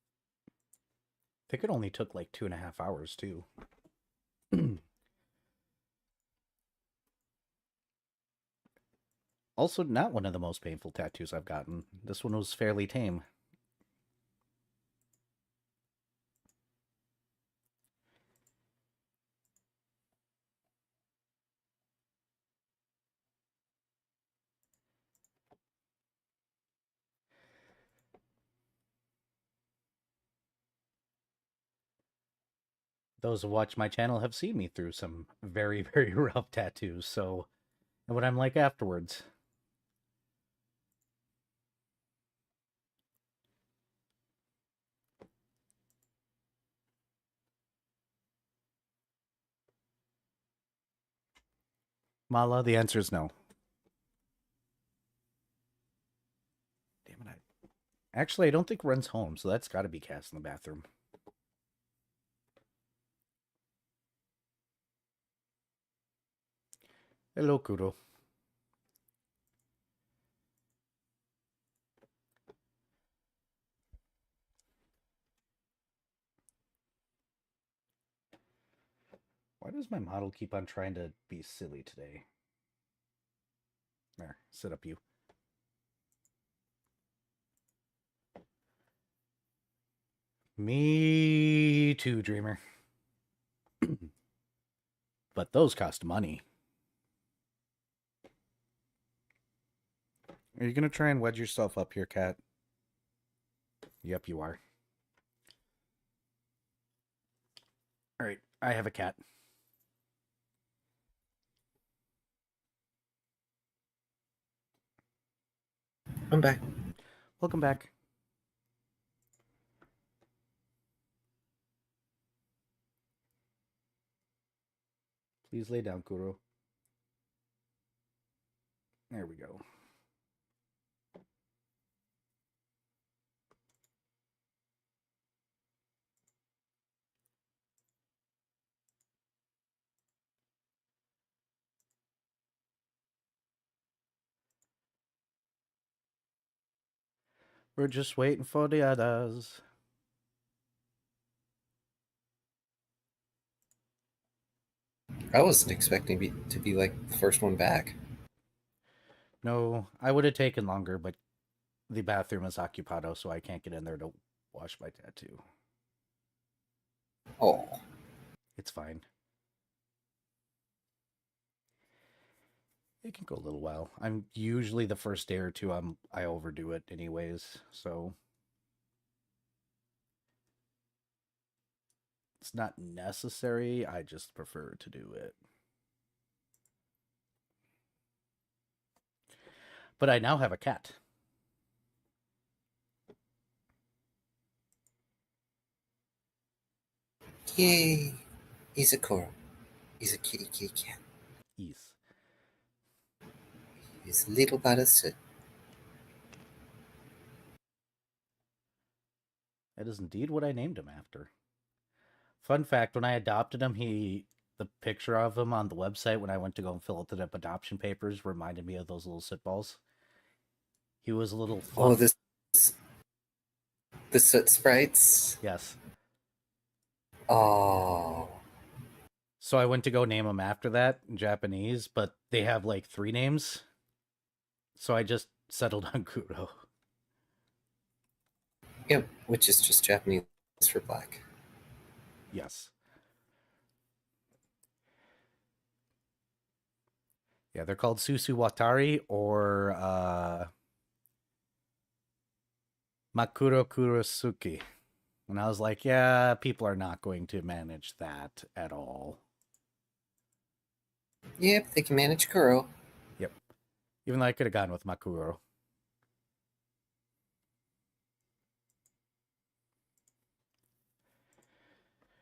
I think it only took like 2.5 hours, too. Also, not one of the most painful tattoos I've gotten. This one was fairly tame. Those who watch my channel have seen me through some very, very rough tattoos, so... And what I'm like afterwards. Mala, the answer is no. Damn it. Actually, I don't think Ren's home, so that's got to be Cass in the bathroom. Hello, Kudo. Why does my model keep on trying to be silly today? There, sit up, you. Me too, Dreamer. But those cost money. Are you going to try and wedge yourself up here, cat? Yep, you are. Alright, I have a cat. I'm back. Welcome back. Please lay down, Kuro. There we go. We're just waiting for the others. I wasn't expecting to be like the first one back. No, I would have taken longer, but the bathroom is occupado, so I can't get in there to wash my tattoo. Oh, It's fine. It can go a little while. I'm usually the first day or two I overdo it anyways, so it's not necessary. I just prefer to do it. But I now have a cat. yay! He's a Kuro. He's a kitty cat. Ease. He's little but a soot. That is indeed what I named him after. Fun fact, when I adopted him, the picture of him on the website when I went to go and fill out the adoption papers reminded me of those little soot balls. He was a little Oh, fluff. the soot sprites. Yes. Oh, So I went to go name him after that in Japanese, but they have like 3 names. So I just settled on Kuro. yep. Which is just Japanese for black. Yes. Yeah, they're called Susu Watari or Makuro Kurosuke. And I was like, yeah, people are not going to manage that at all. Yep, they can manage Kuro. Yep. Even though I could have gone with Makuro.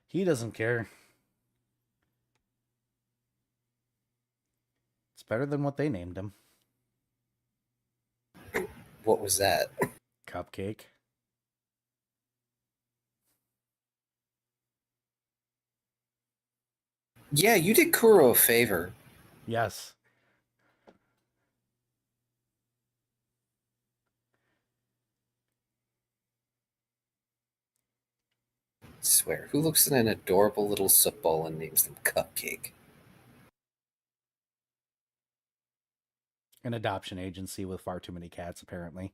He doesn't care. It's better than what they named him. What was that? Cupcake. Yeah, you did Kuro a favor. Yes. Swear, who looks at an adorable little soot ball and names them Cupcake? An adoption agency with far too many cats, apparently.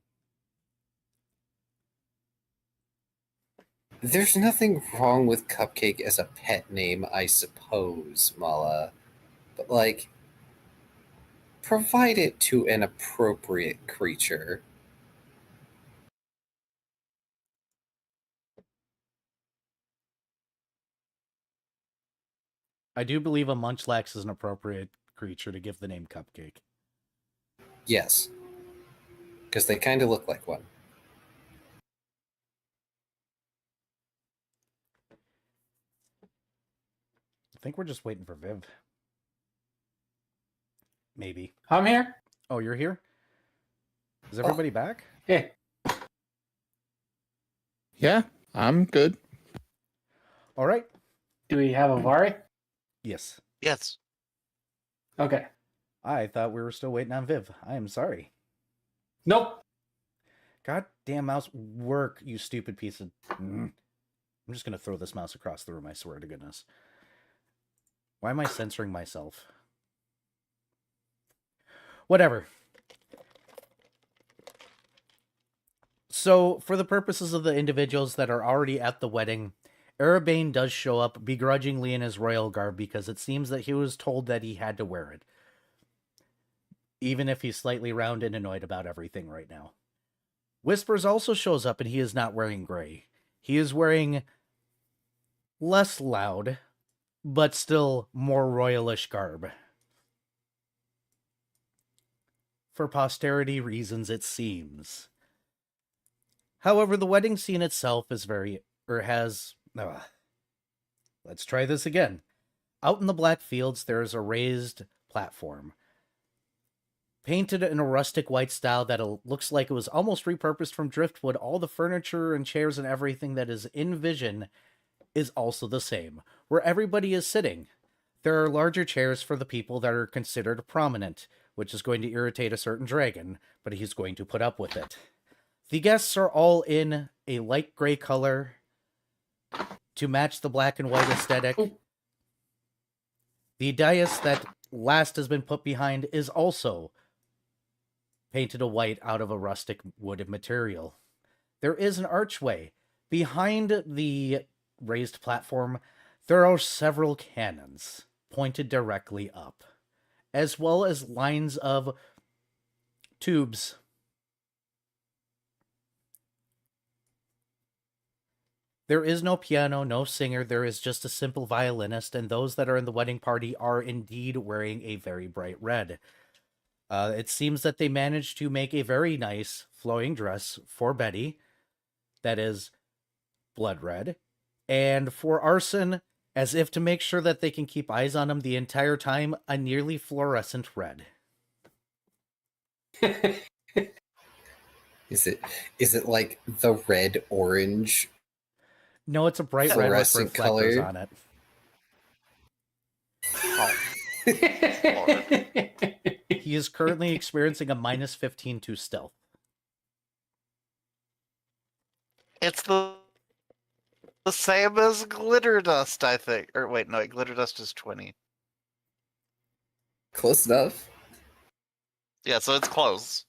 There's nothing wrong with Cupcake as a pet name, I suppose, Mala. But, like, provide it to an appropriate creature. I do believe a Munchlax is an appropriate creature to give the name Cupcake. Yes. Because they kind of look like one. I think we're just waiting for Viv. Maybe. I'm here. Oh, you're here? Is everybody back? Hey. Yeah, I'm good. All right. Do we have a Vari? Yes. Yes. Okay. I thought we were still waiting on Viv. I am sorry. Nope. God damn mouse. Work, you stupid piece of... I'm just going to throw this mouse across the room, I swear to goodness. Why am I censoring myself? Whatever. So, for the purposes of the individuals that are already at the wedding, Erebane does show up begrudgingly in his royal garb because it seems that he was told that he had to wear it. Even if he's slightly round and annoyed about everything right now. Whispers also shows up and he is not wearing gray. He is wearing less loud, but still more royalish garb. For posterity reasons, it seems. However, the wedding scene itself is let's try this again. Out in the black fields, there is a raised platform, painted in a rustic white style that looks like it was almost repurposed from driftwood. All the furniture and chairs and everything that is in vision is also the same, where everybody is sitting. There are larger chairs for the people that are considered prominent, which is going to irritate a certain dragon, but he's going to put up with it. The guests are all in a light gray color to match the black and white aesthetic. The dais that last has been put behind is also painted a white out of a rustic wooded material. There is an archway. Behind the raised platform, there are several cannons pointed directly up, as well as lines of tubes. There is no piano, no singer, there is just a simple violinist, and those that are in the wedding party are indeed wearing a very bright red. It seems that they managed to make a very nice flowing dress for Betty that is blood red, and for Arson, as if to make sure that they can keep eyes on him the entire time, a nearly fluorescent red. Is it like the red orange? No, it's a bright red with Fluorescent reflectors color? on it. He is currently experiencing a minus 15 to stealth. It's the same as glitter dust, I think. Or wait, no, glitter dust is 20. Close enough. Yeah, so it's close.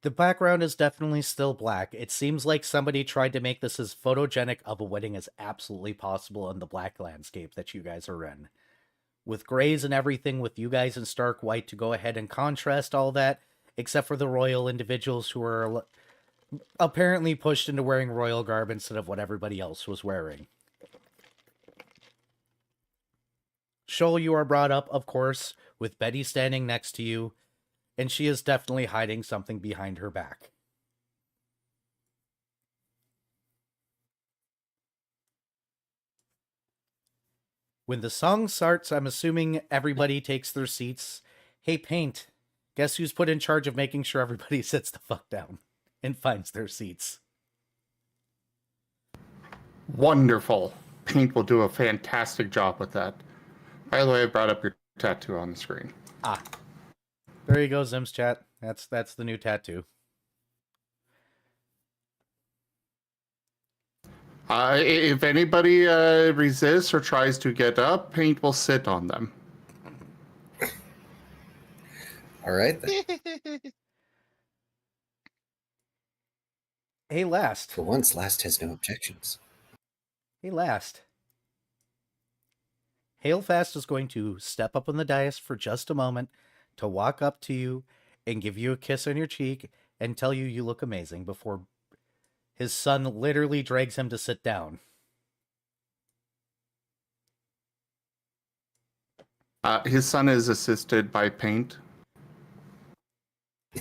The background is definitely still black. It seems like somebody tried to make this as photogenic of a wedding as absolutely possible in the black landscape that you guys are in. With grays and everything, with you guys in stark white to go ahead and contrast all that, except for the royal individuals who are apparently pushed into wearing royal garb instead of what everybody else was wearing. Shoal, you are brought up, of course, with Betty standing next to you, and she is definitely hiding something behind her back. When the song starts, I'm assuming everybody takes their seats. Hey, Paint, guess who's put in charge of making sure everybody sits the fuck down and finds their seats? Wonderful. Paint will do a fantastic job with that. By the way, I brought up your tattoo on the screen. Ah. There you go, Zim's chat. That's the new tattoo. If anybody resists or tries to get up, Paint will sit on them. All right then. Hey, Last. For once, Last has no objections. Hey, Last. Hailfast is going to step up on the dais for just a moment to walk up to you and give you a kiss on your cheek and tell you you look amazing before his son literally drags him to sit down. His son is assisted by Paint.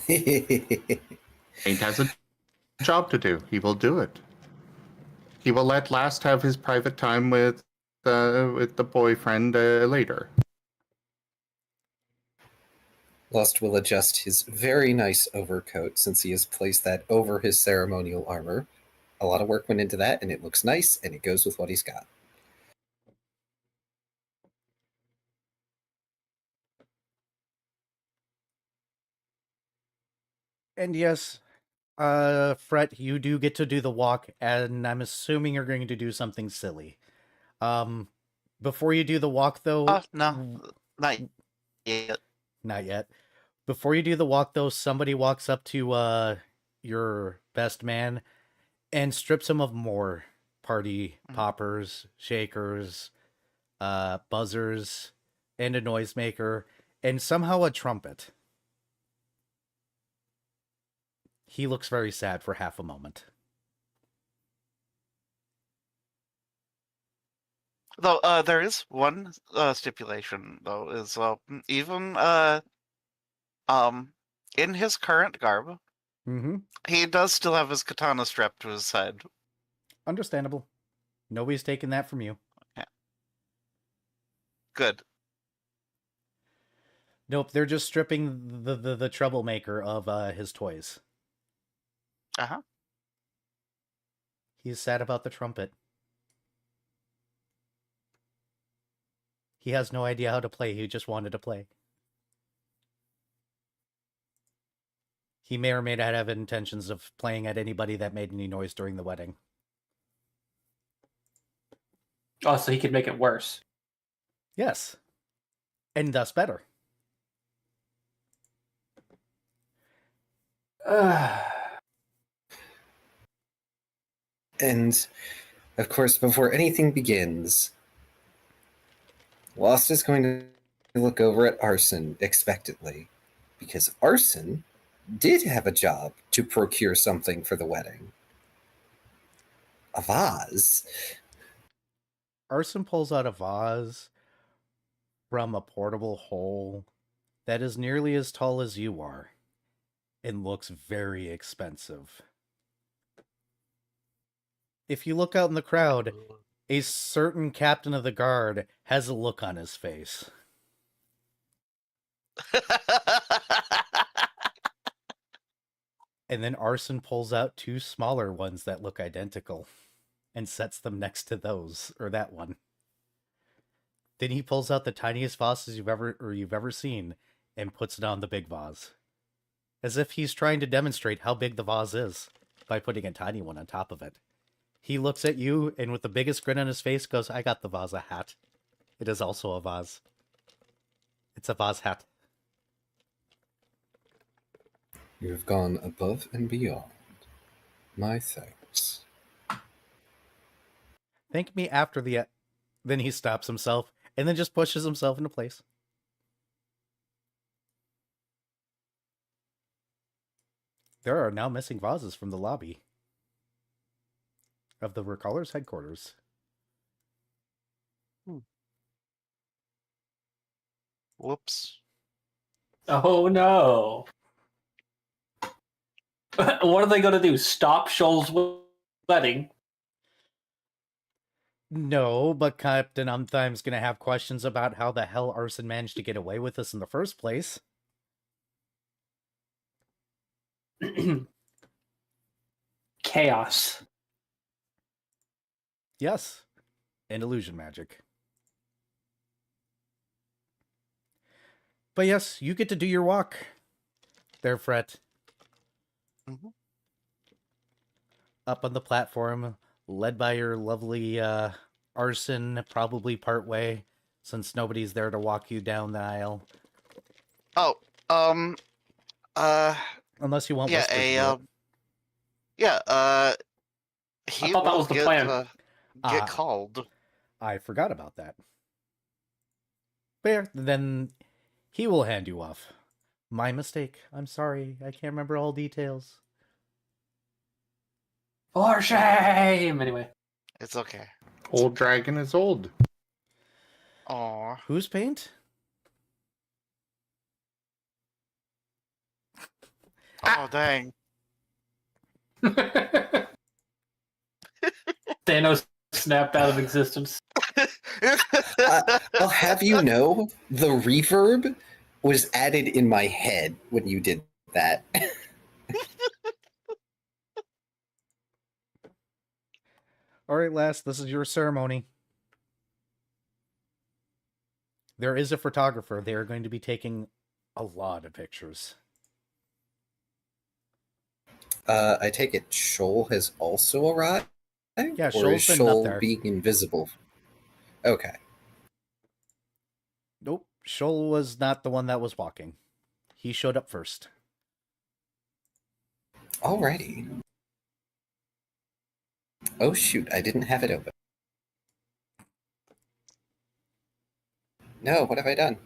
Paint has a job to do. He will do it. He will let Last have his private time with the boyfriend later. Lust will adjust his very nice overcoat since he has placed that over his ceremonial armor. A lot of work went into that, and it looks nice, and it goes with what he's got. And yes, Fret, you do get to do the walk, and I'm assuming you're going to do something silly. Before you do the walk, though... No, not yet. Not yet. Before you do the walk, though, somebody walks up to your best man and strips him of more party poppers, shakers, buzzers, and a noisemaker, and somehow a trumpet. He looks very sad for half a moment. Though there is one stipulation, though, is even in his current garb, Mm-hmm. he does still have his katana strapped to his side. Understandable. Nobody's taking that from you. Good. Nope, they're just stripping the troublemaker of his toys. Uh-huh. He's sad about the trumpet. He has no idea how to play. He just wanted to play. He may or may not have intentions of playing at anybody that made any noise during the wedding. Oh, so he could make it worse. Yes. And thus better. And, of course, before anything begins, Lost is going to look over at Arson expectantly, because Arson did have a job to procure something for the wedding. A vase. Arson pulls out a vase from a portable hole that is nearly as tall as you are and looks very expensive. If you look out in the crowd, a certain captain of the guard has a look on his face. And then Arson pulls out two smaller ones that look identical and sets them next to those, or that one. Then he pulls out the tiniest vases you've ever seen and puts it on the big vase. As if he's trying to demonstrate how big the vase is by putting a tiny one on top of it. He looks at you and with the biggest grin on his face goes, I got the vase hat. It is also a vase. It's a vase hat. You have gone above and beyond. My thanks. Thank me after the... Then he stops himself and then just pushes himself into place. There are now missing vases from the lobby of the Recallers headquarters. Whoops. Oh no. What are they going to do? Stop Shoal's wedding? No, but Captain Umthime's going to have questions about how the hell Arson managed to get away with this in the first place. Chaos. Yes, and illusion magic. But yes, you get to do your walk there, Fret. Mhm. Up on the platform, led by your lovely Arson, probably part way, since nobody's there to walk you down the aisle. Oh, Unless you want yeah, Whispers to do it. he thought that will was the get, plan. Get Ah. called. I forgot about that. Fair, then he will hand you off. My mistake. I'm sorry. I can't remember all details. For shame! Anyway. It's okay. Old dragon is old. Aw. Whose paint? Oh, dang. Thanos snapped out of existence. I'll have you know, the reverb was added in my head when you did that. All right, lass, this is your ceremony. There is a photographer. They are going to be taking a lot of pictures. I take it Shoal has also arrived? Yeah, or Shoal's is been up Shoal there. being invisible? Okay. Nope, Shoal was not the one that was walking. He showed up first. Alrighty. Oh shoot, I didn't have it open. No, what have I done?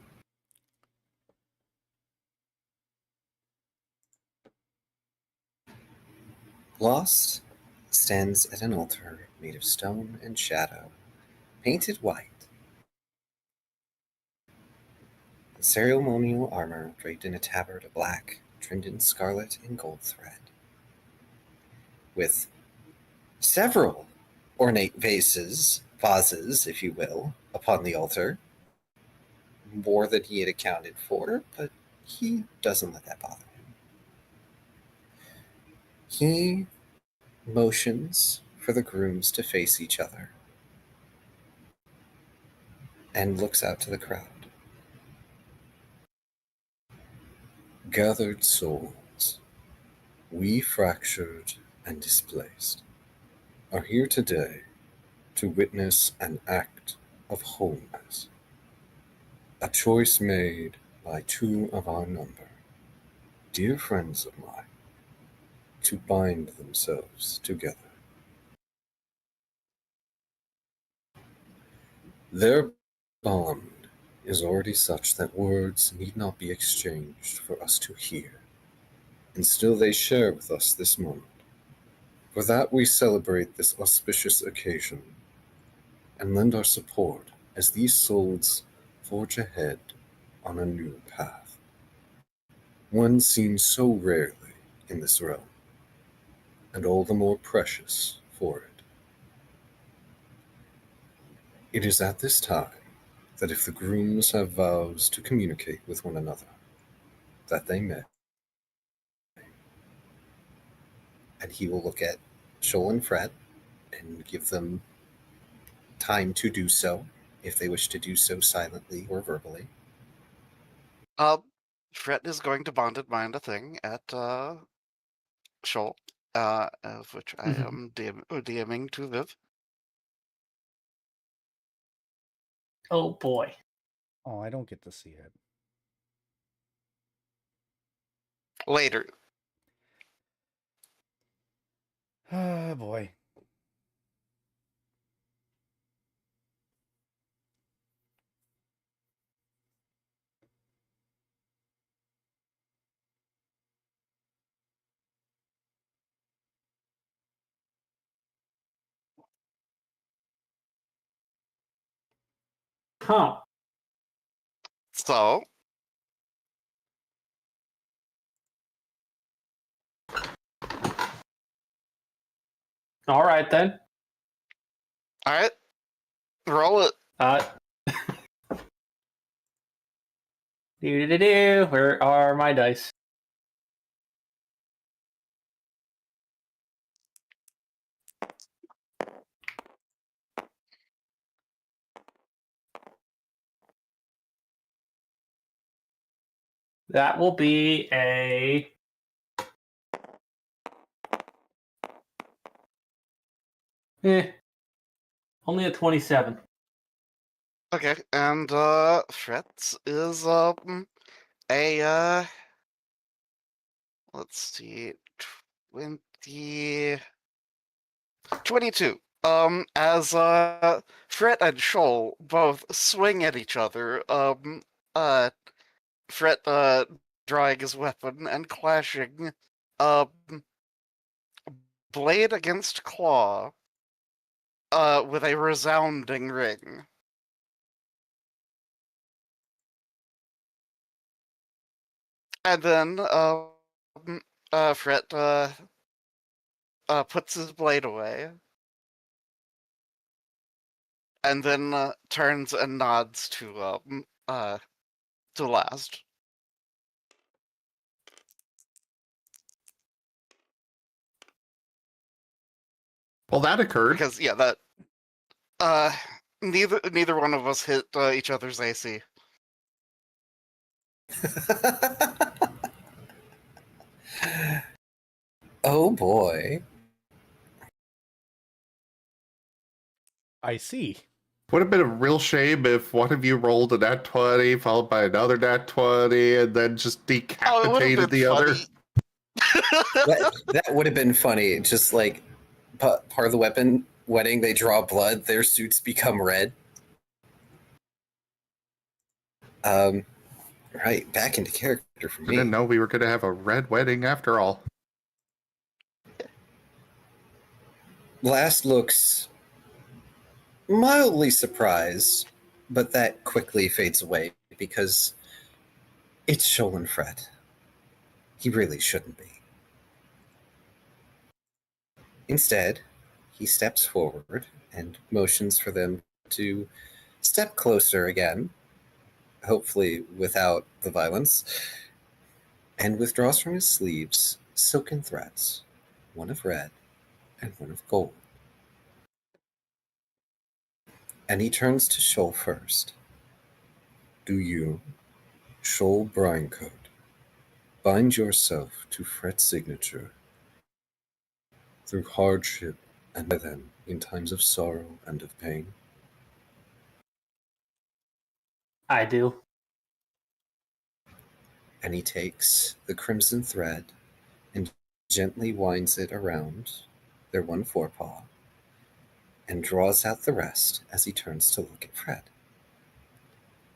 Lost stands at an altar made of stone and shadow, painted white. The ceremonial armor draped in a tabard of black, trimmed in scarlet and gold thread. With several ornate vases, if you will, upon the altar. More than he had accounted for, but he doesn't let that bother him. He motions for the grooms to face each other and looks out to the crowd. Gathered souls, we fractured and displaced, are here today to witness an act of wholeness, a choice made by two of our number, dear friends of mine, to bind themselves together. Their bond is already such that words need not be exchanged for us to hear, and still they share with us this moment. For that we celebrate this auspicious occasion and lend our support as these souls forge ahead on a new path, one seen so rarely in this realm, and all the more precious for it. It is at this time that if the grooms have vows to communicate with one another, that they may. And he will look at Shoal and Fred and give them time to do so, if they wish to do so silently or verbally. Fred is going to bonded mind a thing at Shoal, of which I am DMing to Viv. Oh boy. Oh, I don't get to see it. Later. Ah, boy. Huh. So, All right then. all right, roll it. Do. Where are my dice? That will be only a 27. Okay, and Fred's is a let's see, 22. As Fred and Shoal both swing at each other, Fred drawing his weapon and clashing blade against claw with a resounding ring. And then Fred puts his blade away, and then turns and nods to Last. Well, that occurred. Because yeah, that neither one of us hit each other's AC. Oh boy. I see. Would have been a real shame if one of you rolled a nat 20 followed by another nat 20 and then just decapitated the other. That would have been funny. Just like part of the wedding, they draw blood, their suits become red. Right, back into character for me. Didn't know we were going to have a red wedding after all. Last looks mildly surprised, but that quickly fades away because it's Shoal and Fred. He really shouldn't be. Instead, he steps forward and motions for them to step closer again, hopefully without the violence, and withdraws from his sleeves silken threads, one of red and one of gold. And he turns to Shoal first. Do you, Shoal Brinecoat, bind yourself to Fret's signature through hardship and by them in times of sorrow and of pain? I do. And he takes the crimson thread and gently winds it around their one forepaw and draws out the rest as he turns to look at Fred.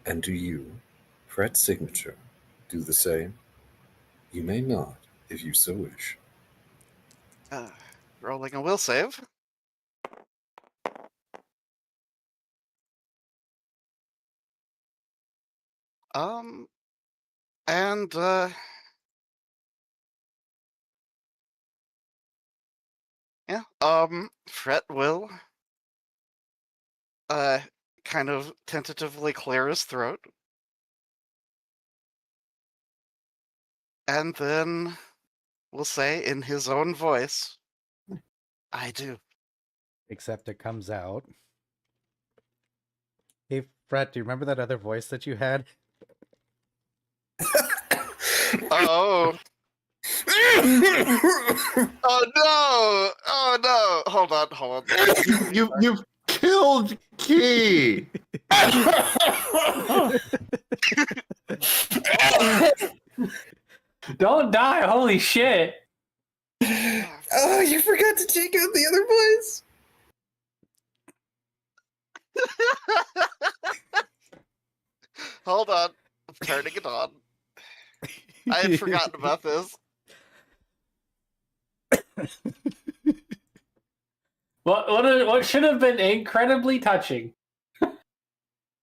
And do you, Fred's signature, do the same? You may nod if you so wish. Rolling a will save. And yeah, Fret will kind of tentatively clear his throat. And then will say in his own voice, I do. Except it comes out. Hey, Fred, do you remember that other voice that you had? Oh. Oh no! Oh no! Hold on. You've killed Key. Don't die! Holy shit! Oh, you forgot to take out the other voice? Hold on. I'm turning it on. I had forgotten about this. What should have been incredibly touching.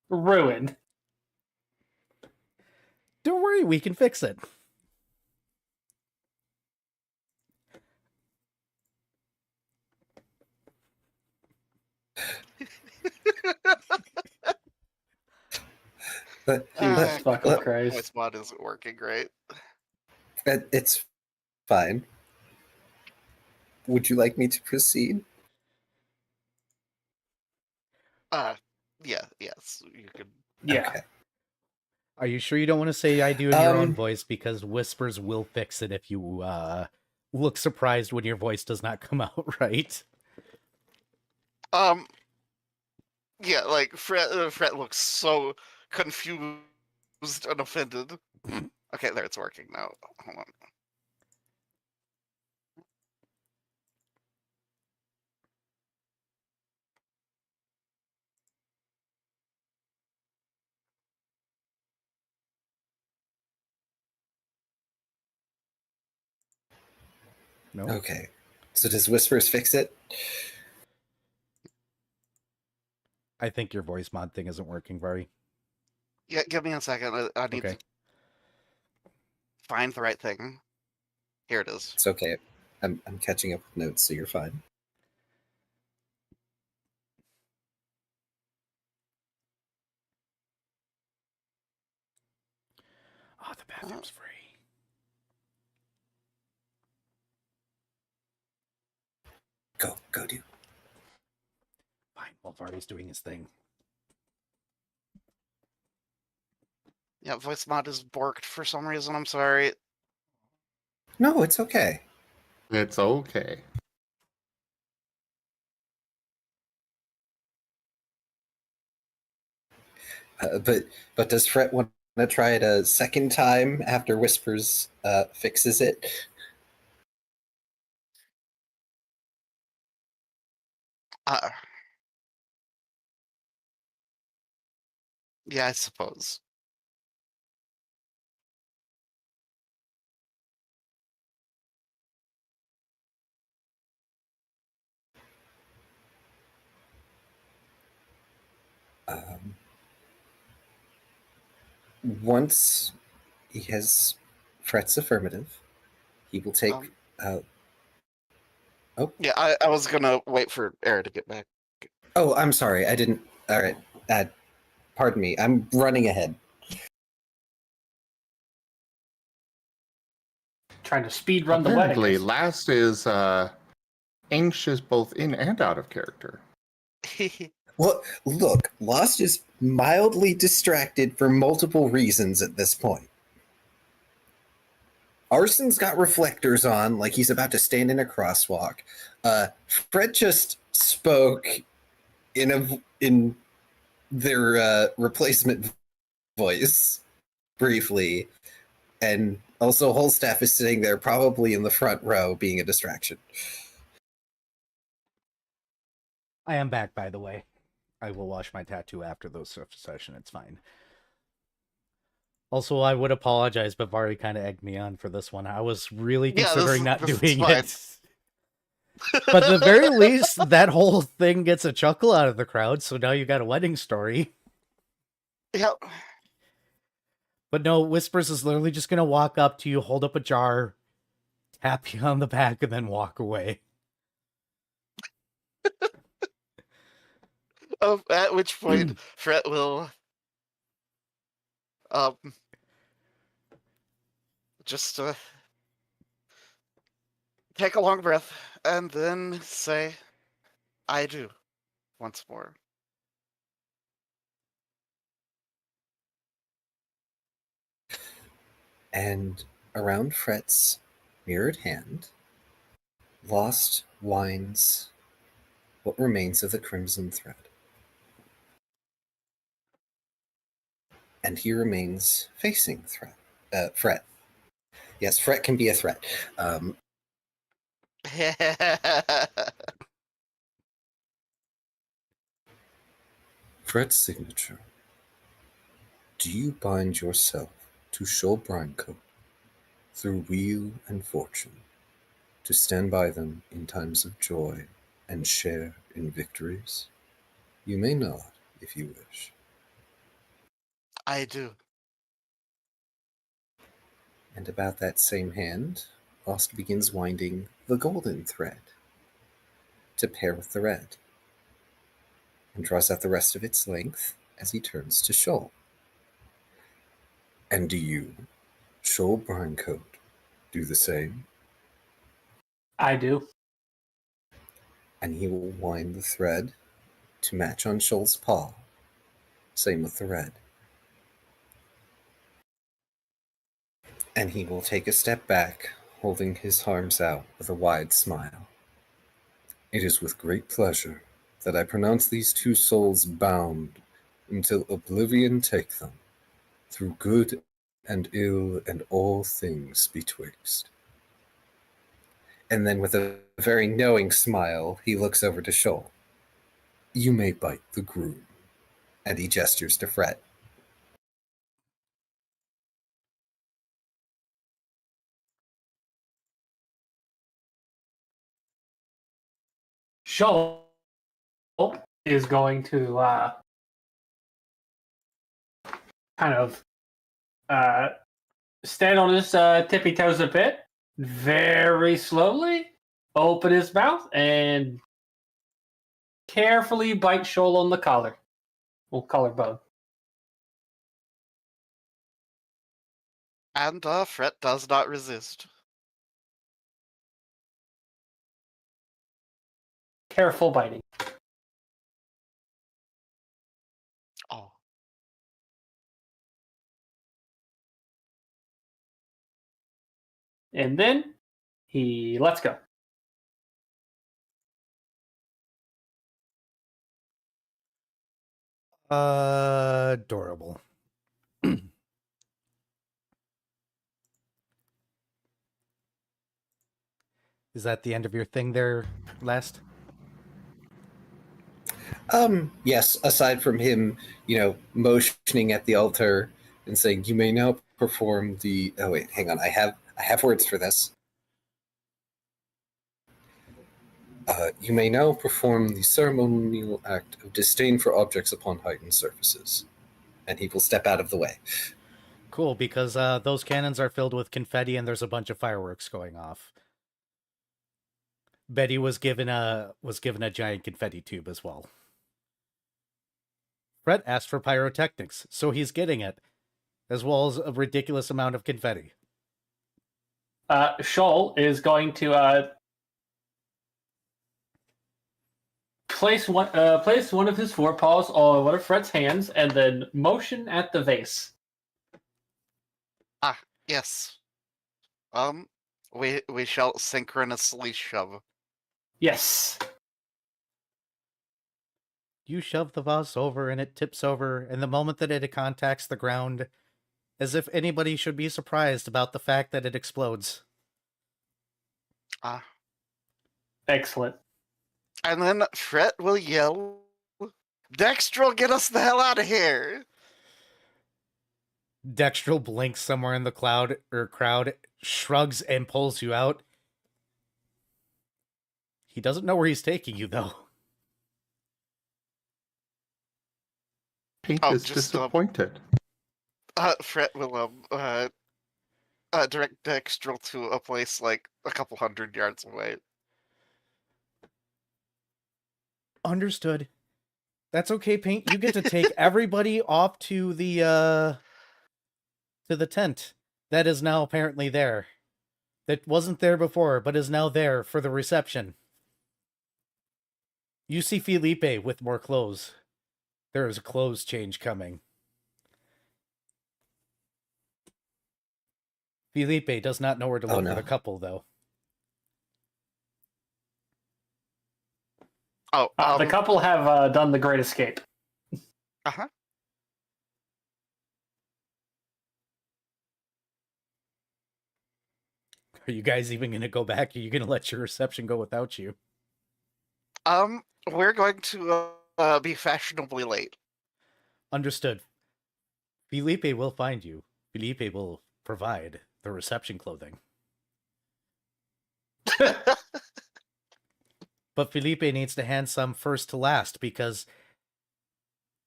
Ruined. Don't worry, we can fix it. But Jesus fucking look, Christ. My spot isn't working great. it's fine. Would you like me to proceed? Yeah, yes, you can. Yeah. Okay. Are you sure you don't want to say I do in your own Um, voice? Because whispers will fix it if you look surprised when your voice does not come out right. Yeah, like Fret looks so confused and offended. Okay, there, it's working now. Hold on. No? Okay. So does Whispers fix it? I think your voice mod thing isn't working very. Yeah, give me a second. I need Okay. to find the right thing. Here it is. It's okay. I'm catching up with notes, so you're fine. Oh, the bathroom's free. Go do. Fine, while Vardy's doing his thing. Yeah, voice mod is borked for some reason. I'm sorry. No, it's okay. It's okay. But does Fret want to try it a second time after Whispers fixes it? Yeah, I suppose. Once he has Fret's affirmative, he will take. Yeah, I was gonna wait for Era to get back. Oh, I'm sorry. I didn't. All right. Pardon me. I'm running ahead. Trying to speed run the wedding. Apparently, last is anxious both in and out of character. Well, look, Lost is mildly distracted for multiple reasons at this point. Arson's got reflectors on, like he's about to stand in a crosswalk. Fred just spoke in their replacement voice briefly, and also Holstaff is sitting there, probably in the front row, being a distraction. I am back, by the way. I will wash my tattoo after the session. It's fine. Also, I would apologize, but Vari kind of egged me on for this one. I was really considering not doing it. But at the very least, that whole thing gets a chuckle out of the crowd, so now you got a wedding story. Yep. But no, Whispers is literally just going to walk up to you, hold up a jar, tap you on the back, and then walk away. At which point, Fred will just take a long breath and then say, "I do," once more. And around Fret's mirrored hand, Lost winds what remains of the crimson thread. And he remains facing Fret. Yes, Fret can be a threat. Fret's signature. Do you bind yourself to Shoal Brinecoat through weal and fortune, to stand by them in times of joy and share in victories? You may nod if you wish. I do. And about that same hand, Lost begins winding the golden thread to pair with the red, and draws out the rest of its length as he turns to Shoal. And do you, Shoal Brinecoat, do the same? I do. And he will wind the thread to match on Shoal's paw. Same with the red. And he will take a step back, holding his arms out with a wide smile. It is with great pleasure that I pronounce these two souls bound until oblivion take them, through good and ill and all things betwixt. And then with a very knowing smile, he looks over to Shoal. You may bite the groom. And he gestures to Fret. Shoal is going to kind of stand on his tippy toes a bit, very slowly open his mouth and carefully bite Shoal on the collar. Well, collarbone. And Fret does not resist. Careful biting. Oh. And then he lets go. Adorable. Is that the end of your thing there, Last? Yes, aside from him, motioning at the altar and saying, you may now perform the... Oh, wait, hang on. I have words for this. You may now perform the ceremonial act of disdain for objects upon heightened surfaces. And he will step out of the way. Cool, because those cannons are filled with confetti and there's a bunch of fireworks going off. Betty was given a giant confetti tube as well. Fred asked for pyrotechnics, so he's getting it, as well as a ridiculous amount of confetti. Shoal is going to place one of his forepaws on one of Fred's hands and then motion at the vase. Yes. We shall synchronously shove. Yes. You shove the vase over and it tips over, and the moment that it contacts the ground, as if anybody should be surprised about the fact that it explodes. Excellent. And then Fred will yell, Dextrel, get us the hell out of here! Dextrel blinks somewhere in the crowd, shrugs and pulls you out. He doesn't know where he's taking you, though. Paint is just, disappointed. Fred will direct Dextrel to a place like a couple 100 yards away. Understood. That's okay, Paint. You get to take everybody off to the tent that is now apparently there. That wasn't there before, but is now there for the reception. You see Felipe with more clothes. There is a clothes change coming. Felipe does not know where to look for the couple, though. The couple have done the Great Escape. Uh-huh. Are you guys even going to go back? Are you going to let your reception go without you? We're going to be fashionably late. Understood. Felipe will find you. Felipe will provide the reception clothing. But Felipe needs to hand some first to last because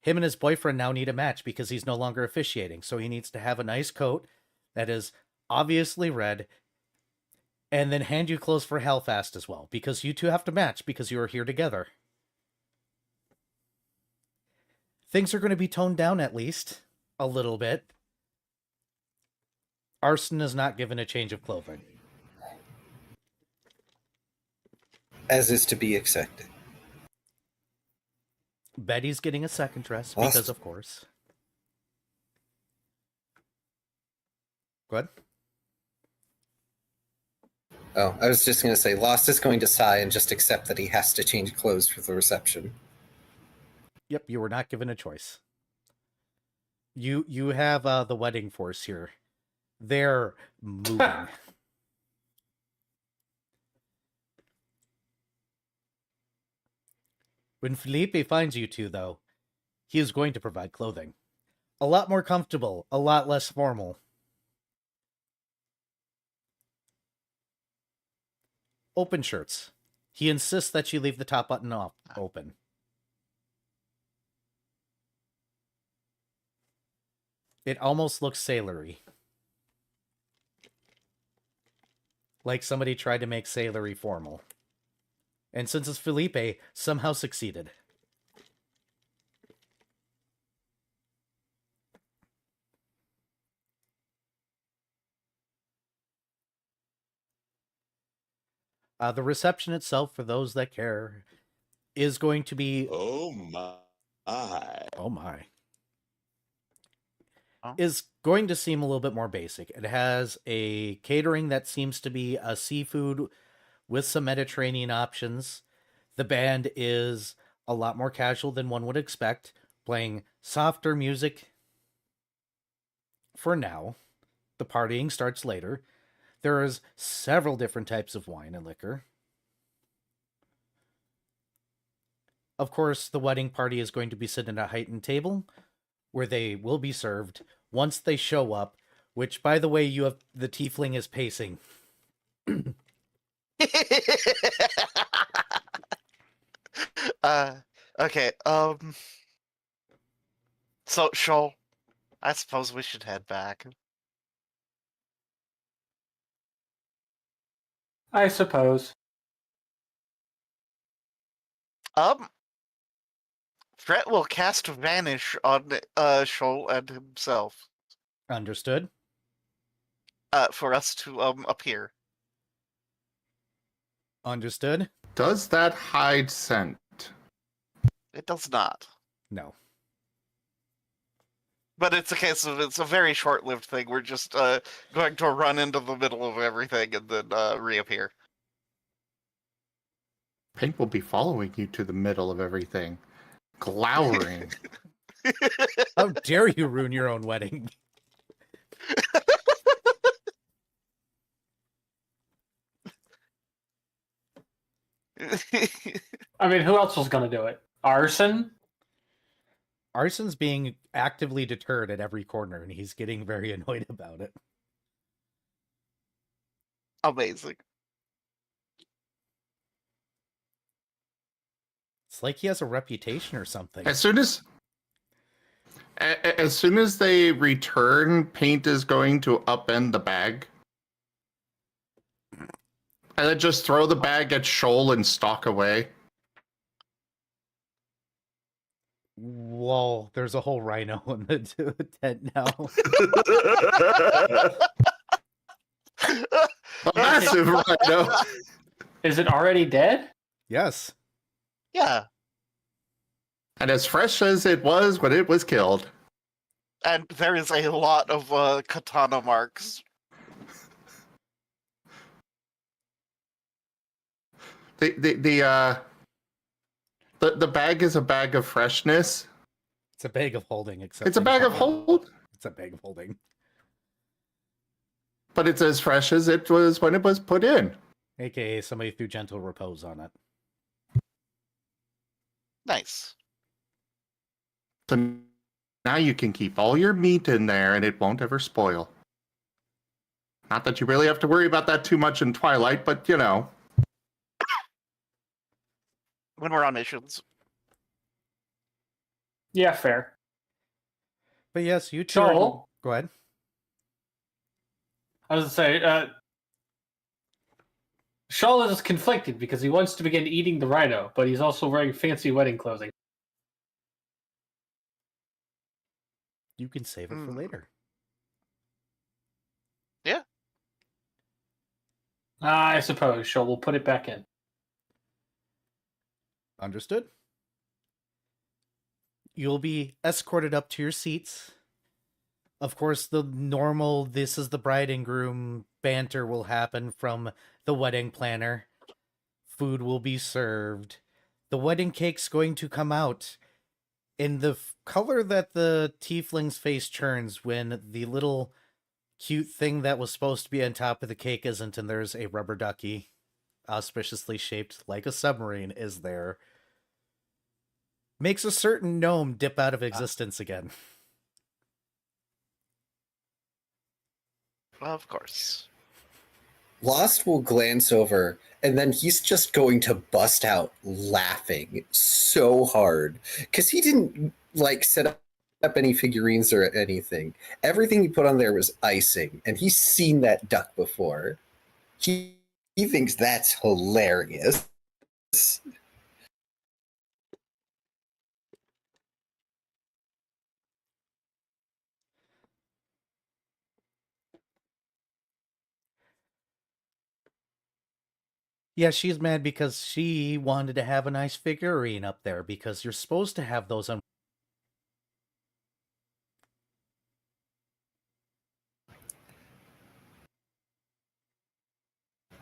him and his boyfriend now need a match because he's no longer officiating. So he needs to have a nice coat that is obviously red and then hand you clothes for Hellfast as well because you two have to match because you are here together. Things are going to be toned down at least a little bit. Arson is not given a change of clothing. As is to be expected. Betty's getting a second dress Awesome. because, of course. Go ahead. Oh, I was just going to say, Lost is going to sigh and just accept that he has to change clothes for the reception. Yep, you were not given a choice. You have the wedding force here. They're moving. When Felipe finds you two, though, he is going to provide clothing. A lot more comfortable, a lot less formal. Open shirts. He insists that you leave the top button off open. It almost looks sailory. Like somebody tried to make sailory formal. And since it's Felipe, somehow succeeded. The reception itself, for those that care, is going to be... Oh my. Oh my. Oh. Is going to seem a little bit more basic. It has a catering that seems to be a seafood with some Mediterranean options. The band is a lot more casual than one would expect, playing softer music for now. The partying starts later. There is several different types of wine and liquor. Of course, the wedding party is going to be sitting at a heightened table where they will be served once they show up, which, by the way, you have the tiefling is pacing. Okay, so, Shoal, I suppose we should head back. I suppose. Fret will cast Vanish on Shoal and himself Understood. for us to appear. Understood. Does that hide scent? It does not. No. But it's a very short-lived thing. We're just going to run into the middle of everything and then reappear. Paint will be following you to the middle of everything, glowering. How dare you ruin your own wedding? I mean, who else was going to do it? Arson? Arson's being actively deterred at every corner, and he's getting very annoyed about it. Amazing. It's like he has a reputation or something. As soon as they return, Paint is going to upend the bag. And then just throw the bag at Shoal and stalk away. Whoa, there's a whole rhino in the tent now. A massive rhino. Is it already dead? Yes. Yeah, And as fresh as it was when it was killed. and there is a lot of katana marks. The bag is a bag of freshness. It's a bag of holding, except It's a bag of hold, It's a bag of holding. but it's as fresh as it was when it was put in. AKA somebody threw gentle repose on it. Nice. So now you can keep all your meat in there and it won't ever spoil. Not that you really have to worry about that too much in Twilight, but you know. When we're on missions. Yeah, fair. But yes, you two. Joel? Go ahead. I was going to say, Shaw is conflicted because he wants to begin eating the rhino, but he's also wearing fancy wedding clothing. You can save it for later. I suppose, Shaw. We'll put it back in. Understood. You'll be escorted up to your seats. Of course, the normal "this is the bride and groom" banter will happen from the wedding planner. Food will be served. The wedding cake's going to come out in the color that the tiefling's face turns when the little cute thing that was supposed to be on top of the cake isn't, and there's a rubber ducky auspiciously shaped like a submarine is there. Makes a certain gnome dip out of existence again. Of course. Lost will glance over, and then he's just going to bust out laughing so hard because he didn't like set up any figurines or anything. Everything he put on there was icing, and he's seen that duck before. He thinks that's hilarious. Yeah, she's mad because she wanted to have a nice figurine up there because you're supposed to have those on.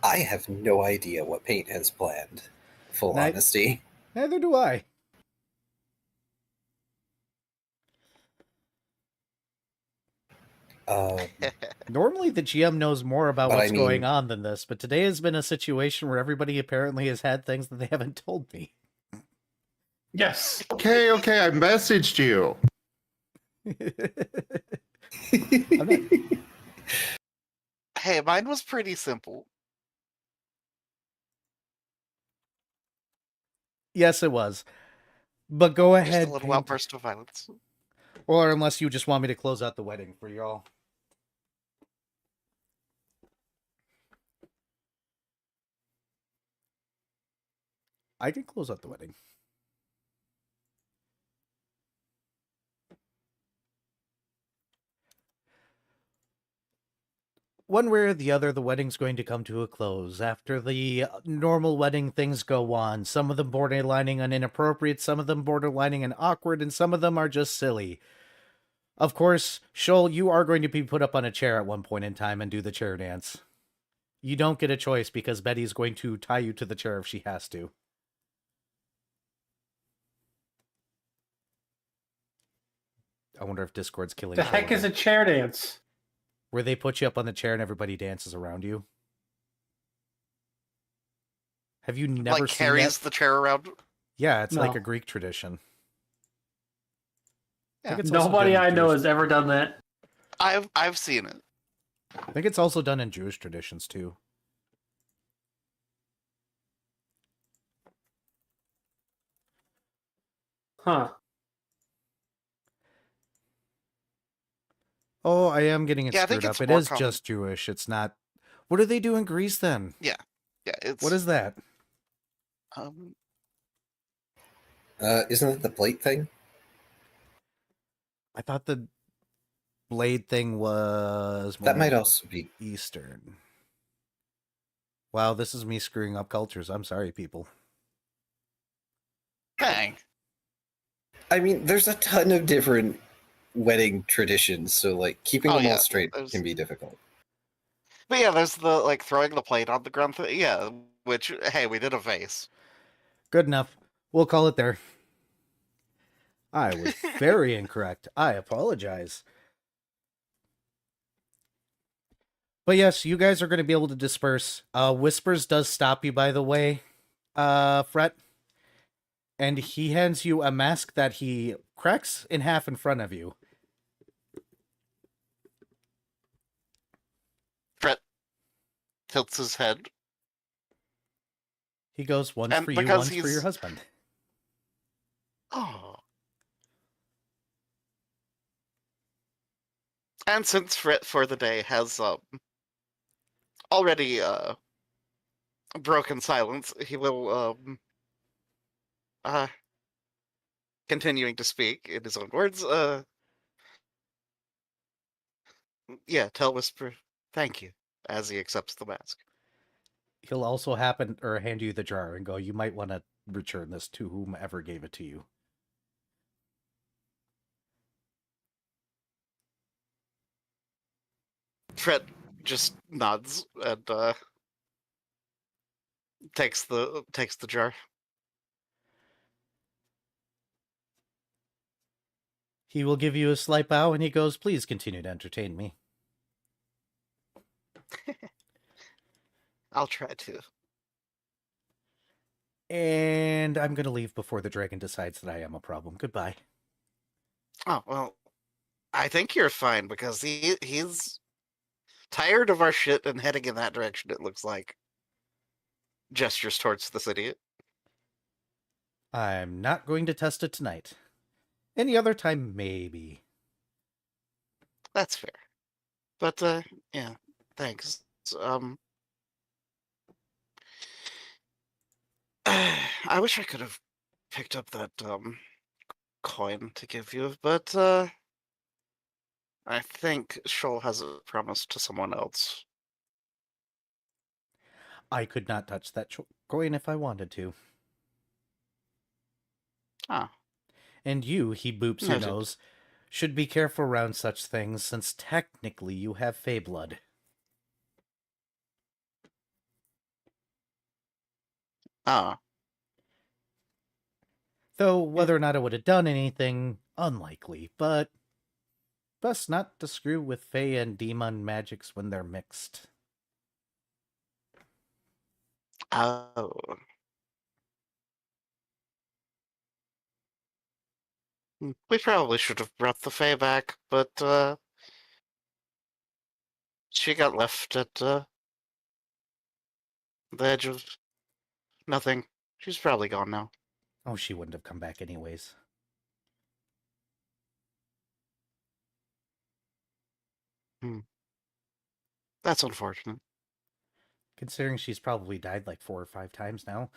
I have no idea what Paint has planned. Full Night- honesty. Neither do I. Normally, the GM knows more about But I what's going mean- on than this, but today has been a situation where everybody apparently has had things that they haven't told me. Yes. Okay, I messaged you. I'm not- Hey, mine was pretty simple. Yes, it was. But go Just ahead. a little Paint. outburst of violence. Or unless you just want me to close out the wedding for y'all. I can close out the wedding. one way or the other, the wedding's going to come to a close. After the normal wedding, things go on. Some of them borderlining on inappropriate, some of them borderlining on awkward, and some of them are just silly. Of course, Shoal, you are going to be put up on a chair at one point in time and do the chair dance. You don't get a choice because Betty's going to tie you to the chair if she has to. I wonder if Discord's killing The Shoal heck is a again. chair dance? Where they put you up on the chair and everybody dances around you. Have you never Like seen carries that? the chair around. Yeah, it's like No. a Greek tradition. I Yeah. think it's also Nobody done in I know Jewish- has ever done that. I've seen it. I think it's also done in Jewish traditions too. Huh. Oh, I am getting it Yeah, I think screwed it's up. It more is common. just Jewish. It's not. What do they do in Greece then? Yeah, it's What is that? um Isn't it the plate thing? I thought the blade thing was That more might also be. Eastern. Wow, this is me screwing up cultures. I'm sorry, people. dang. I mean, there's a ton of different wedding traditions, so like keeping Oh, them yeah, all straight there's- can be difficult. But yeah, there's the like throwing the plate on the ground thing. Yeah, which hey, we did a vase. Good enough. We'll call it there. I was very incorrect. I apologize. But yes, you guys are going to be able to disperse. Whispers does stop you, by the way, Fret. And he hands you a mask that he cracks in half in front of you. Fred tilts his head. He goes, once And for you, because once for your he's- husband. Oh. And since Frit for the day has already broken silence, he will continuing to speak in his own words, yeah, tell Whisper thank you as he accepts the mask. He'll also hand you the jar and go, you might want to return this to whomever gave it to you. Fred just nods and takes the jar. He will give you a slight bow and he goes, please continue to entertain me. I'll try to. And I'm going to leave before the dragon decides that I am a problem. Goodbye. Oh, well, I think you're fine because he's tired of our shit and heading in that direction, it looks like. Gestures towards the city. I'm not going to test it tonight. Any other time, maybe. That's fair. But, yeah, thanks. I wish I could have picked up that, coin to give you, but, I think Shoal has a promise to someone else. I could not touch that coin if I wanted to. Ah. And you, he boops your Noted. nose, should be careful around such things, since technically you have Fey blood. Ah. Though whether or not it would have done anything, unlikely, but best not to screw with Fey and demon magics when they're mixed. Oh. We probably should have brought the Fae back, but, she got left at, the edge of nothing. She's probably gone now. Oh, she wouldn't have come back anyways. That's unfortunate. Considering she's probably died like 4 or 5 times now.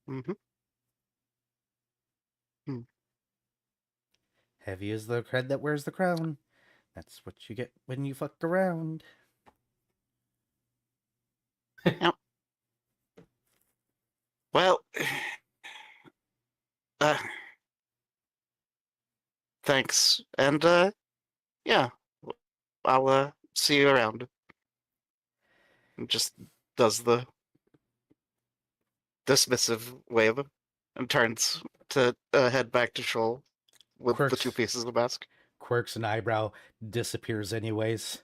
Mm-hmm. Heavy is the head that wears the crown. That's what you get when you fuck around. Well, uh, thanks, and yeah, I'll see you around. And just does the dismissive wave and turns to head back to Shoal with the Quirks. 2 pieces of mask. Quirks an eyebrow, disappears anyways.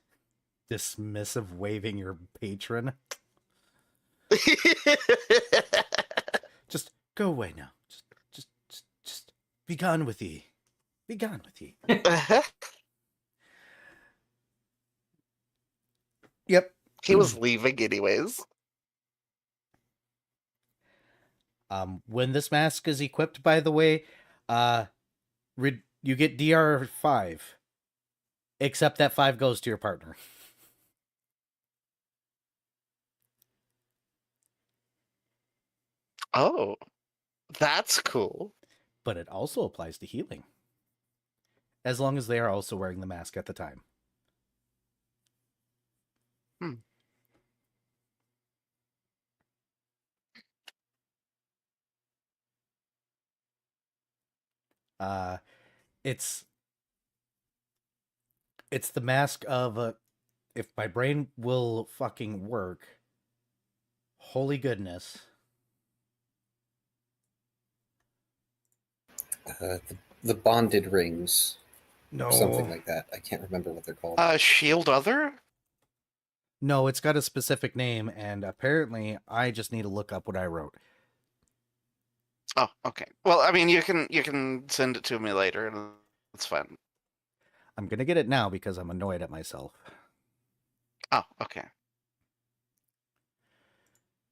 Dismissive waving your patron. Just go away now. Just be gone with ye. Be gone with ye. Yep. He was leaving anyways. When this mask is equipped, by the way, you get DR5. Except that 5 goes to your partner. Oh, that's cool. But it also applies to healing. As long as they are also wearing the mask at the time. It's the mask of if my brain will fucking work. Holy goodness. The bonded rings. No. Or something like that. I can't remember what they're called. Shield Other? No, it's got a specific name, and apparently I just need to look up what I wrote. Oh, okay. Well, I mean, you can send it to me later, and it's fine. I'm gonna get it now because I'm annoyed at myself. Oh, okay.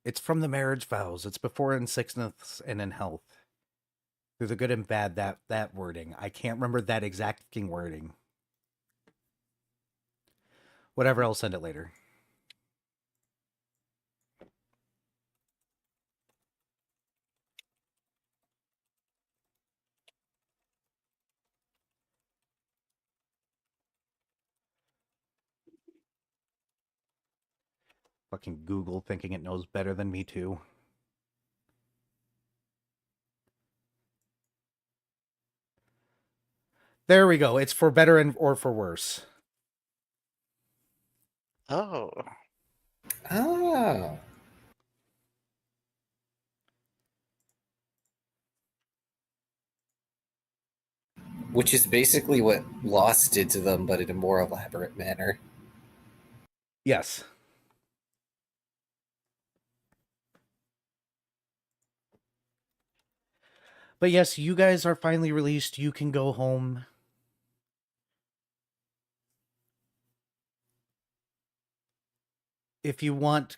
It's from the marriage vows. It's before in sickness and in health. Through the good and bad, that wording. I can't remember that exact fucking wording. Whatever, I'll send it later. Fucking Google thinking it knows better than me too. There we go. It's for better or for worse. Oh. Oh. Which is basically what Lost did to them, but in a more elaborate manner. Yes. But yes, you guys are finally released. You can go home. If you want.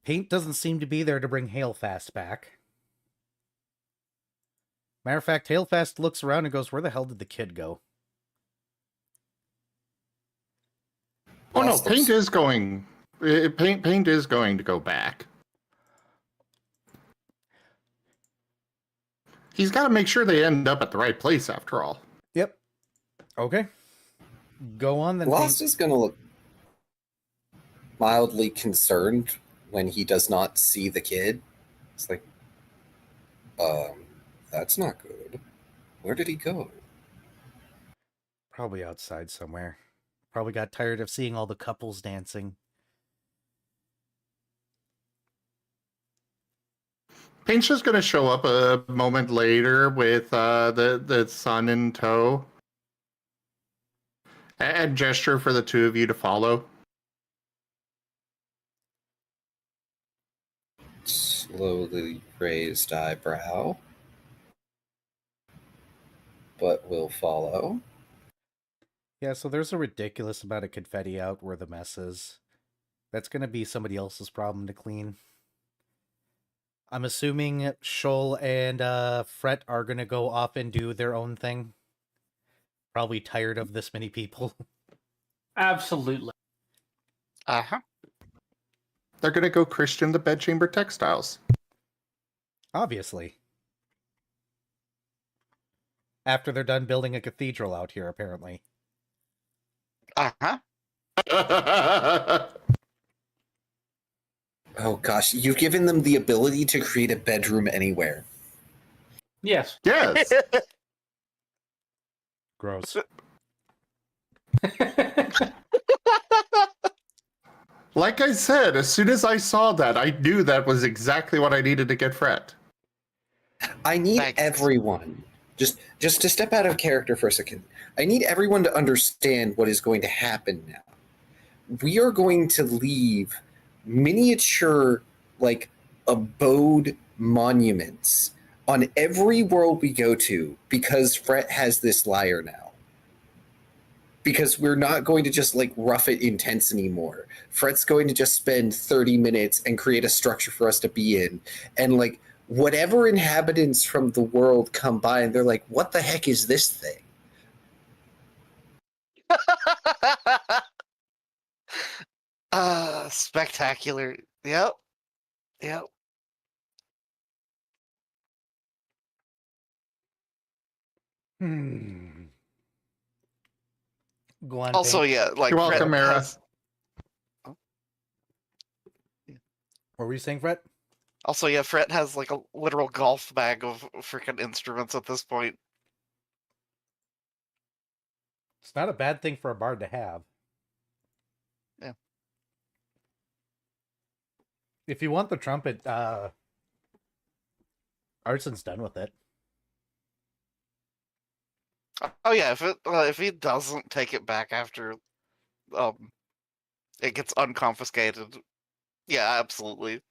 Paint doesn't seem to be there to bring Hailfast back. Matter of fact, Hailfast looks around and goes, where the hell did the kid go? Oh no, Paint is going. Paint is going to go back. He's got to make sure they end up at the right place after all. Yep. Okay. Go on then. Lost Paint. is going to look mildly concerned when he does not see the kid. It's like, that's not good. Where did he go? Probably outside somewhere. Probably got tired of seeing all the couples dancing. Paint's just going to show up a moment later with the son in tow and gesture for the two of you to follow. Slowly raised eyebrow. But will follow. Yeah, so there's a ridiculous amount of confetti out where the mess is. That's going to be somebody else's problem to clean. I'm assuming Shoal and Fret are going to go off and do their own thing. Probably tired of this many people. Absolutely. Uh-huh. They're going to go Christian the Bedchamber Textiles. Obviously. After they're done building a cathedral out here, apparently. Uh-huh. Oh gosh, you've given them the ability to create a bedroom anywhere. Yes. Yes. Gross. Like I said, as soon as I saw that, I knew that was exactly what I needed to get Fret. I need Thanks. everyone, just to step out of character for a second. I need everyone to understand what is going to happen now. We are going to leave miniature, like, abode monuments on every world we go to because Fret has this lyre now. Because we're not going to just like rough it intense anymore. Fret's going to just spend 30 minutes and create a structure for us to be in. And like whatever inhabitants from the world come by and they're like, what the heck is this thing? Spectacular. Yep. Yep. Go on. Also, Pink. yeah, like You're welcome, Fred Mara. has- What were you saying, Fred? Also, yeah, Fred has like a literal golf bag of freaking instruments at this point. It's not a bad thing for a bard to have. Yeah. If you want the trumpet, Arson's done with it. Oh yeah, if he doesn't take it back after it gets unconfiscated, yeah, absolutely.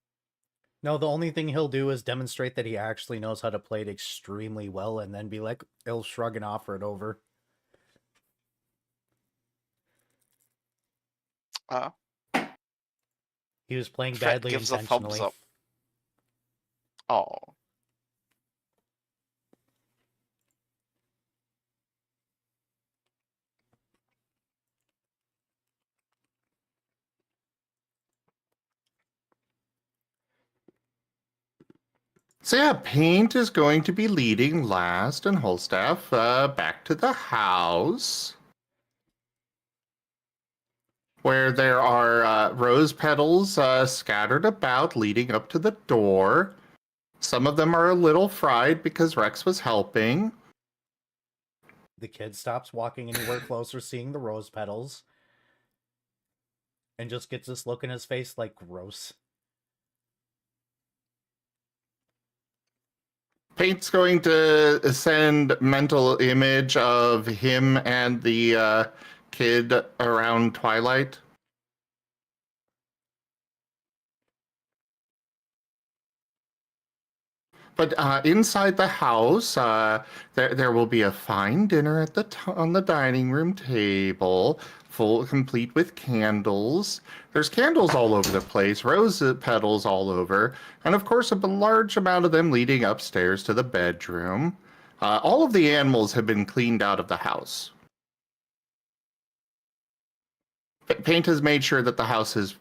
No, the only thing he'll do is demonstrate that he actually knows how to play it extremely well, and then be like, he'll shrug and offer it over. He was playing Fred badly gives a thumbs intentionally. up. Oh. So yeah, Paint is going to be leading Last and Holstaff back to the house, where there are rose petals scattered about leading up to the door. Some of them are a little fried because Rex was helping. The kid stops walking anywhere closer, seeing the rose petals, and just gets this look in his face like, gross. Paint's going to send mental image of him and the kid around twilight. But inside the house, there will be a fine dinner at on the dining room table, complete with candles. There's candles all over the place, rose petals all over, and of course a large amount of them leading upstairs to the bedroom. All of the animals have been cleaned out of the house. Paint has made sure that the house is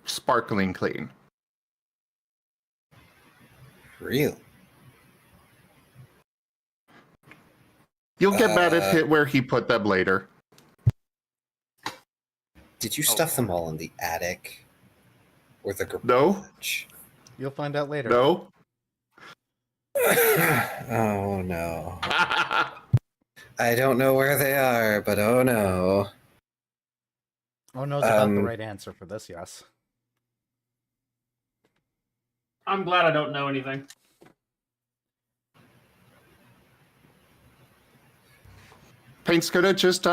sparkling clean. Real. You'll get mad at it where he put them later. Did you stuff them all in the attic? Or the garage? No. You'll find out later. No. Oh no. I don't know where they are, but oh no. Oh, knows about the right answer for this, yes. I'm glad I don't know anything. Paint's gonna just,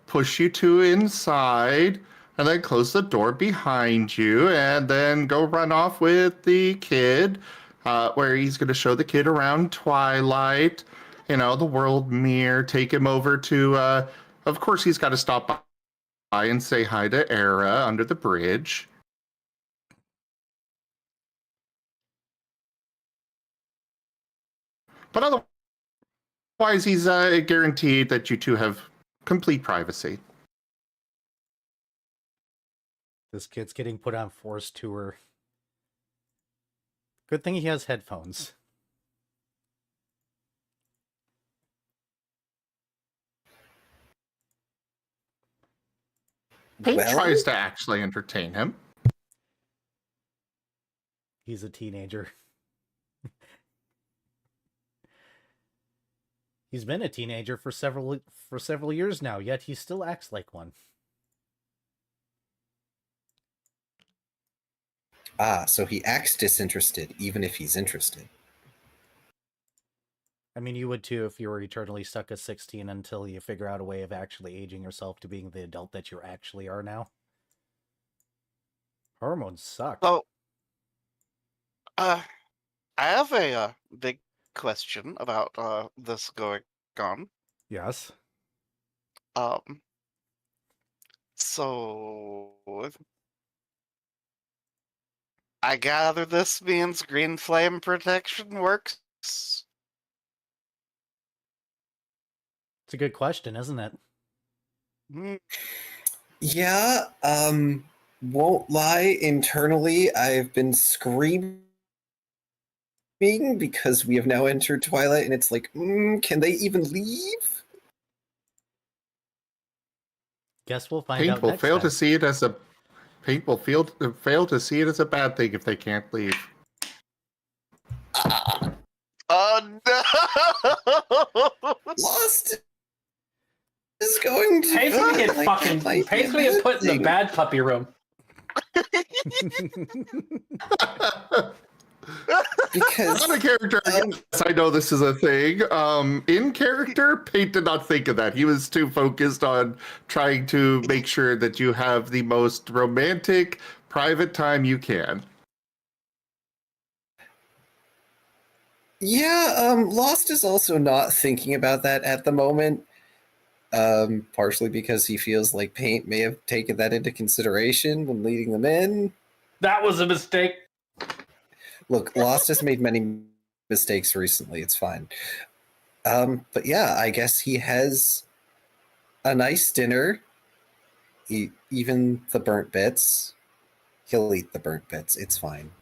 push you two inside, and then close the door behind you, and then go run off with the kid, where he's gonna show the kid around Twilight, the world mirror, take him over to, of course he's got to stop by and say hi to Era under the bridge. But otherwise, he's guaranteed that you two have complete privacy. This kid's getting put on forced tour. Good thing he has headphones. Paint Well- tries to actually entertain him. He's a teenager. He's been a teenager for several years now, yet he still acts like one. Ah, so he acts disinterested, even if he's interested. I mean, you would too if you were eternally stuck at 16 until you figure out a way of actually aging yourself to being the adult that you actually are now. Hormones suck. So, I have a big question about this going on. Yes. So I gather this means green flame protection works. It's a good question, isn't it? Hmm. Yeah, won't lie, internally I've been screaming because we have now entered Twilight and it's like, can they even leave? Guess we'll find Paint out will next fail time. to see it as a Paint will fail to see it as a bad thing if they can't leave. Oh no! Lost is going to Paint's gonna get like, fucking. might Paint's be gonna a get put in the thing. bad puppy room. Because Out of character, yes, I know this is a thing. In character, Paint did not think of that. He was too focused on trying to make sure that you have the most romantic, private time you can. yeah, Lost is also not thinking about that at the moment. Partially because he feels like Paint may have taken that into consideration when leading them in. That was a mistake. Look, Lost has made many mistakes recently. It's fine. But yeah, I guess he has a nice dinner. Even the burnt bits. He'll eat the burnt bits. It's fine.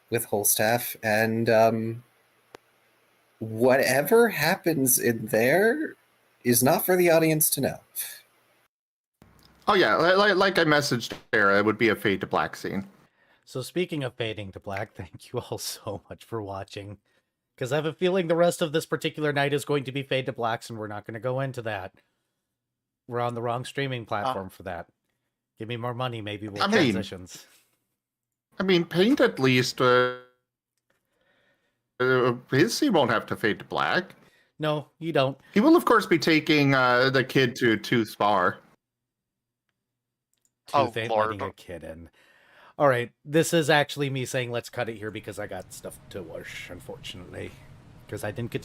With Holstaff. And whatever happens in there is not for the audience to know. Oh yeah, like I messaged Sarah, it would be a Fade to Black scene. So speaking of fading to black, thank you all so much for watching. Because I have a feeling the rest of this particular night is going to be fade to blacks, and we're not going to go into that. We're on the wrong streaming platform for that. Give me more money, maybe we'll transitions. I mean, Paint at least his scene won't have to fade to black. No, you don't. He will, of course, be taking the kid to Tooth Bar. Tooth ain't Lord. letting a kid in. All right, this is actually me saying let's cut it here because I got stuff to wash, unfortunately. Because I didn't get to